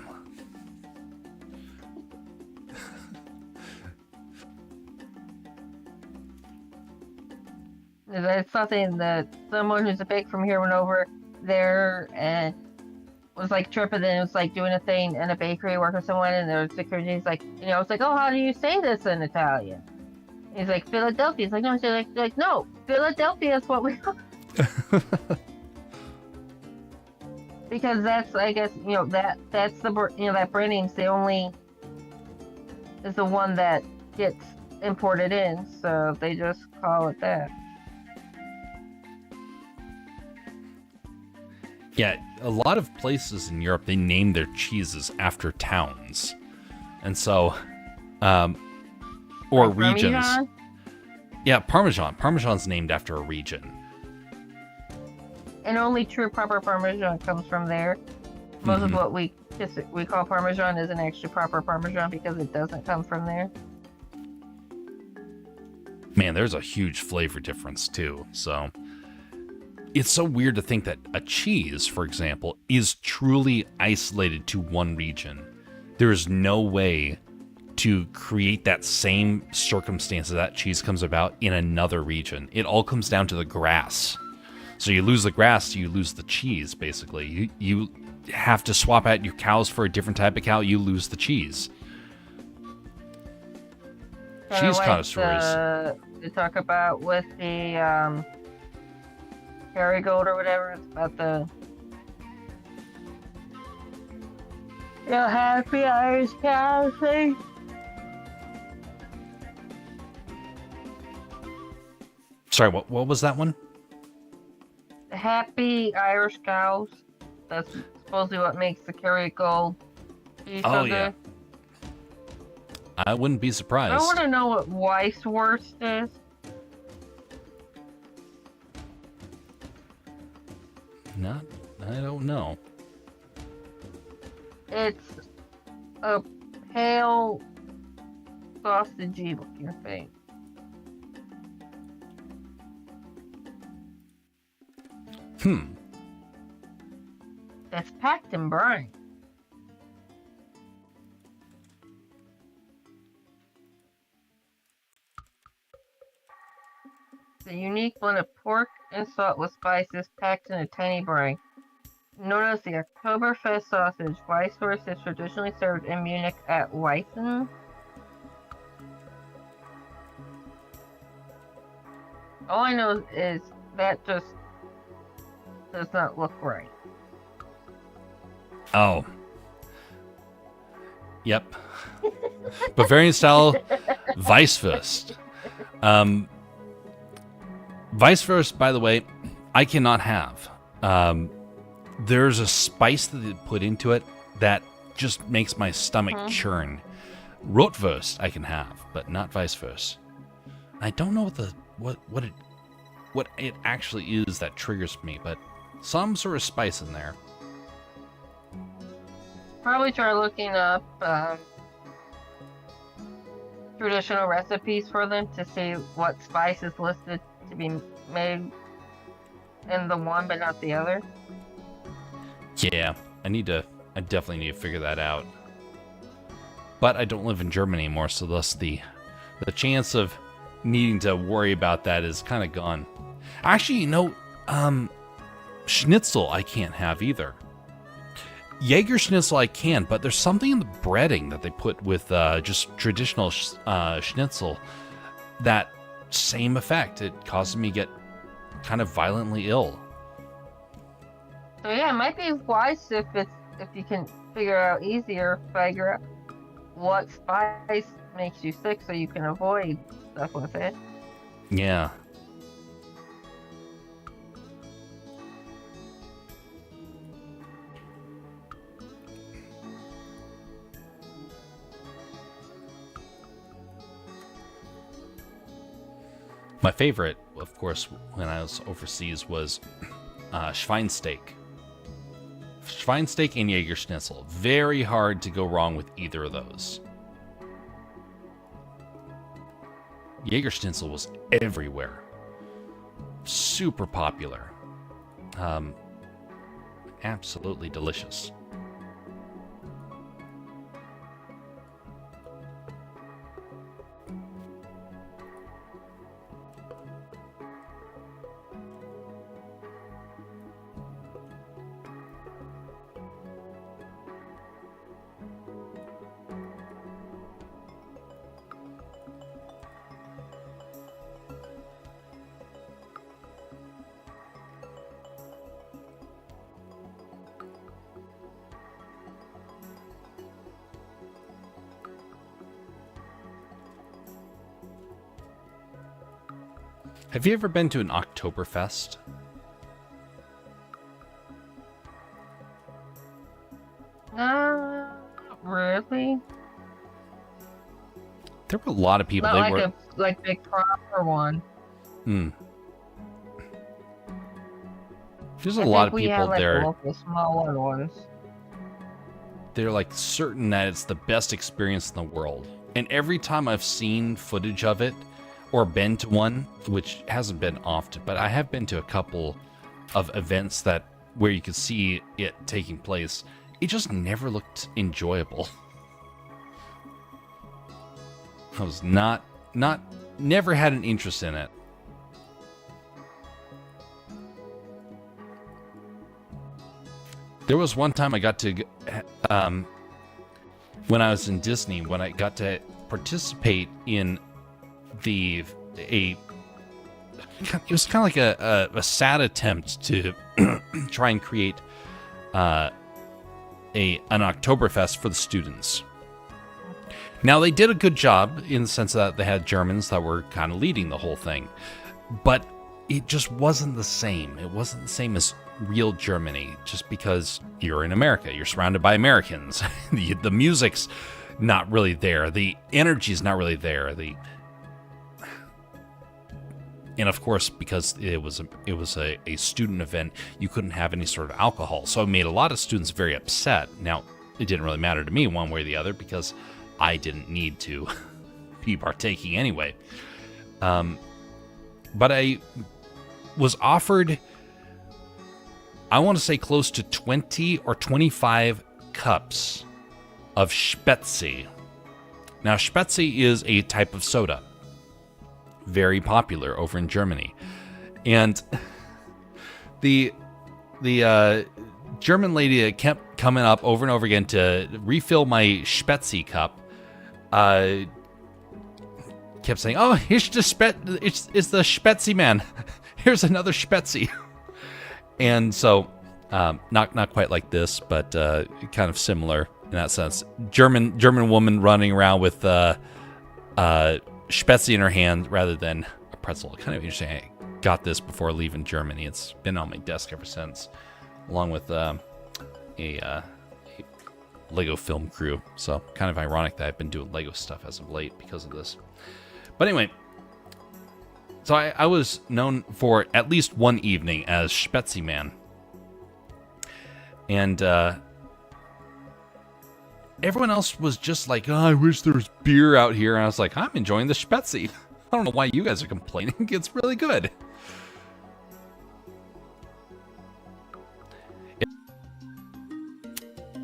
S2: It's something that someone who's a bake from here went over there and was like tripping, and it was like doing a thing in a bakery, working with someone, and there was security. He's like, it's like, oh, how do you say this in Italian? He's like, Philadelphia. He's like, no, no, Philadelphia is what we because that's, I guess, that's the, that branding's the only, is the one that gets imported in, so they just call it that.
S1: Yeah, a lot of places in Europe, they name their cheeses after towns. And so, or
S2: like
S1: regions.
S2: Parmesan?
S1: Yeah, Parmesan. Parmesan's named after a region.
S2: And only true proper Parmesan comes from there. Most of what we call Parmesan isn't actually proper Parmesan because it doesn't come from there.
S1: Man, there's a huge flavor difference too. So it's so weird to think that a cheese, for example, is truly isolated to one region. There is no way to create that same circumstance that cheese comes about in another region. It all comes down to the grass. So you lose the grass, you lose the cheese, basically. You have to swap out your cows for a different type of cow, you lose the cheese. Cheese connoisseurs.
S2: They talk about with the Kerrygold or whatever. It's about the happy Irish cow thing.
S1: Sorry, what was that one?
S2: Happy Irish cows. That's supposedly what makes the Kerrygold cheese so good.
S1: Yeah. I wouldn't be surprised.
S2: I want to know what Weisswurst is.
S1: I don't know.
S2: It's a pale sausagey looking thing. That's packed in brine. It's a unique blend of pork and salt with spices packed in a tiny brine. Known as the Oktoberfest sausage, Weisswurst is traditionally served in Munich at Weissen. All I know is that just does not look right.
S1: Oh. Yep. Bavarian style Weisswurst. Vice versa, by the way, I cannot have. There's a spice that they put into it that just makes my stomach churn. Rotwurst I can have, but not vice versa. I don't know what it actually is that triggers me, but some sort of spice in there.
S2: Probably try looking up traditional recipes for them to see what spice is listed to be made in the one but not the other.
S1: Yeah, I definitely need to figure that out. But I don't live in Germany anymore, so thus the chance of needing to worry about that is kind of gone. Actually, schnitzel I can't have either. Jaeger schnitzel I can, but there's something in the breading that they put with just traditional schnitzel. That same effect. It causes me to get kind of violently ill.
S2: So yeah, it might be wise if you can figure out what spice makes you sick so you can avoid stuff with it.
S1: Yeah. My favorite, of course, when I was overseas was Schweinsteak. Schweinsteak and Jaeger Schnitzel. Very hard to go wrong with either of those. Jaeger Schnitzel was everywhere. Super popular. Absolutely delicious. Have you ever been to an Oktoberfest?
S2: Really?
S1: There were a lot of people.
S2: Not like big proper one.
S1: There's a lot of people
S2: had, like,
S1: there.
S2: Local smaller ones.
S1: They're like certain that it's the best experience in the world. And every time I've seen footage of it or been to one, which hasn't been often, but I have been to a couple of events where you could see it taking place, it just never looked enjoyable. I was never had an interest in it. There was one time I got to, when I was in Disney, when I got to participate in it was kind of like a sad attempt to try and create an Oktoberfest for the students. Now, they did a good job in the sense that they had Germans that were kind of leading the whole thing, but it just wasn't the same. It wasn't the same as real Germany, just because you're in America. You're surrounded by Americans. The music's not really there. The energy's not really there. And of course, because it was a student event, you couldn't have any sort of alcohol. So it made a lot of students very upset. Now, it didn't really matter to me one way or the other because I didn't need to be partaking anyway. But I was offered, I want to say close to 20 or 25 cups of Spätzle. Now, Spätzle is a type of soda. Very popular over in Germany. And the German lady that kept coming up over and over again to refill my Spätzle cup kept saying, "Oh, it's the Spätzle man. Here's another Spätzle." And so, not quite like this, but kind of similar in that sense. German woman running around with Spätzle in her hand rather than a pretzel. Kind of interesting. got this before leaving Germany. It's been on my desk ever since, along with a Lego film crew. So kind of ironic that I've been doing Lego stuff as of late because of this. But anyway, so I was known for at least one evening as Spetzy Man. And everyone else was just like, oh, I wish there was beer out here. And I was like, I'm enjoying the Spetzy. I don't know why you guys are complaining. It's really good.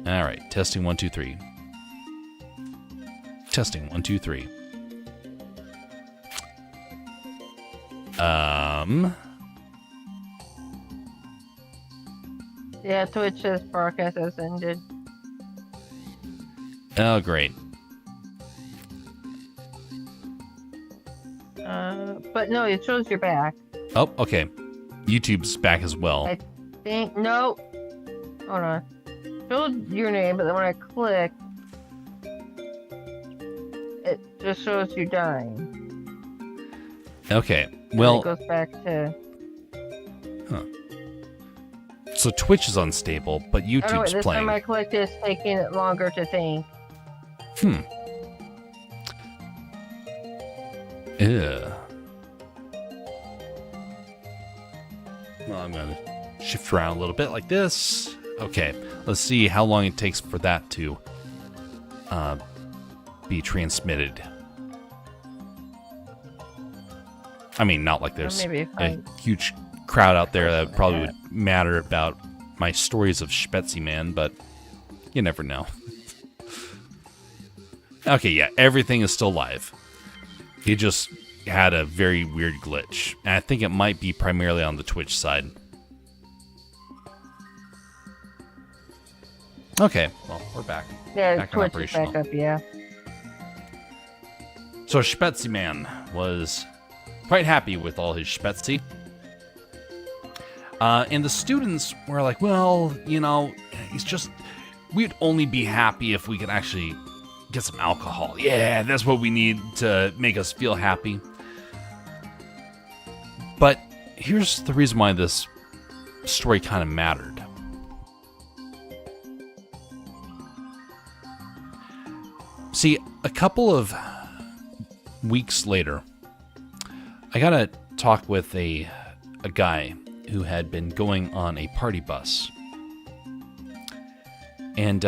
S1: All right, testing 1 2 3. Testing 1 2 3.
S2: Yeah, Twitch's broadcast has ended.
S1: Oh, great.
S2: But no, it shows you're back.
S1: Oh, okay. YouTube's back as well.
S2: I think no. Hold on. It showed your name, but then when I click, it just shows you dying.
S1: Okay.
S2: And
S1: Well,
S2: it goes back to.
S1: so Twitch is unstable, but
S2: Oh no, wait,
S1: YouTube's
S2: this
S1: playing.
S2: time I clicked, it's taking it longer to think.
S1: Ew. Well, I'm going to shift around a little bit like this. Okay, let's see how long it takes for that to be transmitted. I mean, not like there's
S2: maybe if
S1: a huge crowd out there that probably would matter about my stories of Spetzy Man, but you never know. Okay, yeah, everything is still live. It just had a very weird glitch. And I think it might be primarily on the Twitch side. Okay, well, we're back.
S2: Yeah,
S1: Back and
S2: Twitch is
S1: operational.
S2: back up, yeah.
S1: So Spetzy Man was quite happy with all his Spetzy. And the students were like, well, you know, it's just, we'd only be happy if we could actually get some alcohol. Yeah, that's what we need to make us feel happy. But here's the reason why this story kind of mattered. See, a couple of weeks later, I got to talk with a guy who had been going on a party bus. And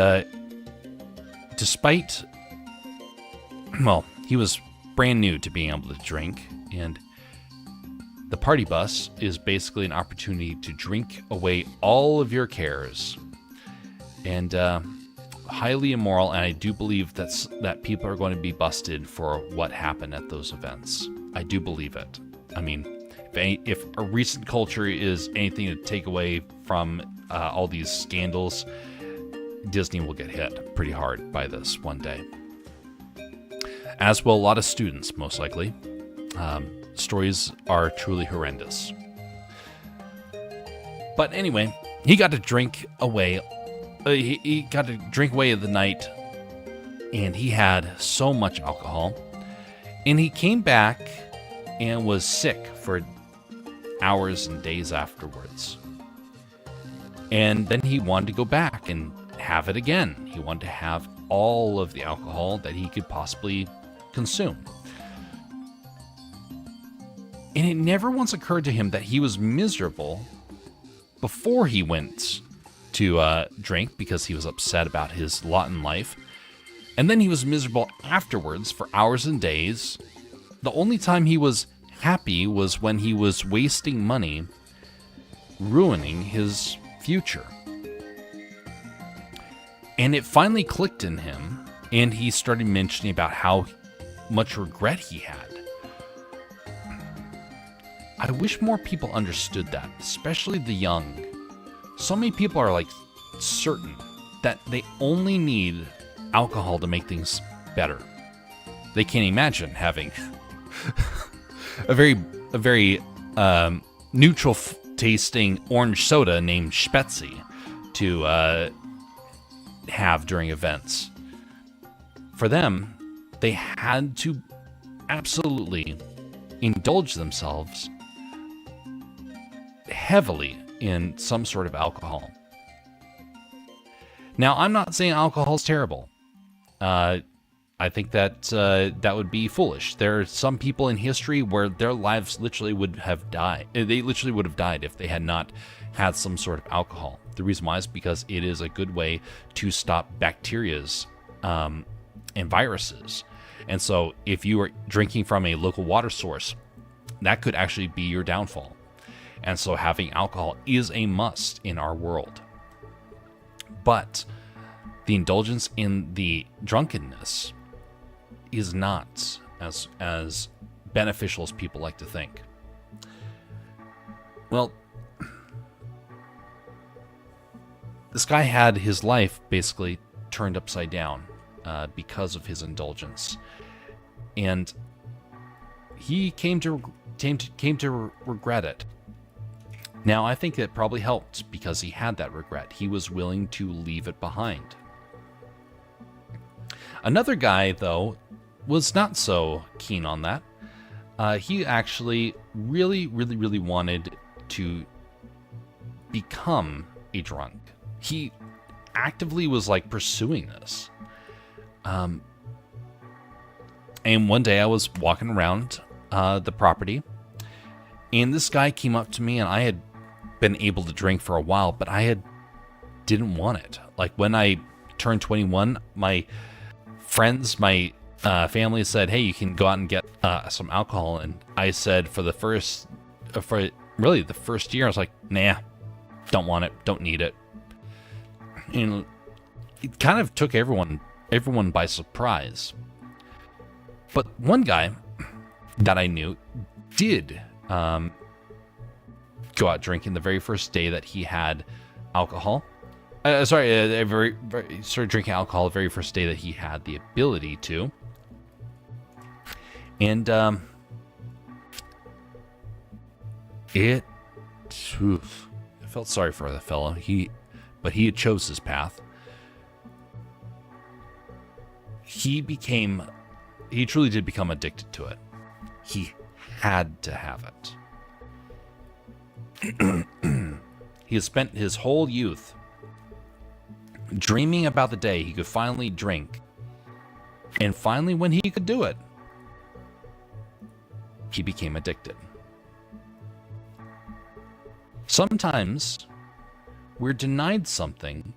S1: despite, well, he was brand new to being able to drink, and the party bus is basically an opportunity to drink away all of your cares. And highly immoral, and I do believe that people are going to be busted for what happened at those events. I do believe it. I mean, if a recent culture is anything to take away from all these scandals, Disney will get hit pretty hard by this one day. As will a lot of students, most likely. Stories are truly horrendous. But anyway, he got to drink away. He got to drink away of the night, and he had so much alcohol. And he came back and was sick for hours and days afterwards. And then he wanted to go back and have it again. He wanted to have all of the alcohol that he could possibly consume. And it never once occurred to him that he was miserable before he went to drink because he was upset about his lot in life. And then he was miserable afterwards for hours and days. The only time he was happy was when he was wasting money, ruining his future. And it finally clicked in him, and he started mentioning about how much regret he had. I wish more people understood that, especially the young. So many people are like certain that they only need alcohol to make things better. They can't imagine having a very neutral tasting orange soda named Spetzy to have during events. For them, they had to absolutely indulge themselves heavily in some sort of alcohol. Now, I'm not saying alcohol is terrible. I think that that would be foolish. There are some people in history where their lives literally would have died. They literally would have died if they had not had some sort of alcohol. The reason why is because it is a good way to stop bacterias and viruses. And so if you are drinking from a local water source, that could actually be your downfall. And so having alcohol is a must in our world. But the indulgence in the drunkenness is not as beneficial as people like to think. Well, this guy had his life basically turned upside down because of his indulgence. And he came to regret it. Now, I think it probably helped because he had that regret. He was willing to leave it behind. Another guy, though, was not so keen on that. He actually really wanted to become a drunk. He actively was like pursuing this. And one day I was walking around the property, and this guy came up to me, and I had been able to drink for a while, but didn't want it. Like when I turned 21, my friends, my family said, "Hey, you can go out and get some alcohol," and I said for the first year, I was like, "Nah, don't want it, don't need it." And it kind of took everyone by surprise. But one guy that I knew did go out drinking the very first day that he had alcohol. Started drinking alcohol the very first day that he had the ability to. And I felt sorry for the fella. But he had chose his path. He truly did become addicted to it. He had to have it. He has spent his whole youth dreaming about the day he could finally drink. And finally, when he could do it, he became addicted. Sometimes we're denied something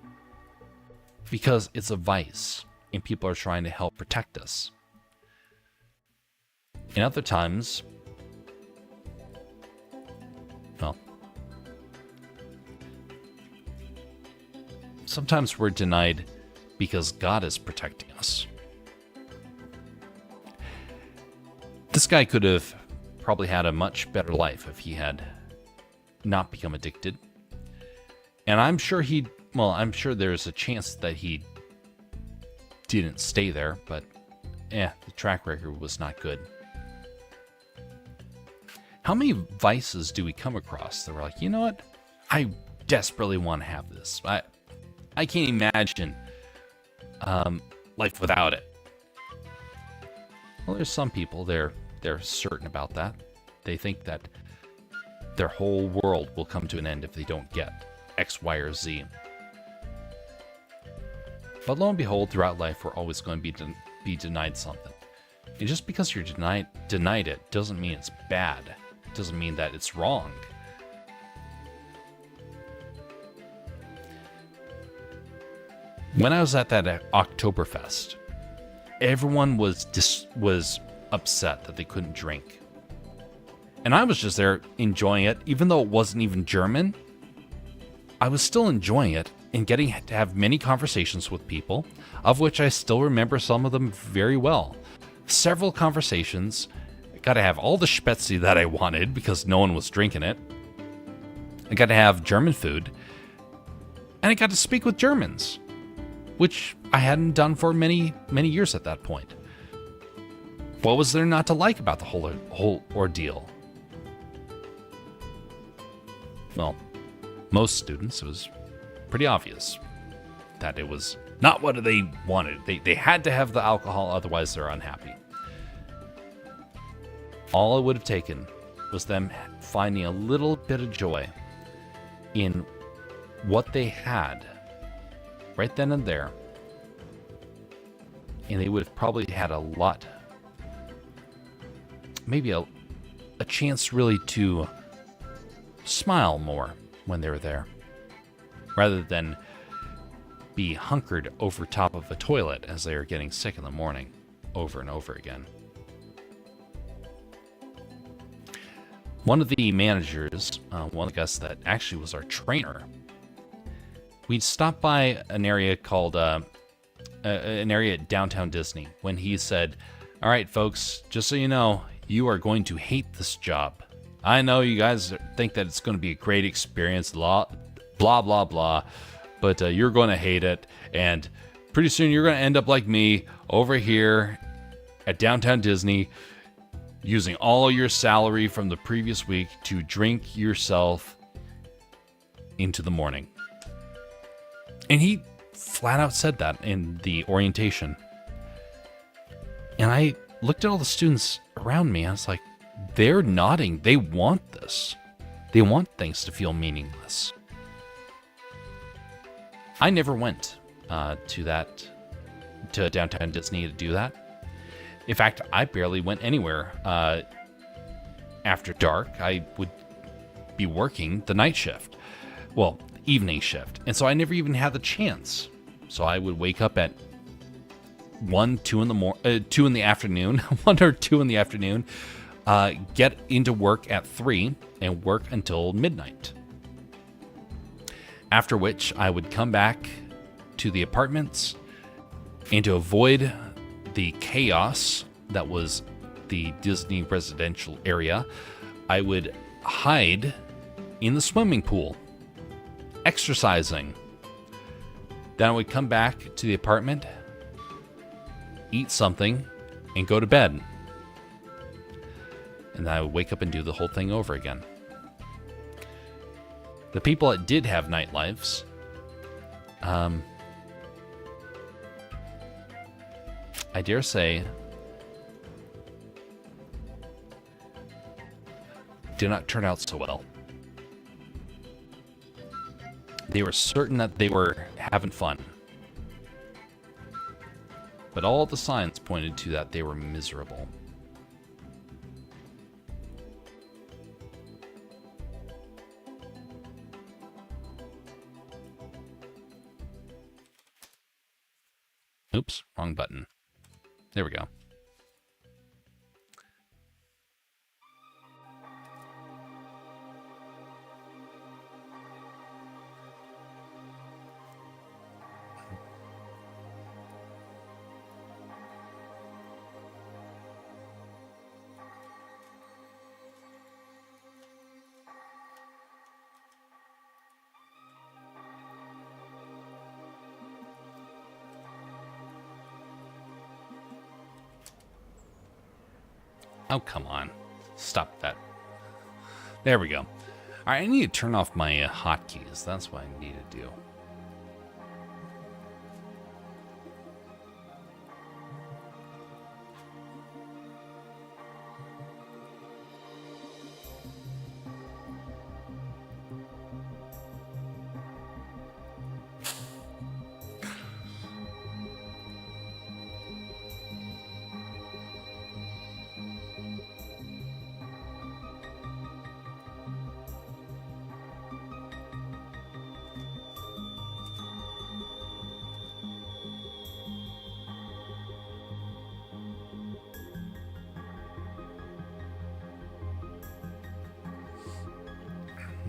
S1: because it's a vice and people are trying to help protect us. And other times, well, sometimes we're denied because God is protecting us. This guy could have probably had a much better life if he had not become addicted. And I'm sure there's a chance that he didn't stay there, but the track record was not good. How many vices do we come across that we're like, you know what? I desperately want to have this. I can't imagine life without it. Well, there's some people, they're certain about that. They think that their whole world will come to an end if they don't get X, Y, or Z. But lo and behold, throughout life, we're always going to be denied something. And just because you're denied it doesn't mean it's bad. It doesn't mean that it's wrong. When I was at that Oktoberfest, everyone was upset that they couldn't drink. And I was just there enjoying it, even though it wasn't even German. I was still enjoying it and getting to have many conversations with people, of which I still remember some of them very well. Several conversations. I got to have all the Spätzle that I wanted because no one was drinking it. I got to have German food. And I got to speak with Germans, which I hadn't done for many years at that point. What was there not to like about the whole ordeal? Well, most students, it was pretty obvious that it was not what they wanted. They had to have the alcohol, otherwise they're unhappy. All it would have taken was them finding a little bit of joy in what they had right then and there, and they would have probably had a lot, maybe a chance really to smile more when they were there, rather than be hunkered over top of a toilet as they were getting sick in the morning over and over again. One of the managers, one of the guys that actually was our trainer, we'd stopped by an area called, an area at downtown Disney, when he said, "All right, folks, just so you know, you are going to hate this job. I know you guys think that it's going to be a great experience, blah, blah, blah, blah, but you're going to hate it, and pretty soon you're going to end up like me over here at downtown Disney, using all your salary from the previous week to drink yourself into the morning." And he flat out said that in the orientation. And I looked at all the students around me. I was like, they're nodding. They want this. They want things to feel meaningless. I never went to downtown Disney to do that. In fact, I barely went anywhere after dark. I would be working the night shift. Well, evening shift. And so I never even had the chance. So I would wake up at 2 in the afternoon, 1 or 2 in the afternoon, get into work at 3 and work until midnight. After which I would come back to the apartments, and to avoid the chaos that was the Disney residential area, I would hide in the swimming pool, exercising. Then I would come back to the apartment, eat something, and go to bed. And then I would wake up and do the whole thing over again. The people that did have nightlives, I dare say, did not turn out so well. They were certain that they were having fun, but all the signs pointed to that they were miserable. Oops, wrong button. There we go. Oh, come on. Stop that. There we go. All right, I need to turn off my hotkeys. That's what I need to do.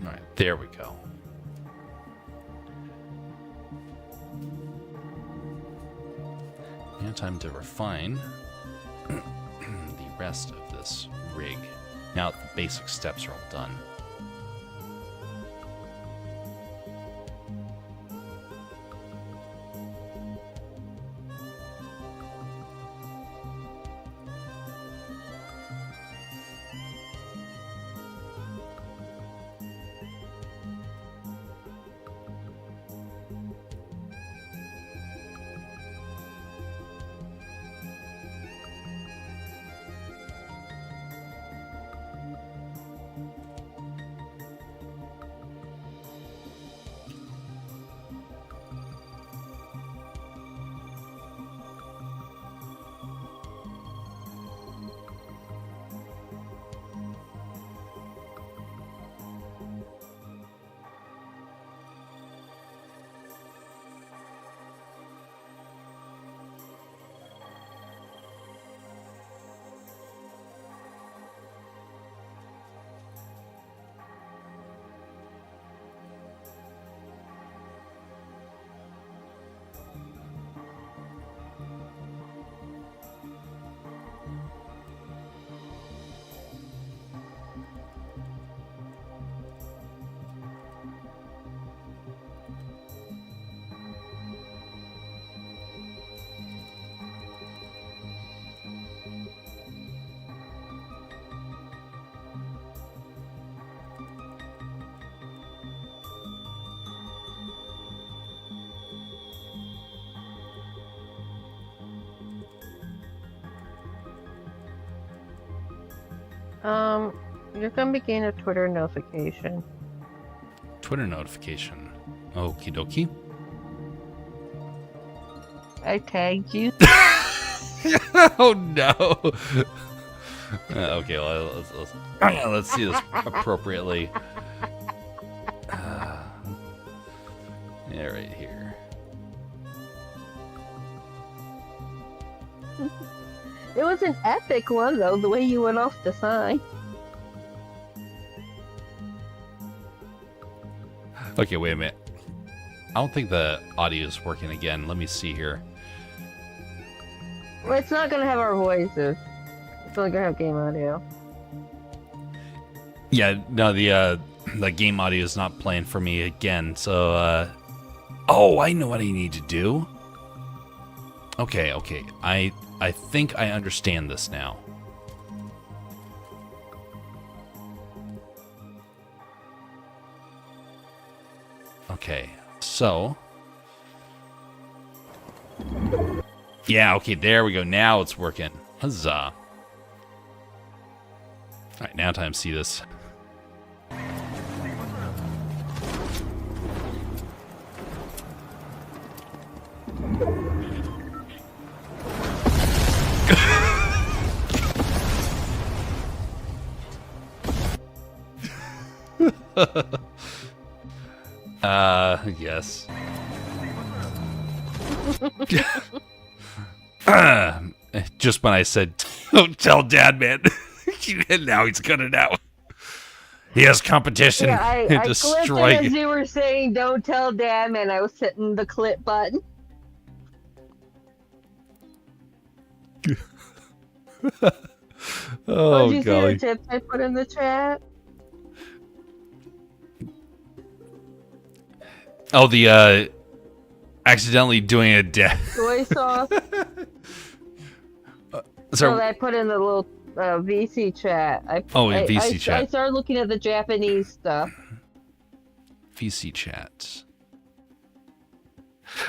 S1: All right, there we go. Now time to refine the rest of this rig. Now the basic steps are all done.
S2: You're gonna be getting a Twitter notification.
S1: Twitter notification. Okie dokie.
S2: I tagged you.
S1: Oh no. Okay, well, let's see this appropriately. Yeah, right here.
S2: It was an epic one though, the way you went off the sign.
S1: Okay, wait a minute. I don't think the audio is working again. Let me see here.
S2: Well, it's not gonna have our voices. It's only gonna have game audio.
S1: Yeah, no, the game audio is not playing for me again. So, oh, I know what I need to do. Okay. I think I understand this now. Okay, so... Yeah, okay, there we go. Now it's working. Huzzah. Alright, now time to see this. Yes. Just when I said, don't tell Dad, man. Now he's gonna know. He has competition.
S2: Yeah, I clicked
S1: destroy
S2: it as you were saying, "Don't tell Dad," and I was hitting the clip button.
S1: Oh,
S2: did you see
S1: golly.
S2: the tips I put in the chat?
S1: Oh, the accidentally doing a death.
S2: Soy sauce.
S1: So
S2: I put in the little VC chat.
S1: VC chat.
S2: I started looking at the Japanese stuff.
S1: VC chat.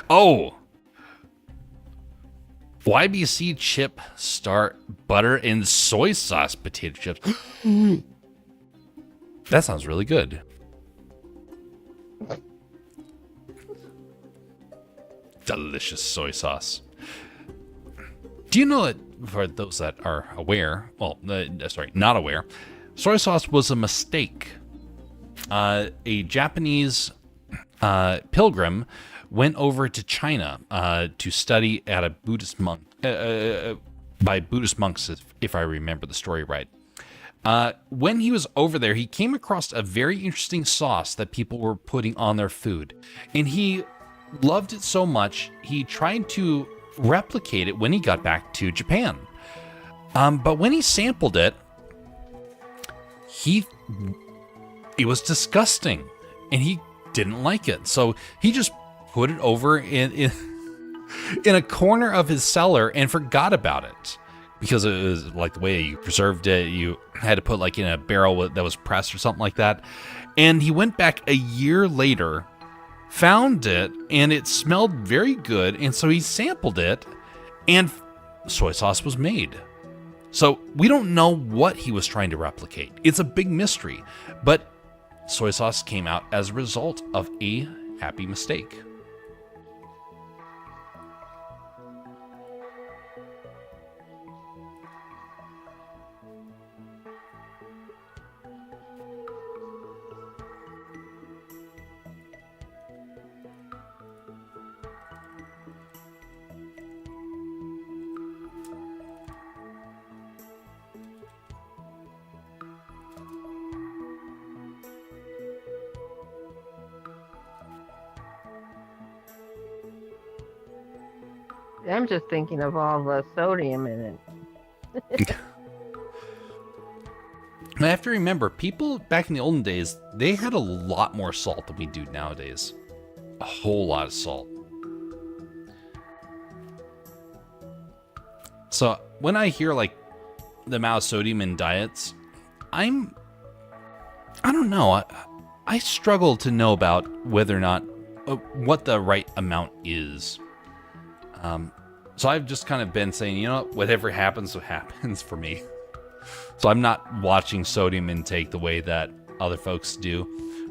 S1: Oh. YBC chip start butter and soy sauce potato chips. That sounds really good. Delicious soy sauce. Do you know that, for those that are aware, well, not aware, soy sauce was a mistake. A Japanese pilgrim went over to China to study at a Buddhist monk, by Buddhist monks, if I remember the story right. When he was over there, he came across a very interesting sauce that people were putting on their food. And he loved it so much, he tried to replicate it when he got back to Japan. But when he sampled it, it was disgusting, and he didn't like it. So he just put it over in a corner of his cellar and forgot about it. Because it was like the way you preserved it, you had to put like in a barrel that was pressed or something like that. And he went back a year later, found it, and it smelled very good. And so he sampled it, and soy sauce was made. So we don't know what he was trying to replicate. It's a big mystery. But soy sauce came out as a result of a happy mistake.
S2: I'm just thinking of all the sodium in it.
S1: I have to remember, people back in the olden days, they had a lot more salt than we do nowadays. A whole lot of salt. So when I hear like the amount of sodium in diets, I don't know. I struggle to know about whether or not what the right amount is. So I've just kind of been saying, you know, whatever happens, what happens for me. So I'm not watching sodium intake the way that other folks do,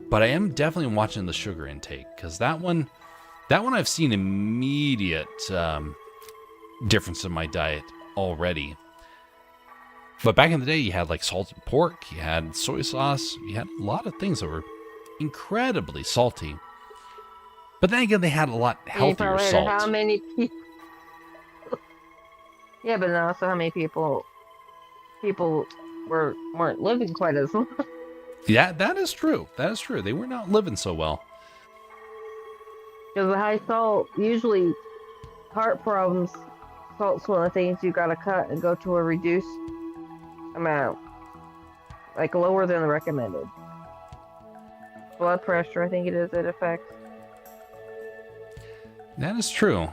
S1: but I am definitely watching the sugar intake, because that one I've seen immediate difference in my diet already. But back in the day, you had like salted pork, you had soy sauce, you had a lot of things that were incredibly salty. But then again, they had a lot healthier salt.
S2: How many people? Yeah, but then also how many people weren't living quite as long.
S1: Yeah, that is true. That is true. They were not living so well.
S2: Because the high salt, usually heart problems, salt's one of the things you gotta cut and go to a reduced amount, like lower than the recommended. Blood pressure, I think it is, it affects.
S1: That is true.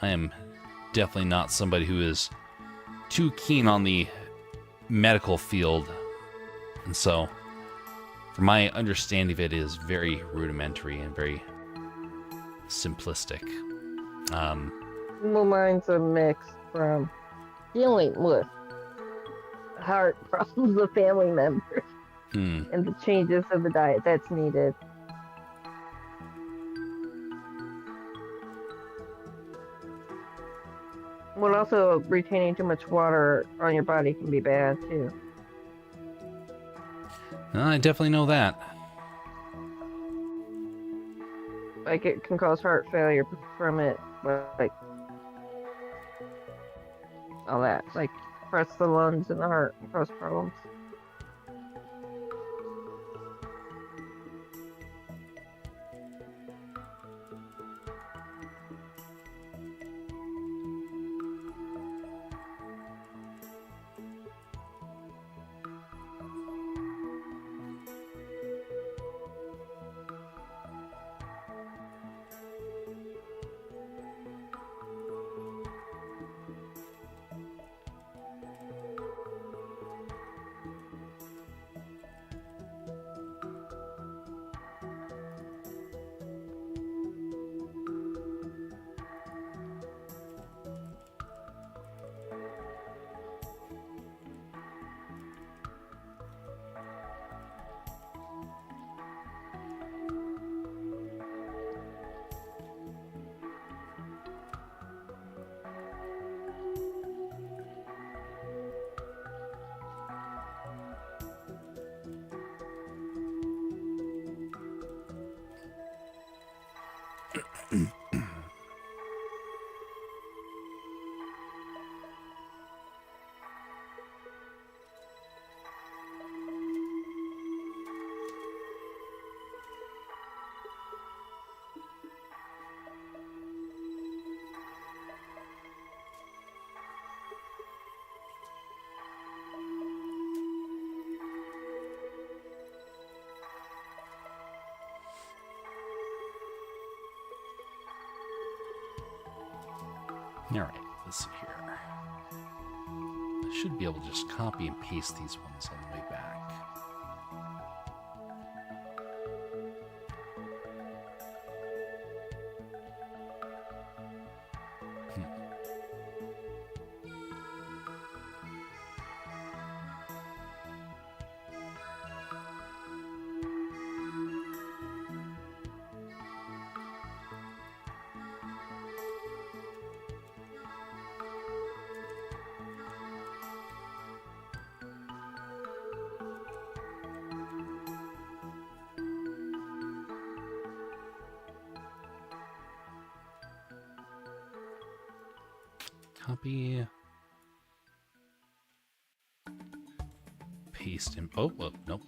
S1: I am definitely not somebody who is too keen on the medical field, and so for my understanding of it is very rudimentary and very simplistic.
S2: Well, mine's a mix from dealing with heart problems of family members and the changes of the diet that's needed. Well, also retaining too much water on your body can be bad too.
S1: I definitely know that.
S2: Like it can cause heart failure from it, like all that, like press the lungs and the heart and cause problems.
S1: All right, let's see here. I should be able to just copy and paste these ones on the way back. Copy. Paste in. Oh, well, nope.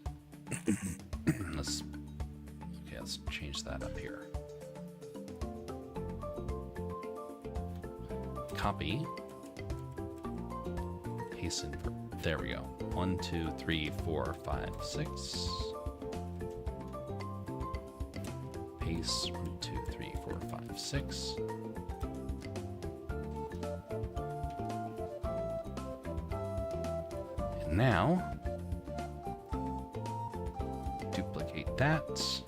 S1: let's change that up here. Copy. Paste in. There we go. 1, 2, 3, 4, 5, 6. Paste. 1, 2, 3, 4, 5, 6. Now, duplicate. that.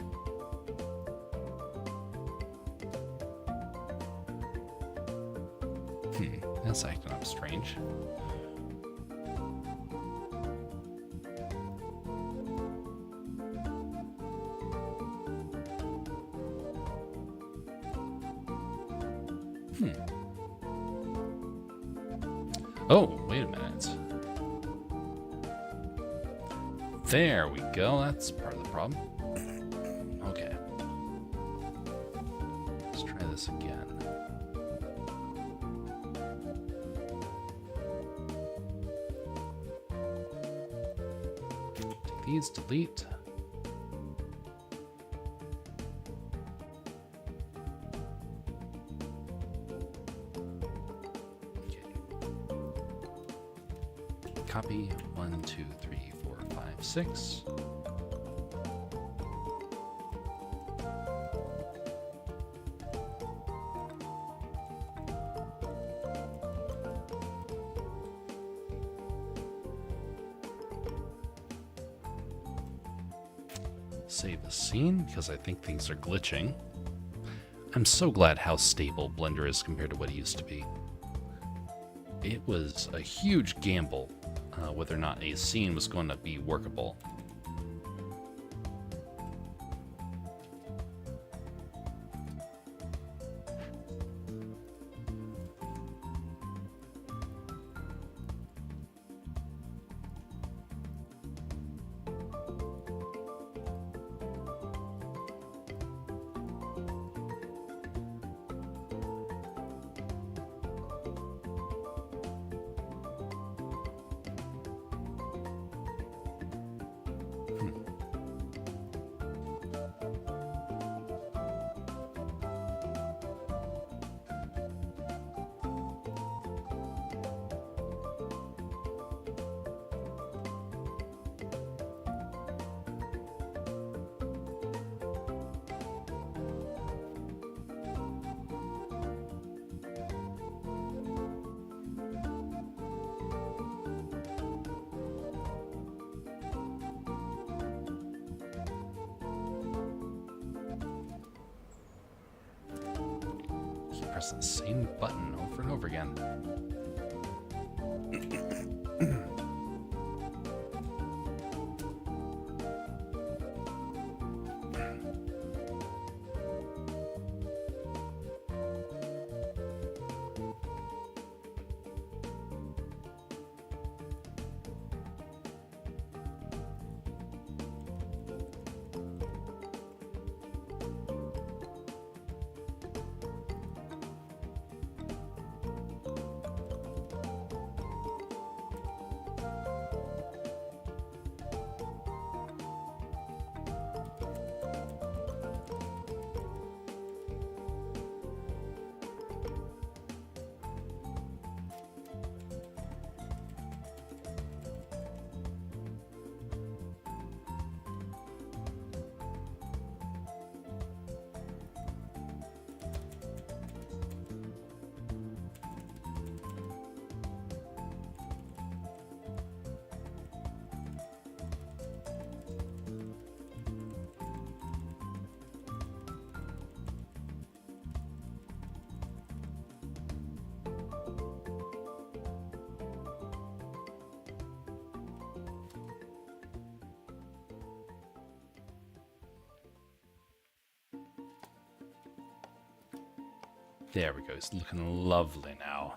S1: That's acting up strange. Oh, wait a minute. There we go. That's part of the problem. Okay. Let's try this again. Take these, delete. Copy 1, 2, 3, 4, 5, 6. Save the scene because I think things are glitching. I'm so glad how stable Blender is compared to what it used to be. It was a huge gamble whether or not a scene was going to be workable. Press the same button over and over again. There we go. It's looking lovely now.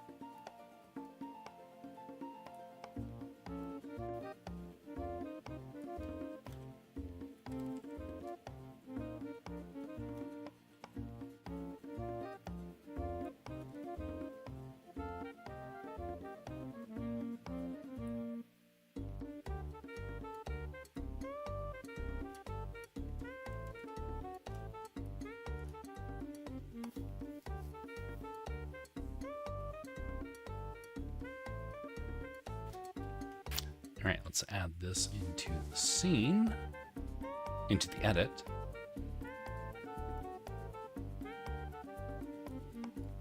S1: All right, let's add this into the scene, into the edit.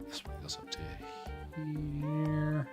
S1: This one goes up to here.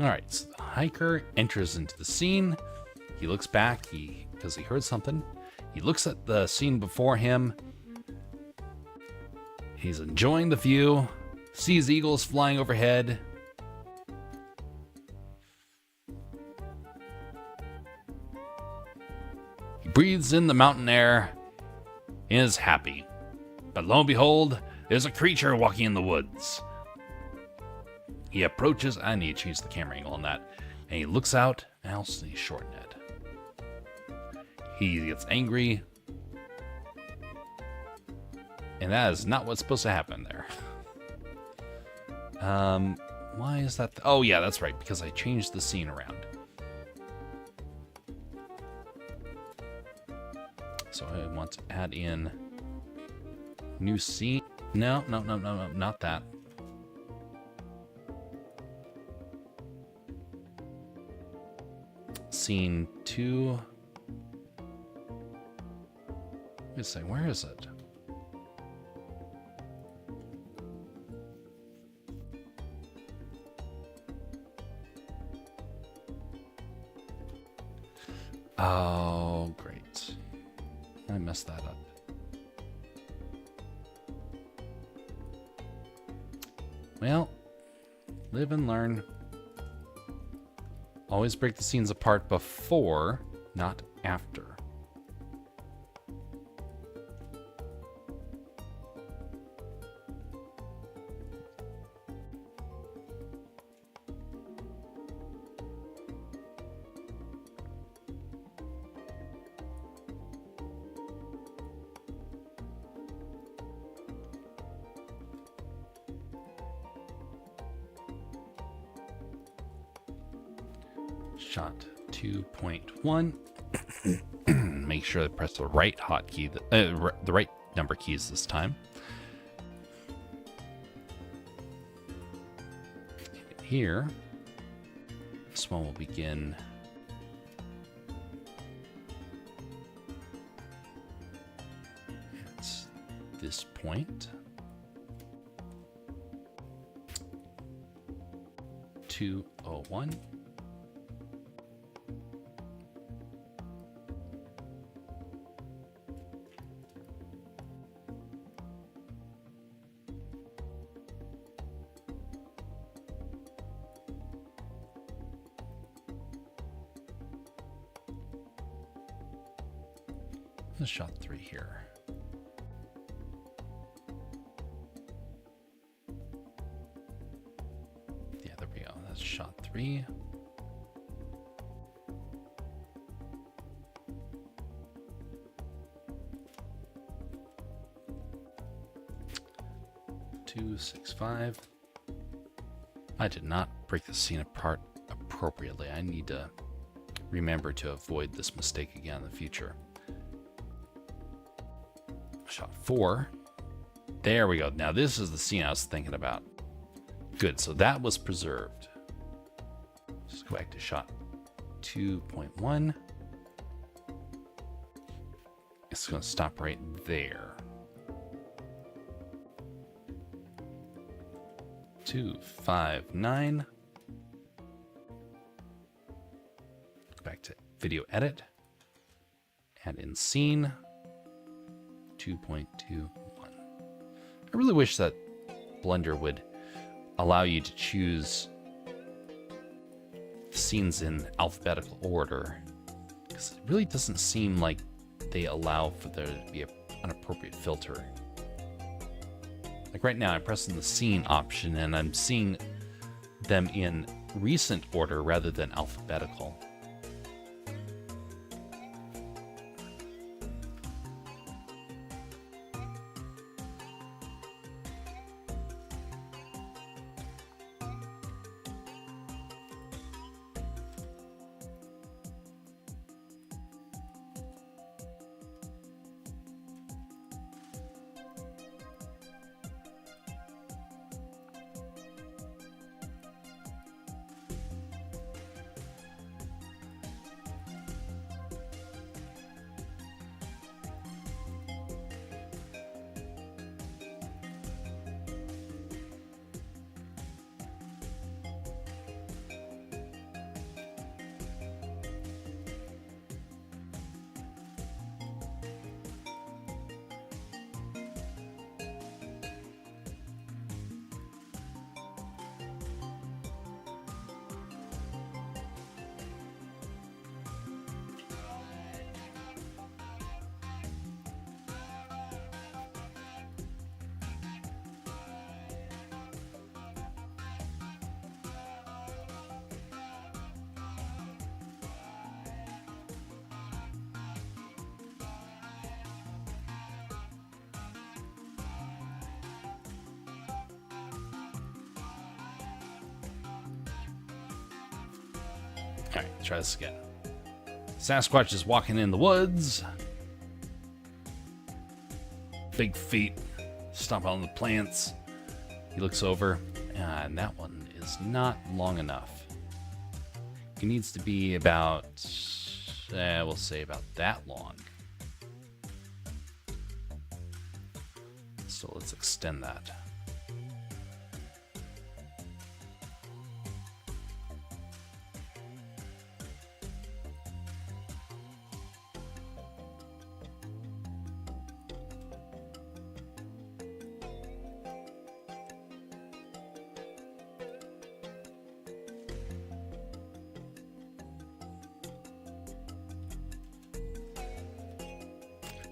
S1: All right, so the hiker enters into the scene. He looks back because he heard something. He looks at the scene before him. He's enjoying the view, sees eagles flying overhead. He breathes in the mountain air and is happy. But lo and behold, there's a creature walking in the woods. He approaches. I need to change the camera angle on that. And he looks out, and I'll shorten it. He gets angry. And that is not what's supposed to happen there. Why is that? Oh, yeah, that's right, because I changed the scene around. So I want to add in new scene. No, not that. Scene 2. Wait a second, where is it? Oh, great. I messed that up. Well, live and learn. Always break the scenes apart before, not after. Shot 2.1. Make sure to press the right hotkey, the right number keys this time. Here, this one will begin. It's this point. 201. Let's shot 3 here. Yeah, there we go. That's shot 3. Two, 6, 5. I did not break the scene apart appropriately. I need to remember to avoid this mistake again in the future. Shot 4. There we go. Now this is the scene I was thinking about. Good, so that was preserved. Just go back to shot 2.1. It's going to stop right there. 259. Go back to video edit. Add in scene. 2.21. I really wish that Blender would allow you to choose scenes in alphabetical order, because it really doesn't seem like they allow for there to be an appropriate filter. Like right now, I'm pressing the scene option and I'm seeing them in recent order rather than alphabetical. Alright, try this again. Sasquatch is walking in the woods. Big feet stomping on the plants. He looks over, and that one is not long enough. He needs to be about, we'll say about that long. So let's extend that.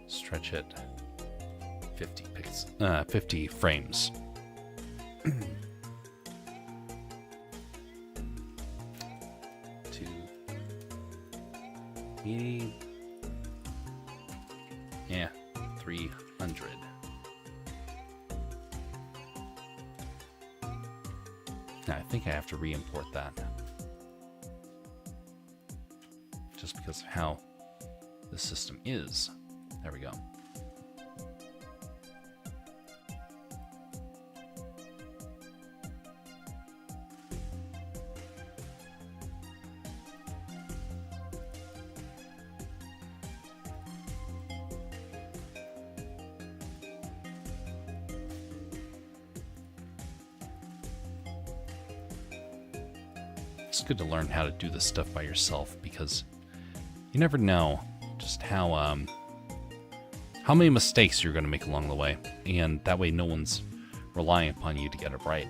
S1: Stretch it 50 frames. To 80. Yeah, 300. Now, I think I have to re-import that. Just because of how the system is. There we go. It's good to learn how to do this stuff by yourself because you never know just how many mistakes you're going to make along the way, and that way no one's relying upon you to get it right.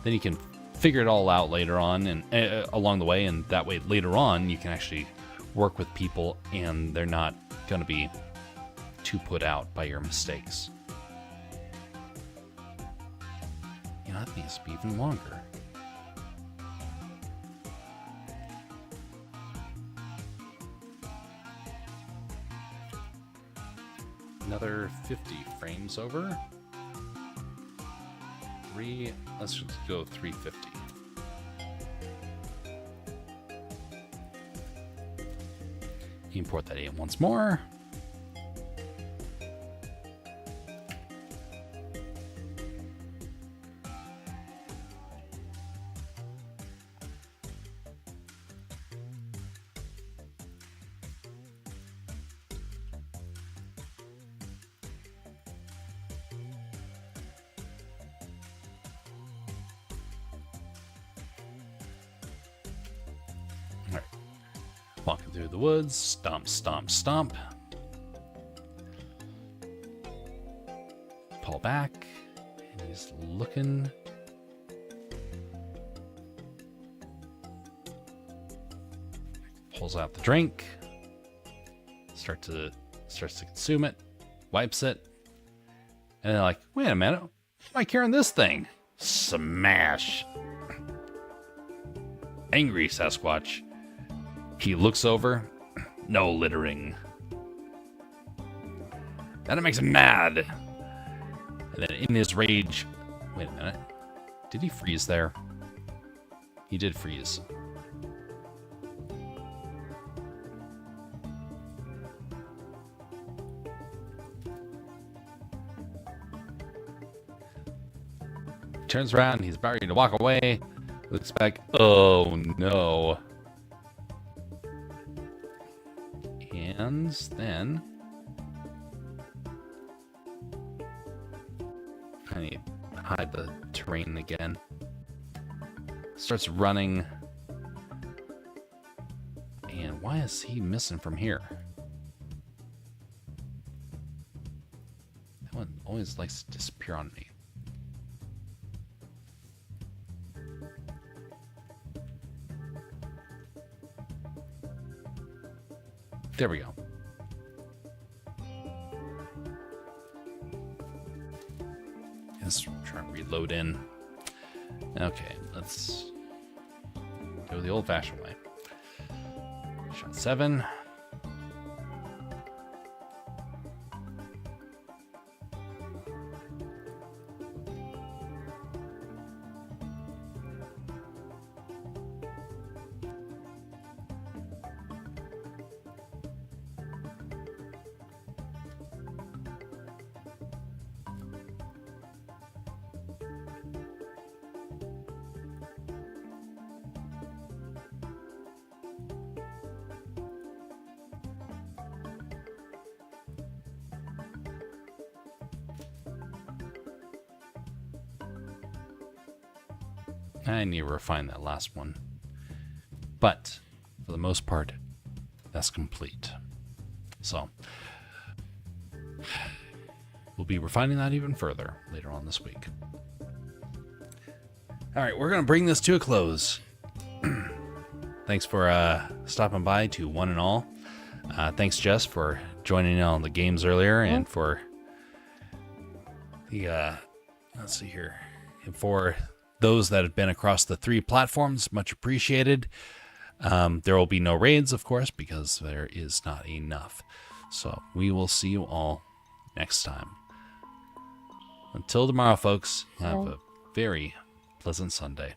S1: Then you can figure it all out later on and along the way, and that way later on you can actually work with people and they're not going to be too put out by your mistakes. You know, that needs to be even longer. Another 50 frames over. Let's just go 350. Import that in once more. Walking through the woods, stomp, stomp, stomp. Pull back, and he's looking. Pulls out the drink. Starts to consume it, wipes it, and they're like, "Wait a minute, why am I carrying this thing?" Smash! Angry Sasquatch. He looks over. No littering. That makes him mad. And then in his rage... Wait a minute. Did he freeze there? He did freeze. Turns around. He's about ready to walk away. Looks back. Oh, no. And then I need to hide the terrain again. Starts running. And why is he missing from here? That one always likes to disappear on me. There we go. Let's try and reload in. Okay, let's go the old-fashioned way. Shot 7. I need to refine that last one. But for the most part, that's complete. So we'll be refining that even further later on this week. All right, we're going to bring this to a close. Thanks for stopping by to One and All. Thanks, Jess, for joining in on the games earlier, and for the let's see here, and for those that have been across the 3 platforms, much appreciated. There will be no raids, of course, because there is not enough. So we will see you all next time. Until tomorrow, folks, have a very pleasant Sunday.